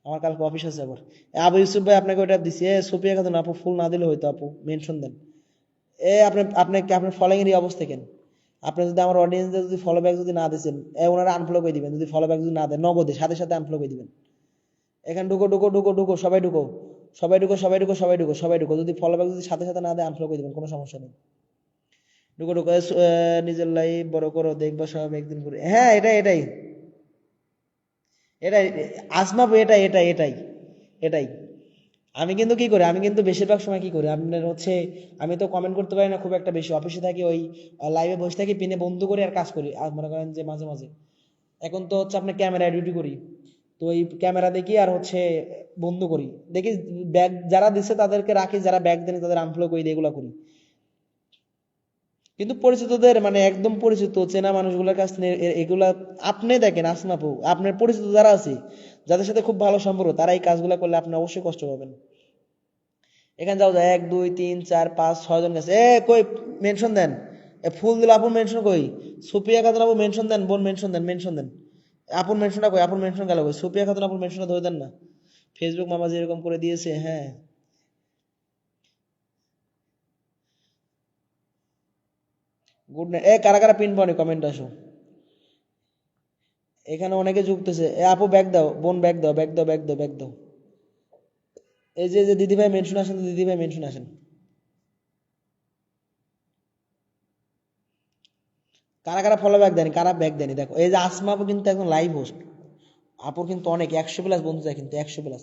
আমার কালকে অফিস আছে আবার। আবু ইউসুফ ভাই আপনাকে ওটা দিছি। সুপিয়া খাতুন আপু ফুল না দিলে হয়তো, আপু মেনশন দেন। আপনি আপনার ফলোইং এর এই অবস্থা কেন? আপনি যদি আমার অডিয়েন্সদের যদি ফলো ব্যাক যদি না দিচ্ছেন, ওনারা আনফলো করে দিবেন। যদি ফলো ব্যাক যদি না দেন, নগদে সাথে সাথে আনফলো করে দিবেন। এখানে ঢুকো ঢুকো ঢুকো ঢুকো, সবাই ঢুকো সবাই ঢুকো সবাই ঢুকো সবাই ঢুকো সবাই ঢুকো। যদি ফলো ব্যাক যদি সাথে সাথে না দেয়, আনফলো করে দিবেন, কোনো সমস্যা নেই। ঢুকো ঢুকো, নিজের লাইফ বড় করো, দেখবা সব একদিন করে। হ্যাঁ, এটাই এটাই আসমাপ, এটাই এটাই এটাই এটাই। আমি কিন্তু কি করি, আমি কিন্তু বেশিরভাগ সময় কি করি আপনার হচ্ছে, আমি তো কমেন্ট করতে পারি না খুব একটা বেশি, অফিসে থাকি, ওই লাইভে বসে থাকি, পিনে বন্ধ করে আর কাজ করি। আর মনে করেন যে মাঝে মাঝে, এখন তো হচ্ছে আপনার ক্যামেরা ডিউটি করি, তো এই ক্যামেরা দেখি আর হচ্ছে বন্ধ করি, দেখি ব্যাগ যারা দিচ্ছে তাদেরকে রাখি, যারা ব্যাগ দেনি তাদের আনফলো করি, এগুলা করি। কিন্তু পরিচিতদের মানে একদম পরিচিত চেনা মানুষগুলোর কাছ থেকে এগুলা, আপনি দেখেন আসমাপু, আপনার পরিচিত যারা আছে, যাদের সাথে খুব ভালো সম্পর্ক, তারা এই কাজগুলো করলে আপনি অবশ্যই কষ্ট পাবেন। এখানে যাও, 1 2 3 4 5 6 জন গেছে। কই মেনশন দেন, ফুল দিল আপন মেনশন কই? সুপিয়া খাতুন আপু মেনশন দেন, বোন মেনশন দেন, মেনশন দেন। আপন মেনশনটা কই? আপন মেনশন গেল কই? সুপিয়া খাতুন আপন মেনশনটা ধরে দেন না। ফেসবুক মামা যেরকম করে দিয়েছে, হ্যাঁ। Good night. কারা কারা পিন পাওনি কমেন্ট আসো। এখানে অনেকে যুক্তছে। আপু ব্যাক দাও, বোন ব্যাক দাও, ব্যাক দাও, ব্যাক দাও, ব্যাক দাও। এই যে দিদি ভাই মেনশন আসেন, দিদি ভাই মেনশন আসেন। কারা কারা ফলো ব্যাক দেনি, কারা ব্যাক দেনি দেখো। এই যে আসমা আপু কিন্তু একদম লাইভ হোস্ট, আপুর কিন্তু অনেক 100+ বন্ধু যায় কিন্তু 100+।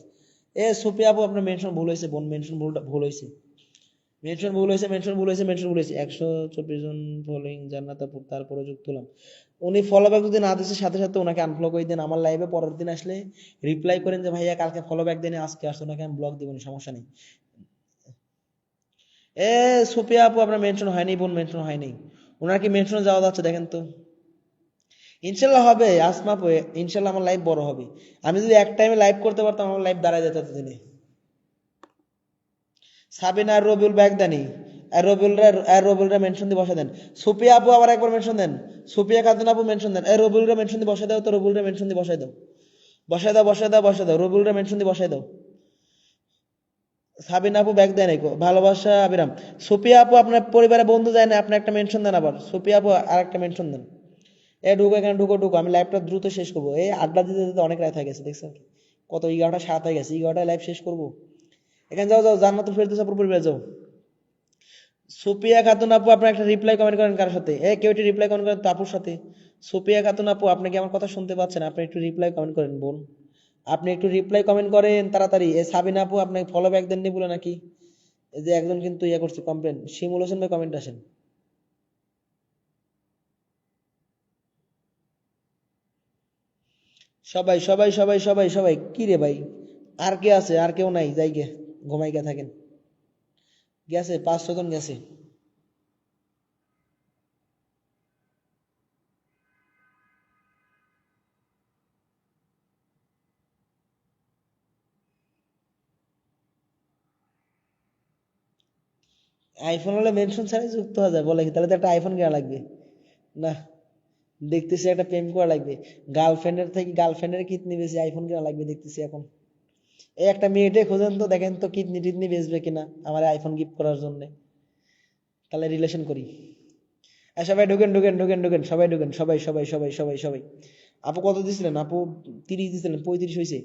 সুপিয়া আপু আপনার মেনশন ভুল হয়েছে, বোন মেনশন ভুল হয়েছে, মেনশন ভুল হয়েছে, মেনশন ভুল হয়েছে, মেনশন ভুল হয়েছে। 124 জন ফলোইং জান্নাত আপুর, তারপরে যুক্ত হলাম। উনি ফলো ব্যাক যদি না দিচ্ছে সাথে সাথে ওনাকে আনফলো করে দেন। আমার লাইভে পরের দিন আসলে রিপ্লাই করেন যে ভাইয়া কালকে ফলো ব্যাক দেন, আজকে আসছে, ওনাকে আমি ব্লক দেবনি, সমস্যা নেই। সুপিয়া আপু আপনার মেনশন হয়নি, বোন মেনশন হয়নি, ওনার কি মেনশন যাওয়া যাচ্ছে দেখেন তো। ইনশাল্লাহ হবে আসমা আপু, ইনশাল্লাহ আমার লাইভ বড় হবে। আমি যদি এক টাইমে লাইভ করতে পারতাম, আমার লাইভ দাঁড়ায় যেত এতদিনে। সাবিনা আর রবিউল ব্যাগ দেনি, আর রবিউলরা মেনশন দিয়ে বসা দেন। সুপিয়া আপু আবার একবার মেনশন দেন, সুপিয়া খাতুন আপু মেনশন দেন। রবিউলরা মেনশন দিয়ে বসাই দাও, তো রবিউলরা মেনশন দিয়ে বসাই দাও, বসাই দাও বসাই দাও বসাই দাও, রবিউলরা মেনশন দিয়ে বসাই দাও। সাবিনা আপু ব্যাগ দেয় নাই কো। ভালোবাসা আবিরাম। সুপিয়া আপু আপনার পরিবারে বন্ধু যায় না, আপনি একটা মেনশন দেন আবার। সুপিয়া আপু আর একটা মেনশন দেন। এ ঢুকো এখানে, ঢুকো ঢুকো, আমি লাইভটা দ্রুত শেষ করবো। এই আড্ডা দিতে দিতে অনেক রাত হয়ে গেছে, দেখছেন কি? কত 11টা 7 হয়ে গেছে, 11টায় লাইভ শেষ করবো। এখানে যাও যাও, জান্নাতুল ফেরদৌস আপুর পরিবারে যাও। সুপিয়া খাতুন আপু আপনার একটা রিপ্লাই কমেন্ট করেন কার সাথে? কেউ একটু রিপ্লাই কমেন্ট করেন তো আপুর সাথে। সুপিয়া খাতুন আপু আপনি কি আমার কথা শুনতে পাচ্ছেন? আপনি একটু রিপ্লাই কমেন্ট করেন বোন। আপনি একটু রিপ্লাই কমেন্ট করেন তাড়াতাড়ি। সাবিনা আপু আপনি ফলো ব্যাক দেননি বলে নাকি? এই যে একজন কিন্তু ইয়ে করছে কমপ্লেন। শিমুল হোসেন ভাই কমেন্ট আসেন। সবাই সবাই সবাই সবাই সবাই কি রে ভাই, আর কে আছে? আর কেউ নাই, যাই গে, ঘুমাই গে থাকেন। গেছে 5-6 জন গেছে। আইফোন হলে মেনশন ছাড়াই যুক্ত হওয়া যায় বলে কি? তাহলে তো একটা আইফোন কেনা লাগবে না? দেখতেছি একটা প্রেম করা লাগবে। গার্লফ্রেন্ডের থেকে গার্লফ্রেন্ডের কিডনি বেশি আইফোন কেনা লাগবে দেখতেছি এখন। এই একটা মেয়েটে খোঁজেন তো, দেখেন তো কিডনি টিডনি বেচবে কিনা আমার আইফোন গিফট করার জন্য। তাহলে রিলেশন করি। আর সবাই ঢুকেন ঢুকেন ঢুকেন ঢুকেন, সবাই ঢুকেন, সবাই সবাই সবাই সবাই সবাই। আপু কত দিছিলেন? আপু 30 দিছিলেন, 35 হয়েছে।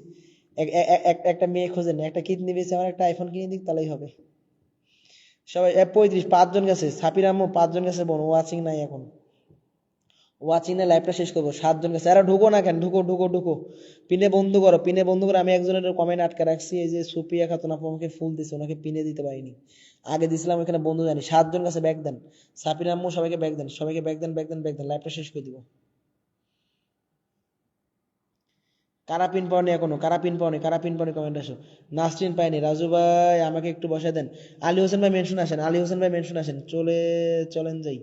একটা মেয়ে খোঁজেন, একটা কিডনি বেচে আমার একটা আইফোন কিনে দিক, তাহলেই হবে। সবাই 35, 5 জন গেছে। সাপির আম্মু 5 জন গেছে বোন, ওয়াচিং নাই এখন। ওয়াচিং এ লাইভটা শেষ করবো। 7 জন গেছে। আরে ঢুকো না কেন? ঢুকো ঢুকো ঢুকো। পিনে বন্ধ করো, পিনে বন্ধ করো। আমি একজনের কমেন্ট আটকে রাখছি, এই যে সুপিয়া খাতুন আপু আমাকে ফুল দিছে, ওনাকে পিনে দিতে পারিনি। আগে দিছিলাম, এখানে বন্ধু জানি। 7 জন গেছে, ব্যাগ দেন। সাপির আম্মু সবাইকে ব্যাগ দেন, সবাইকে ব্যাগ দেন, ব্যাগ দেন, ব্যাগ দেন, লাইভটা শেষ করে দিব। কারা পিন পাওনি এখনো? কারা পিন পাওনি? কারা পিন পাওনি কমেন্ট আসো। নাসরিন পাইনি। রাজু ভাই আমাকে একটু বসে দেন। আলী হোসেন ভাই মেনশন আসেন, আলী হোসেন ভাই মেনশন আসেন। চলেন যাই।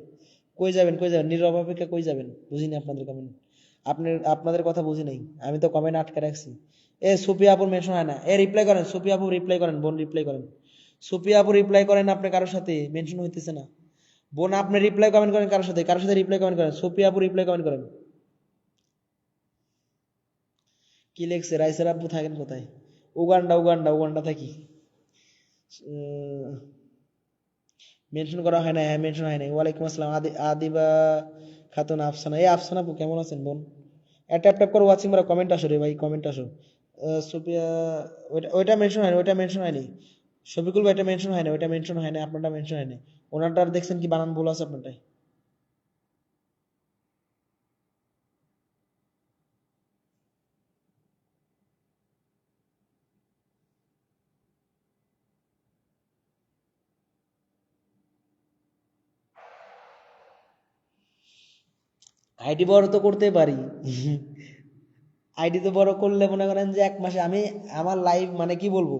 কই যাবেন? কই যাবেন? নীরব অপেক্ষা কই যাবেন? বুঝিনি আপনাদের কমেন্ট। আপনাদের কথা বুঝি নাই, আমি তো কমেন্ট আটকে রাখছি। সুপিয়া আপুর মেনশন হয় না। রিপ্লাই করেন, সুপিয়া আপু রিপ্লাই করেন, বোন রিপ্লাই করেন। সুপিয়া আপু রিপ্লাই করেন, আপনি কারোর সাথে মেনশন হইতেছে না। বোন আপনি রিপ্লাই কমেন্ট করেন কারোর সাথে, কারোর সাথে রিপ্লাই কমেন্ট করেন। সুপিয়া আপু রিপ্লাই কমেন্ট করেন। কি লেখছে? রাইসের আব্বু থাকেন কোথায়? উগান্ডা, উগান্ডা, উগান্ডা থাকি। মেনশন করা হয় না? হ্যাঁ মেনশন হয় নাই। ওয়ালাইকুম আসসালাম আদিবা খাতুন আফসানা। আফসানা আপু কেমন আছেন বোন? ট্যাপ ট্যাপ করে ওয়াচিং মারো, কমেন্ট আসো রে ভাই, কমেন্ট আসো। সুপিয়া, ওইটা মেনশন হয়নি, ওইটা মেনশন হয়নি। শফিকুল ভাই এটা মেনশন হয় না, ওইটা মেনশন হয় না, আপনারটা মেনশন হয় না। ওনারটা দেখছেন কি বানান ভুল আছে আপনারটাই। আইডি বড় তো করতে পারি। আইডি তো বড় করলে মনে করেন যে 1 মাসে আমি আমার লাইভ মানে কি বলবো।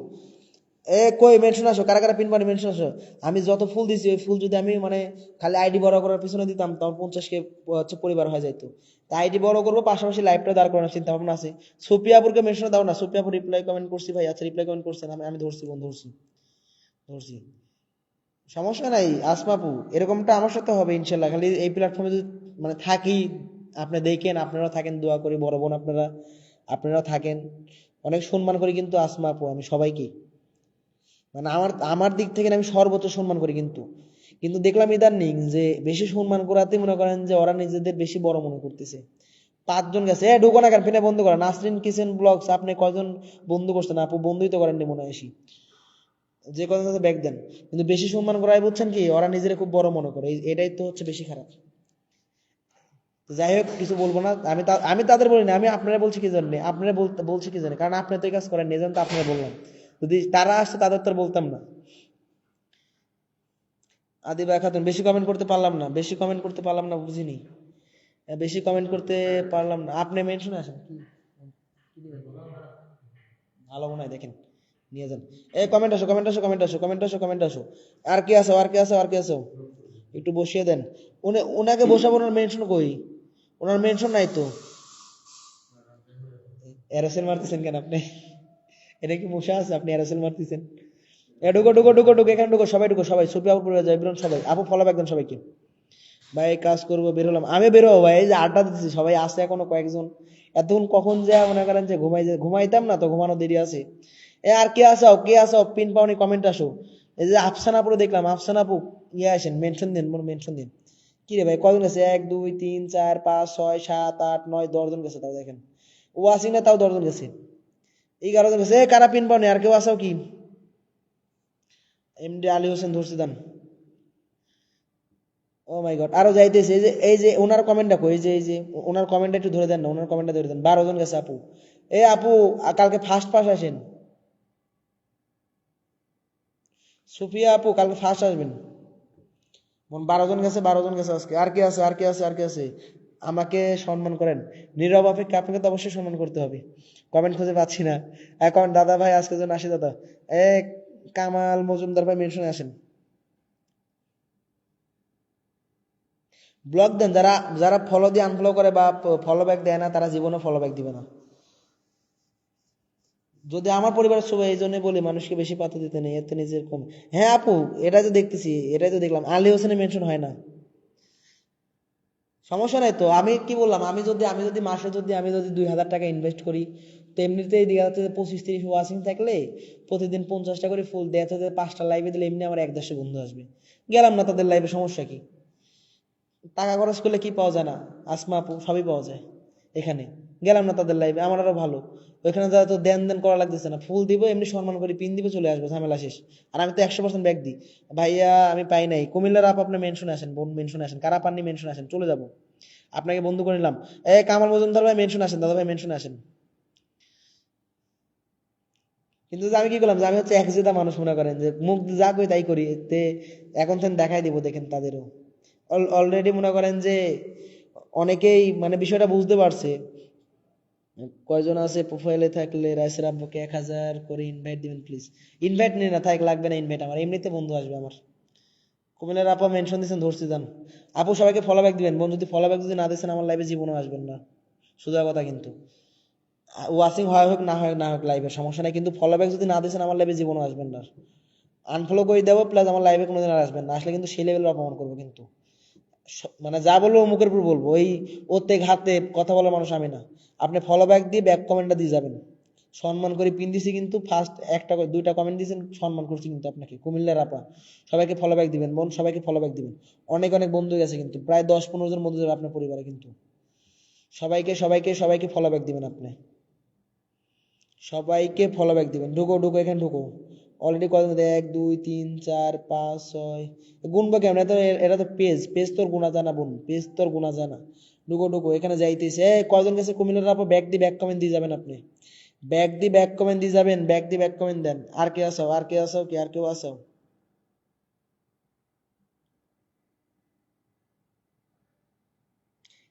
কই মেনশন আসো, কারা কারা পিন পানি মেনশন আসো। আমি যত ফুল দিছি ওই ফুল যদি আমি মানে খালি আইডি বড় করার পিছনে দিতাম, তখন 50 কে হচ্ছে পরিবার হয়ে যাইতো। তাই আইডি বড় করবো, পাশাপাশি লাইভটা দাঁড় করানোর চিন্তা ভাবনা আছে। সুপিয়াপুরকে মেনশন দাও না। সুপিয়াপুর রিপ্লাই কমেন্ট করছি ভাই। আচ্ছা রিপ্লাই কমেন্ট করছেন, আমি ধরছি বোন, ধরছি ধরছি। সমস্যা নাই আসমাপু, এরকমটা আমার সাথে হবে ইনশাল্লাহ। খালি এই প্ল্যাটফর্মে যদি মানে থাকি, আপনি দেখেন, আপনারাও থাকেন, দোয়া করি বড় বোন আপনারাও থাকেন। অনেক সম্মান করি কিন্তু আসমা আপু আমি সবাইকে। মানে আমার আমার দিক থেকে আমি সর্বোচ্চ সম্মান করি কিন্তু। কিন্তু দেখলাম ইদানিং যে বেশি সম্মান করাতে মনে করেন যে ওরা নিজেদের বেশি বড় মনে করতেছে। 5 জন গেছে। ঢুকো না কেন? ফিনে বন্ধ করা। নাসরিন কিচেন ব্লগস আপনি কয়জন বন্ধু করছেন? আপু বন্ধুই তো করেননি মনে হয়। যে কথা ব্যাগ দেন। কিন্তু বেশি সম্মান করায় বুঝছেন কি, ওরা নিজেরা খুব বড় মনে করে, এটাই তো হচ্ছে বেশি খারাপ। তো যাই হোক, কিছু বলবো না। আমি তাদের বলি না, আমি আপনারা বলছি কি জন্য, আপনারা বলছি কি জন্য, কারণ আপনি তো এই কাজ করেন, এই জন্য তো আপনারা বললাম। যদি তারা আসতো তাদের তো আর বলতাম না। আদিবা খাতুন বেশি কমেন্ট করতে পারলাম না, বেশি কমেন্ট করতে পারলাম না, বুঝিনি। বেশি কমেন্ট করতে পারলাম না। আপনি মেনশনে আসেন কি? ভালো মনে হয় দেখেন, নিয়ে যান। কমেন্ট আসো, কমেন্ট আসো, কমেন্ট আসো, কমেন্ট আসো, কমেন্ট আসো। আর কি আসো, আর কি আসো, আর কি আসো। একটু বসিয়ে দেন। ওনাকে বসাবো, ওনার মেনশন কই? ওনার মেনশন নাই তো। এরোসেল মারতেছেন কেন আপনি? এটা কি মশা আছে আপনি এরোসেল মারতেছেন? ঢুকো ঢুকো ঢুকো ঢুকো, এখানে ঢুকো, সবাই ঢুকো, সবাই সুপি আপু পড়ে যায়, বেরোন সবাই। আপু ফলো একদম সবাইকে। ভাই কাজ করবো, বের হলাম। আমি বেরোবো ভাই, এই যে আড্ডা দিচ্ছি, সবাই আসছে এখনো কয়েকজন। এতক্ষণ কখন যা মনে করেন যে ঘুমাইতাম না তো, ঘুমানো দেরি আছে। আর কে আসো পিন পাওনি কমেন্ট আসো। এই যে আফসানা পুরো দেখলাম, আফসানা আপু আসেন, মেনশন দিন, মেনশন দিন। কি রে ভাই কয়জন গেছে? 1 2 3 4 5 6 7 8 9 10 জন গেছে, তাও দেখেন ওয়াসিং না, তাও 10 জন গেছে, 11 জন গেছে। কারা পিন পাওনি? আর কেউ আসো কি? এমডি আলী হোসেন ধরছি দান। ও মাই গড, আরো যাইতেছে। এই যে ওনার কমেন্ট দেখো, এই যে ওনার কমেন্টটা একটু ধরে দেন না, ওনার কমেন্টটা ধরে দেন। 12 জন গেছে আপু। আপু কালকে ফার্স্ট পাস আসেন। সুফিয়া আপু কালকে ফার্স্ট আসবেন। 12 জন গেছে, 12 জন গেছে আজকে। আর কে আছে? আমাকে সম্মান করেন। নীরব অপেক্ষা, আপনাকে তো অবশ্যই সম্মান করতে হবে। কমেন্ট খুঁজে পাচ্ছি না। এখন দাদা ভাই আজকে যেন আসি দাদা। এ কামাল মজুমদার ভাই মেনশনে আসেন। ব্লক দেন, যারা যারা ফলো দিয়ে আনফলো করে বা ফলো ব্যাক দেয় না, তারা জীবনে ফলো ব্যাক দিবে না। যদি আমার পরিবারের সবাই, এই জন্য বলি মানুষকে বেশি পাত্তা দিতে নেই, এতে নিজের কম। হ্যাঁ আপু, এটাই তো দেখতেছি, এটাই তো দেখলাম আলী হোসেনের মেনশন হয় না। সমস্যা নাই তো, আমি কি বললাম, আমি যদি মাসে যদি 2000 টাকা ইনভেস্ট করি, তো এমনিতেই দেখা যাচ্ছে যে 25-30 ওয়াচিং থাকলে প্রতিদিন 50টা করে ফুল দেখা যাচ্ছে যে 5টা লাইভে দিলে এমনি আমার 1-1.5 বন্ধু আসবে। গেলাম না তাদের লাইভে, সমস্যা কি? টাকা খরচ করলে কি পাওয়া যায় না? আসমা আপু সবই পাওয়া যায় এখানে। গেলাম না তাদের লাইভে, আমার আরো ভালো। ওইখানে যারা তো দেন দেন করা লাগতেছে না, ফুল দিব এমনি সম্মান করে পিন দিব, চলে আসবো, ঝামেলা শেষ। আর আমি তো 100% ব্যাক দিই। ভাইয়া আমি পাই নাই, কুমিল্লার আপ আপনার মেনশনে আসেন, বোন মেনশনে আসেন, কারা পাননি মেনশনে আসেন, চলে যাবো। আপনাকে বন্ধু করে নিলাম। কামাল মজুমদার ভাই মেনশনে আসেন, দাদা ভাই মেনশনে আসেন। কিন্তু যে আমি কি করলাম, যে আমি হচ্ছে একজেদা মানুষ, মনে করেন যে মুখ দিয়ে যা করি তাই করি, এতে এখন থেকে দেখাই দিব, দেখেন তাদেরও। অলরেডি মনে করেন যে অনেকেই মানে বিষয়টা বুঝতে পারছে। কয়জন আছে প্রোফাইলে থাকলে রাইসের আব্বুকে 1000 করে ইনভাইট দিবেন প্লিজ। ইনভাইট নিয়ে না থাক, লাগবে না ইনভাইট, আমার এমনিতে বন্ধু আসবে আমার। কুমিল্লার আপা মেনশন দিয়েছেন, ধরছি যান। আপু সবাইকে ফলো ব্যাক দিবেন, বোন যদি ফলো ব্যাক যদি না দিয়েছেন আমার লাইভে জীবনও আসবেন না, সোজা কথা কিন্তু। ওয়াচিং হয় হোক না হোক লাইভে সমস্যা নাই, কিন্তু ফলো ব্যাক যদি না দিয়েছেন আমার লাইভে জীবনও আসবেন না। আনফলো করে দেবো, প্লাস আমার লাইভে কোনোদিন আর আসবেন না, আসলে কিন্তু সেই লেভেলের অপমান করবো কিন্তু। মানে যা বলবো মুখের উপর বলবো, ওই ওতে ঘাতে কথা বলার মানুষ আমি না। আপনি ফলো ব্যাক দিয়ে ব্যাক কমেন্টটা দিয়ে যাবেন, সম্মান করে পিন দিছি কিন্তু। ফার্স্ট একটা করে 2টা কমেন্ট দিয়েছেন, সম্মান করছি কিন্তু আপনাকে। কুমিল্লার আপা সবাইকে ফলো ব্যাক দিবেন, বোন সবাইকে ফলো ব্যাক দিবেন। অনেক অনেক বন্ধু গেছে কিন্তু, প্রায় 10-15 জন বন্ধু যাবে আপনার পরিবারে কিন্তু। সবাইকে ফলো ব্যাক দিবেন আপনি, সবাইকে ফলো ব্যাক দিবেন। ঢুকো ঢুকো, এখানে ঢুকো। অলরেডি কত 1 2 3 4 5 6 গুনবো কেমন? এটা তো পেজ, তোর গুণা জানা বোন, পেজ তোর গুণা জানা। ঢুকো ঢুকো, এখানে যাইতেছে। কয়জন গেছে কুমিল্লার আপু? ব্যাক দি ব্যাক কমেন্ট দিয়ে যাবেন আপনি, ব্যাক দি ব্যাক কমেন্ট দিয়ে যাবেন, ব্যাক দি ব্যাক কমেন্ট দেন। আর কে আসাও? কি আর কেউ আসাও?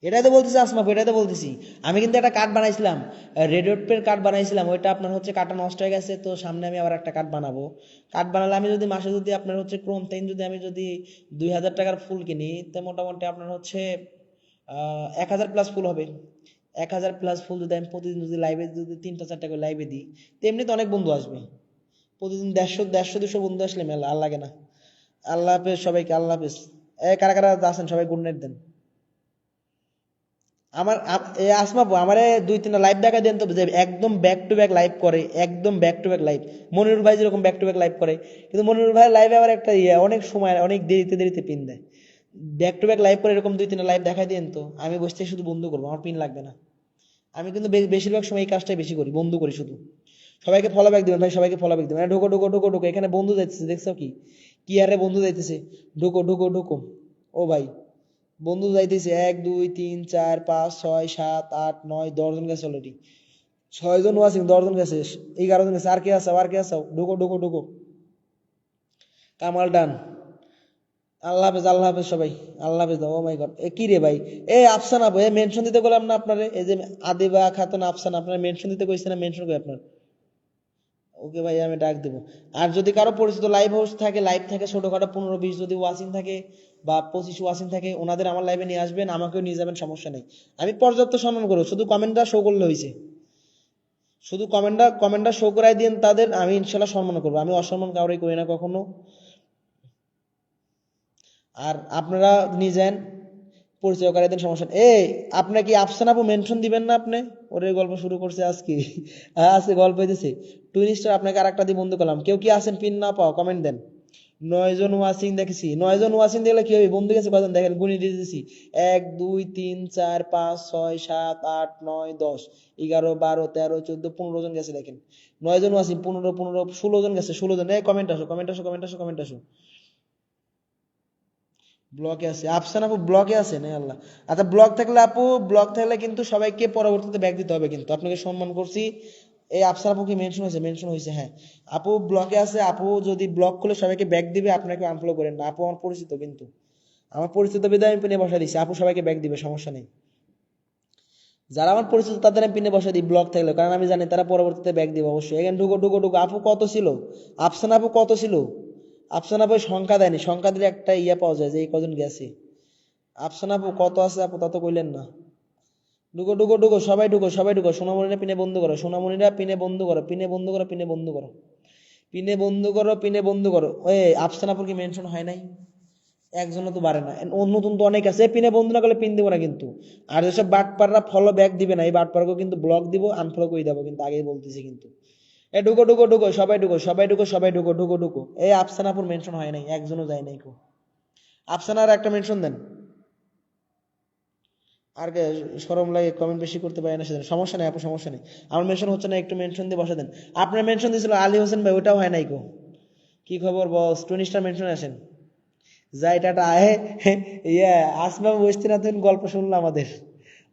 এটাই তো বলতেছি আসমাপু, এটাই তো বলতেছি। আমি কিন্তু একটা কার্ড বানাইছিলাম, রেডিওটের কার্ড বানাইছিলাম, ওইটা আপনার হচ্ছে কার্ডটা নষ্ট হয়ে গেছে, তো সামনে আমি আবার একটা কার্ড বানাবো। কার্ড বানালে আমি যদি মাসে যদি আপনার হচ্ছে ক্রোম টাইম যদি আমি যদি 2000 টাকার ফুল কিনি, তো মোটামুটি আপনার হচ্ছে 1000 প্লাস ফুল হবে। 1000 প্লাস ফুল যদি আমি প্রতিদিন যদি লাইভে যদি 3টা 4টা করে লাইভে দিই, তো এমনিতে অনেক বন্ধু আসবে। প্রতিদিন 150 200 বন্ধু আসলে মেলা, আর লাগে না। আল্লাহ হাফেজ সবাইকে, আল্লাহ হাফেজ। কারা কারা আছেন সবাই গুড নাইট দেন। আমার আসমাপু আমারে 2-3টা লাইভ দেখা দেন তো, যে একদম ব্যাক টু ব্যাক লাইভ করে, একদম back to back live. Monirul ভাই যেরকম ব্যাক টু ব্যাক লাইভ করে, কিন্তু মনিরুল ভাই লাইভে আবার একটা অনেক সময় অনেক দেরিতে দেরিতে পিন দেয়। ব্যাক টু ব্যাক লাইভ করে এরকম 2-3টা লাইভ দেখাই দেন তো, আমি বসে থেকে শুধু বন্ধু করবো, আমার পিন লাগবে না। আমি কিন্তু বেশিরভাগ সময় এই কাজটাই বেশি করি, বন্ধু করি শুধু। সবাইকে ফলো ব্যাক দিবেন ভাই, সবাইকে ফলো ব্যাক দিবেন। ঢুকো ঢুকো ঢুকো ঢুকো, এখানে বন্ধু যাইতেছে, দেখছো কি? কি আরে বন্ধু যাইতেছে। ঢুকো ঢুকো ঢুকো। ও ভাই, বন্ধু যাইতেছে 1 2 3 4 5 6 7 8 9 10 জন গেছে অলরেডি। 6 জন ওয়াচিং, 10 জন গেছে, 11 জন গেছে। আর কে আছে? ঢুকো ঢুকো ঢুকো। কামাল ডান। আল্লাহ হাফেজ সবাই। আল্লাহ হাফেজ। ও মাই গড, কি রে ভাই? আফসানা ভাই মেনশন দিতে বললাম না আপনারে? এই যে আদিবা খাতুন আফসানা, আপনারা মেনশন দিতে কইছেন না, মেনশন কই আপনার? ওকে ভাই, আমি ডাক দেবো। আর যদি কারো পরিচিত লাইভ হোস্ট থাকে, লাইভ থাকে ছোটখাটো 15-20 যদি ওয়াচিং থাকে বা 25 ওয়াচিং থাকে, ওনাদের আমার লাইভে নিয়ে আসবেন, আমাকেও নিয়ে যাবেন, সমস্যা নেই। আমি পর্যাপ্ত সম্মান করবো, শুধু কমেন্টটা শো করলে হয়েছে। শুধু কমেন্টটা শো করাই দিন তাদের, আমি ইনশাল্লাহ সম্মান করবো, আমি অসম্মান কাউরে করি না কখনো। আর আপনারা নিয়ে যান, পরিচয় করে দেন, সমস্যা নেই। এই আপনি কি আফসান আপু মেনশন দিবেন না আপনি? ওরে গল্প শুরু করছে আজকে। আছে গল্প হইতেছে। টুইন স্টার আপনাকে আরেকটা দিয়ে বন্ধু করলাম। কেউ কি আছেন পিন না পাও কমেন্ট দেন। 9 জন ওয়াচিং দেখেছি। 9 জন ওয়াচিং দেখলে কি হবে? বন্ধু গেছে কয়জন দেখেন, গুনি দিয়ে দিয়েছি। 1 2 3 4 5 6 7 8 9 10 11 12 13 14 15 জন গেছে দেখেন। 9 জন ওয়াচিং, 15 15 16 জন গেছে, 16 জন। এই কমেন্ট আসো, কমেন্ট আসো, কমেন্ট আসো, কমেন্ট আসো। ব্লকে আছে আফসান আপু, ব্লকে আছে না আল্লাহ। আচ্ছা ব্লক থাকলে আপু, ব্লক থাকলে কিন্তু সবাইকে পরবর্তীতে ব্যাক দিতে হবে কিন্তু। আপনাকে সম্মান করছি। এই আফসান আপু কি মেনশন হয়েছে? মেনশন হয়েছে, হ্যাঁ। আপু ব্লকে আছে। আপু যদি ব্লক করলে সবাইকে ব্যাক দিবে, আপনাকে আনফলো করেন না। আপু আমার পরিচিত কিন্তু, আমার পরিচিত বিদায় আমি পিনে বসা দিচ্ছি। আপু সবাইকে ব্যাক দিবে, সমস্যা নেই। যারা আমার পরিচিত তাদের আমি পিনে বসা দিই ব্লক থাকলে, কারণ আমি জানি তারা পরবর্তীতে ব্যাক দিবে অবশ্যই। এখানে ঢুকো ঢুকো ঢুকো। আপু কত ছিল? আফসান আপু কত ছিল? আফসান আপু সংখ্যা দেয়নি, সংখ্যা দিলে একটা ইয়া পাওয়া যায় যে এই কজন গেছে। আফসান আপু কত আছে আপু, তা তো কইলেন না। ঢুকো ঢুকো ঢুকো, সবাই ঢুকো, সবাই ঢুকো। সোনামণিরা পিনে বন্ধ করো, সোনামণিরা পিনে বন্ধ করো, পিনে বন্ধ করো, পিনে বন্ধ করো, পিনে বন্ধ করো, পিনে বন্ধ করো। ওই আফসান আপুর কি মেনশন হয় নাই? একজনও তো বাড়ে না, নতুন তো অনেক আছে। পিনে বন্ধ না করলে পিন দেবো না কিন্তু। আর যেসব বাটপাররা ফলো ব্যাক দিবে না, এই বাটপারকেও কিন্তু ব্লক দিব, আনফলো করে দেবো কিন্তু, আগেই বলতেছি কিন্তু। এ ঢুকো ঢুকো ঢুকো, সবাই ঢুকো, সবাই ঢুকো, সবাই ঢুকো, ঢুকো ঢুকো। এই আফসান আপুর মেনশন হয় নাই, একজনও যায় নাই কো। আফসানার একটা মেনশন দেন। আর শরম লাগে, কমেন্ট বেশি করতে পারে না সেদিন। সমস্যা নেই আপু, সমস্যা নেই। আমার মেনশন হচ্ছে না, একটু মেনশন দিয়ে বসা দেন। আপনার মেনশন দিয়েছিল আলী হোসেন ভাই, ওটাও হয় নাই কো। কি খবর বস? 20 স্টার মেনশন আসেন। যাই টাটা আহে। ইয়া আসমা বসতে না, তুমি গল্প শুনলো আমাদের।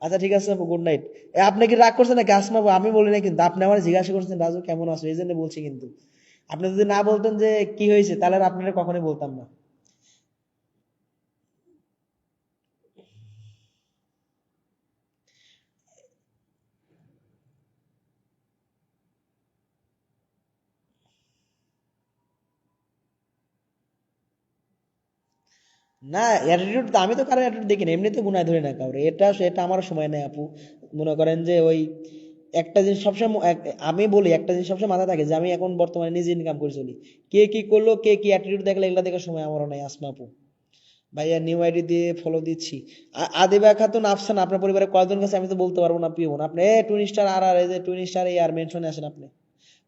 আচ্ছা ঠিক আছে আপু, গুড নাইট। আপনি কি রাগ করছেন নাকি? আসমা আপু, আমি বলি না কিন্তু, আপনি আমার জিজ্ঞাসা করছেন রাজু কেমন আছো, এই জন্য বলছি কিন্তু। আপনি যদি না বলতেন যে কি হয়েছে, তাহলে আর আপনারা কখনোই বলতাম না। না, অ্যাটিটিউড তো আমি তো কারো অ্যাটিটিউড দেখি না, এমনিতে গুনায় ধরি না কাউরে। এটা সেটা আমার সময় নেই আপু। মনে করেন যে ওই একটা জিনিস সবসময় আমি বলি, একটা জিনিস সবসময় মাথায় থাকে যে আমি এখন বর্তমানে নিজে ইনকাম করে চলি। কে কি করলো, কে কি অ্যাটিটিউড দেখলে, এগুলা দেখার সময় আমারও নাই আসমা আপু। ভাইয়া নিউ আইডি দিয়ে ফলো দিচ্ছি। আদিবা খাতুন আফসান, আপনার পরিবারে কয়জন গেছে আমি তো বলতে পারবো না পিওন। আপনি টুইন স্টার আর আর এই যে টুইন স্টার এই আর মেনশনে আসেন আপনি,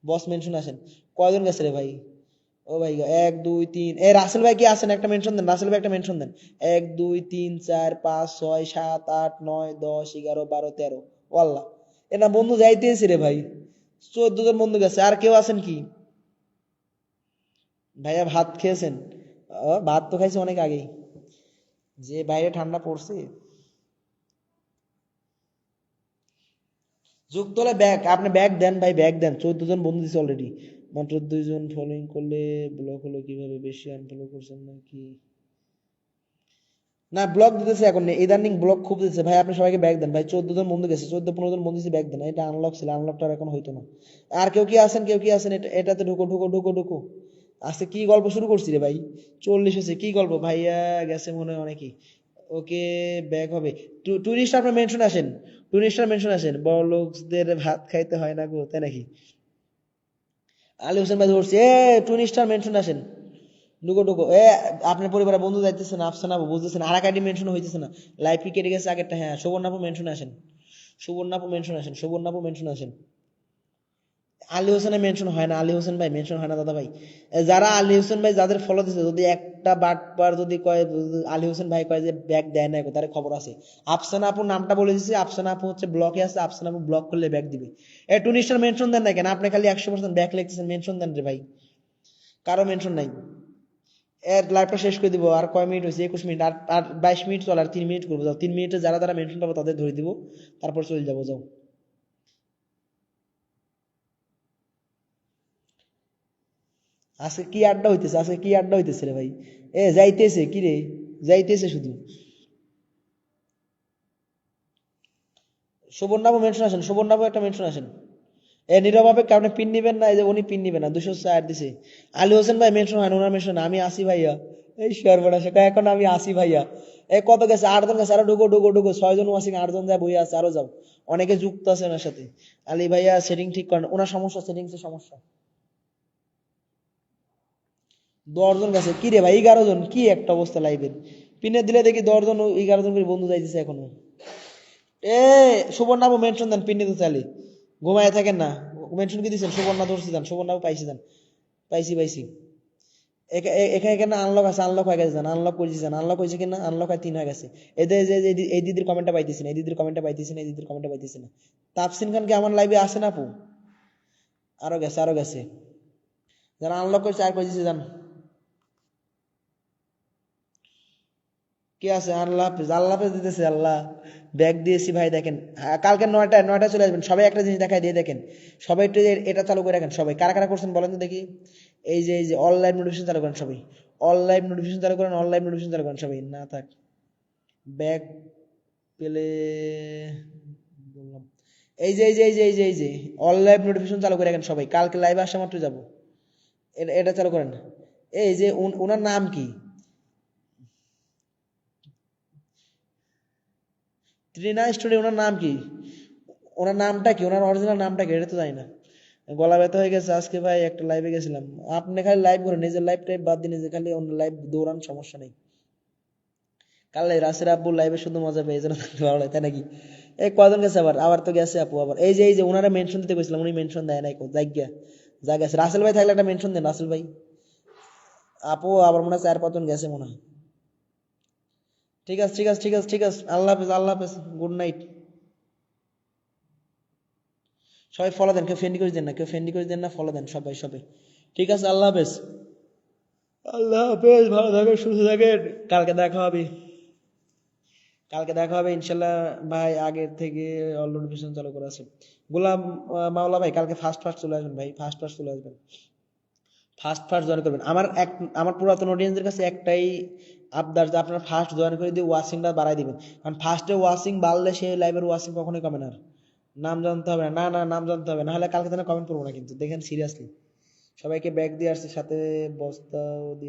বস মেনশনে আসেন। কয়জন গেছে রে ভাই? ও ভাই 1 2 3, এ রাসেল ভাই কি আছেন? একটা মেনশন দেন, রাসেল ভাই একটা মেনশন দেন। 1 2 3 4 5 6 7 8 9 10 11 12 13। ওয়াল্লাহ, এ না বন্ধু যাইতেছি রে ভাই। 14 জন বন্ধু গেছে। আর কেউ আছেন কি? ভাইয়া ভাত খেয়েছেন? ভাত তো খাইছি অনেক আগেই। যে বাইরে ঠান্ডা পড়ছে। যুক্ত হলে ব্যাগ, আপনি ব্যাগ দেন ভাই, ব্যাগ দেন। 14 জন বন্ধু দিছে অলরেডি। মাত্র 2 জন ফলোইং করলে ব্লক হলো কিভাবে? বেশি আনফলো করছেন নাকি? না ব্লক দিতেছে এখন, ইদানিং ব্লক খুব দিতেছে ভাই। আপনি সবাইকে ব্যাগ দেন ভাই। 14 জন বন্ধু গেছে, 14 15 জন বন্ধু দিছে, ব্যাগ দেন। এটা আনলক ছিল, আনলকটা আর এখন হইতো না। আর কেউ কি আছেন? কেউ কি আছেন? এটাতে ঢুকো ঢুকো ঢুকো ঢুকো। আজকে কি গল্প শুরু করছি রে ভাই? 40 হয়েছে, কি গল্প? ভাইয়া গেছে মনে হয় অনেকেই। ওকে, ব্যাগ হবে। টুরিস্ট আপনার মেনশন আসেন, টুরিস্টার মেনশন আসেন। বড় লোকদের ভাত খাইতে হয় না গো, তাই নাকি? আলী হোসেন ভাই ধরছি। এ টুরিস্টার মেনশন আসেন। ঢুকো ঢুকো। আপনার পরিবারের বন্ধু যাইতেছে না, আফসানা আপু বুঝতেছেন, আর এক আইডি মেনশন হইতেছে না। লাইভ কি কেটে গেছে আগেরটা? হ্যাঁ, সুবর্ণাপু মেনশন আসেন, সুবর্ণাপু মেনশন আসেন, সুবর্ণাপু মেনশন আসেন। আলী হোসেনের মেনশন হয় না, আলী হোসেন ভাই মেনশন হয় না দাদা ভাই। যারা আলী হোসেন ভাই যাদের ফলো দিছে, যদি একটা বাটবার যদি কয় আলী হোসেন ভাই কয় যে ব্যাক দেয় না, তার খবর আছে। আফসানা আপুর নামটা বলে দিছি, আফসানা আপু হচ্ছে ব্লকে আছে। আফসানা আপু ব্লক করলে ব্যাক দিবে। টুনিস্টার মেনশন দেন না কেন? আপনি খালি 100% ব্যাক লিখতেছেন, মেনশন দেন রে ভাই। কারো মেনশন নাই। এর লাইভটা শেষ করে দিব। আর কয় মিনিট হয়েছে? 21 মিনিট। আর আর 22 মিনিট চলে, আর 3 মিনিট করবো। যাও, 3 মিনিটে যারা যারা মেনশন পাবো তাদের ধরে দিব, তারপর চলে যাবো। যাও। আজকে কি আড্ডা হইতেছে, আজকে কি আড্ডা হইতেছে রে ভাই? যাইতেছে কি রে? যাইতেছে শুধু। সুবর্ণাবু মেনশন আসেন, সুবর্ণাবু একটা মেনশন আসেন। নীরবে কারণে পিন নিবেন না, এই যে উনি পিন নিবেন না, 204 দিছে। আলী হোসেন ভাই মেনশন হয় না, ওনার মেনশন আমি আসি ভাইয়া। এই সর্বনাশ, এখন আমি আসি ভাইয়া। কত গেছে? 8 জন গেছে। আরো ঢুকো ঢুকো ঢুকো। 6 জন ওয়াসিং, 8 জন যায় বই আছে, আরো যাও। অনেকে যুক্ত আছে ওনার সাথে। আলী ভাইয়া সেটিং ঠিক করেন, ওনার সমস্যা, সেটিংসের সমস্যা। 10 জন গেছে কি রে ভাই? 11 জন, কি একটা অবস্থা লাইভের। পিনে দিলে দেখি 10 জন 11 জন করে বন্ধু যাইতেছে এখনো। এ সুবর্ণাবু মেনশন দেন পিনে তো চালি ঘুমায় থাকেন না। মেনশন কি দিছেন? সুবর্ণা ধরছি দেন, সুবর্ণাবু পাইছি দেন। পাইছি এখানে এখানে আনলক আছে, আনলক হয়ে গেছে জান, আনলক করেছি জান, আনলক হয়েছে কিনা, আনলক হয় 3 হয়ে গেছে। এদের এই দিদির কমেন্টটা পাইতেছি না, এই দিদির কমেন্টটা পাইতেছি না, এই দিদির কমেন্টটা পাইতেছি না। তাপসিন খান কি আমার লাইভে আসে না আপু? আরো গেছে যারা আনলক করছে আর কইছে জান। কি আছে? আল্লাহ হাফেজ, আল্লাহ হাফেজ দিতেছে আল্লাহ। ব্যাগ দিয়েছি ভাই দেখেন। কালকে 9টায় চলে আসবেন সবাই। একটা জিনিস দেখাই দিয়ে দেখেন সবাই একটু এটা চালু করে রাখেন সবাই। কারা কারা করছেন বলেন তো দেখি। এই যে অল লাইভ নোটিফিকেশন চালু করেন সবাই। অল লাইভ নোটিফিকেশন চালু করেন, অল লাইভ নোটিফিকেশন চালু করেন সবাই। না থাক ব্যাগ পেলে বললাম। এই যে অল লাইভ নোটিফিকেশন চালু করে রাখেন সবাই। কালকে লাইভে আসা মাত্র যাবো। এটা চালু করেন। এই যে ওনার নাম কি? ত্রিনা স্টুডিও, ওনার নাম কি? ওনার নামটা কি? ওনার অরিজিনাল নামটা কি? এটা তো জানি না। গলা ব্যথা হয়ে গেছে আজকে ভাই, একটা লাইভে গেছিলাম। আপনি খালি লাইভ করেন, নিজের লাইভ টাইপ বাদ দিয়ে নিজে খালি অন্য লাইভ দৌড়ান, সমস্যা নেই। কাল রাসের আব্বু লাইভে শুধু মজা পেয়ে যেন থাকতে ভালো লাগে, তাই নাকি? এই কয়জন গেছে আবার? আবার তো গেছে আপু আবার। এই যে ওনারা মেনশন দিতে গেছিলাম, উনি মেনশন দেয় নাই, যাই গিয়া যা গেছে। রাসেল ভাই থাকলে একটা মেনশন দেন, রাসেল ভাই। আপু আবার মনে হয় 4-5 জন গেছে মনে হয়। ঠিক আছে। আল্লাহ হাফেজ, আল্লাহ হাফেজ, গুড নাইট। সবাই ফলো দেন, কেউ ফ্রেন্ডি করে দেন না, কেউ ফ্রেন্ডি করে দেন না, ফলো দেন সবাই। ঠিক আছে, আল্লাহ হাফেজ। আল্লাহ হাফেজ, ভালো থাকেন, সুস্থ থাকেন। কালকে দেখা হবে। কালকে দেখা হবে ইনশাল্লাহ ভাই। আগের থেকে অল নোটিফিকেশন চালু করা আছে। গোলাম মাওলা ভাই কালকে ফার্স্ট চলে আসবেন ভাই, ফার্স্ট চলে আসবেন। ফার্স্ট জয়েন করবেন। আমার পুরাতন অডিয়েন্সদের কাছে একটাই আবদার যে আপনারা ফার্স্ট জয়েন করে দিয়ে ওয়াচিংটা বাড়াই দিবেন। কারণ ফার্স্টে ওয়াচিং বাড়লে সেই লাইভের ওয়াচিং কখনোই কমে না আর। নাম জানতে হবে না, না নাম জানতে হবে না, হলে কালকে তাহলে কমেন্ট করবো না কিন্তু, দেখেন সিরিয়াসলি। সবাইকে ব্যাগ দিয়ে আসছি, সাথে বস্তাও দিয়ে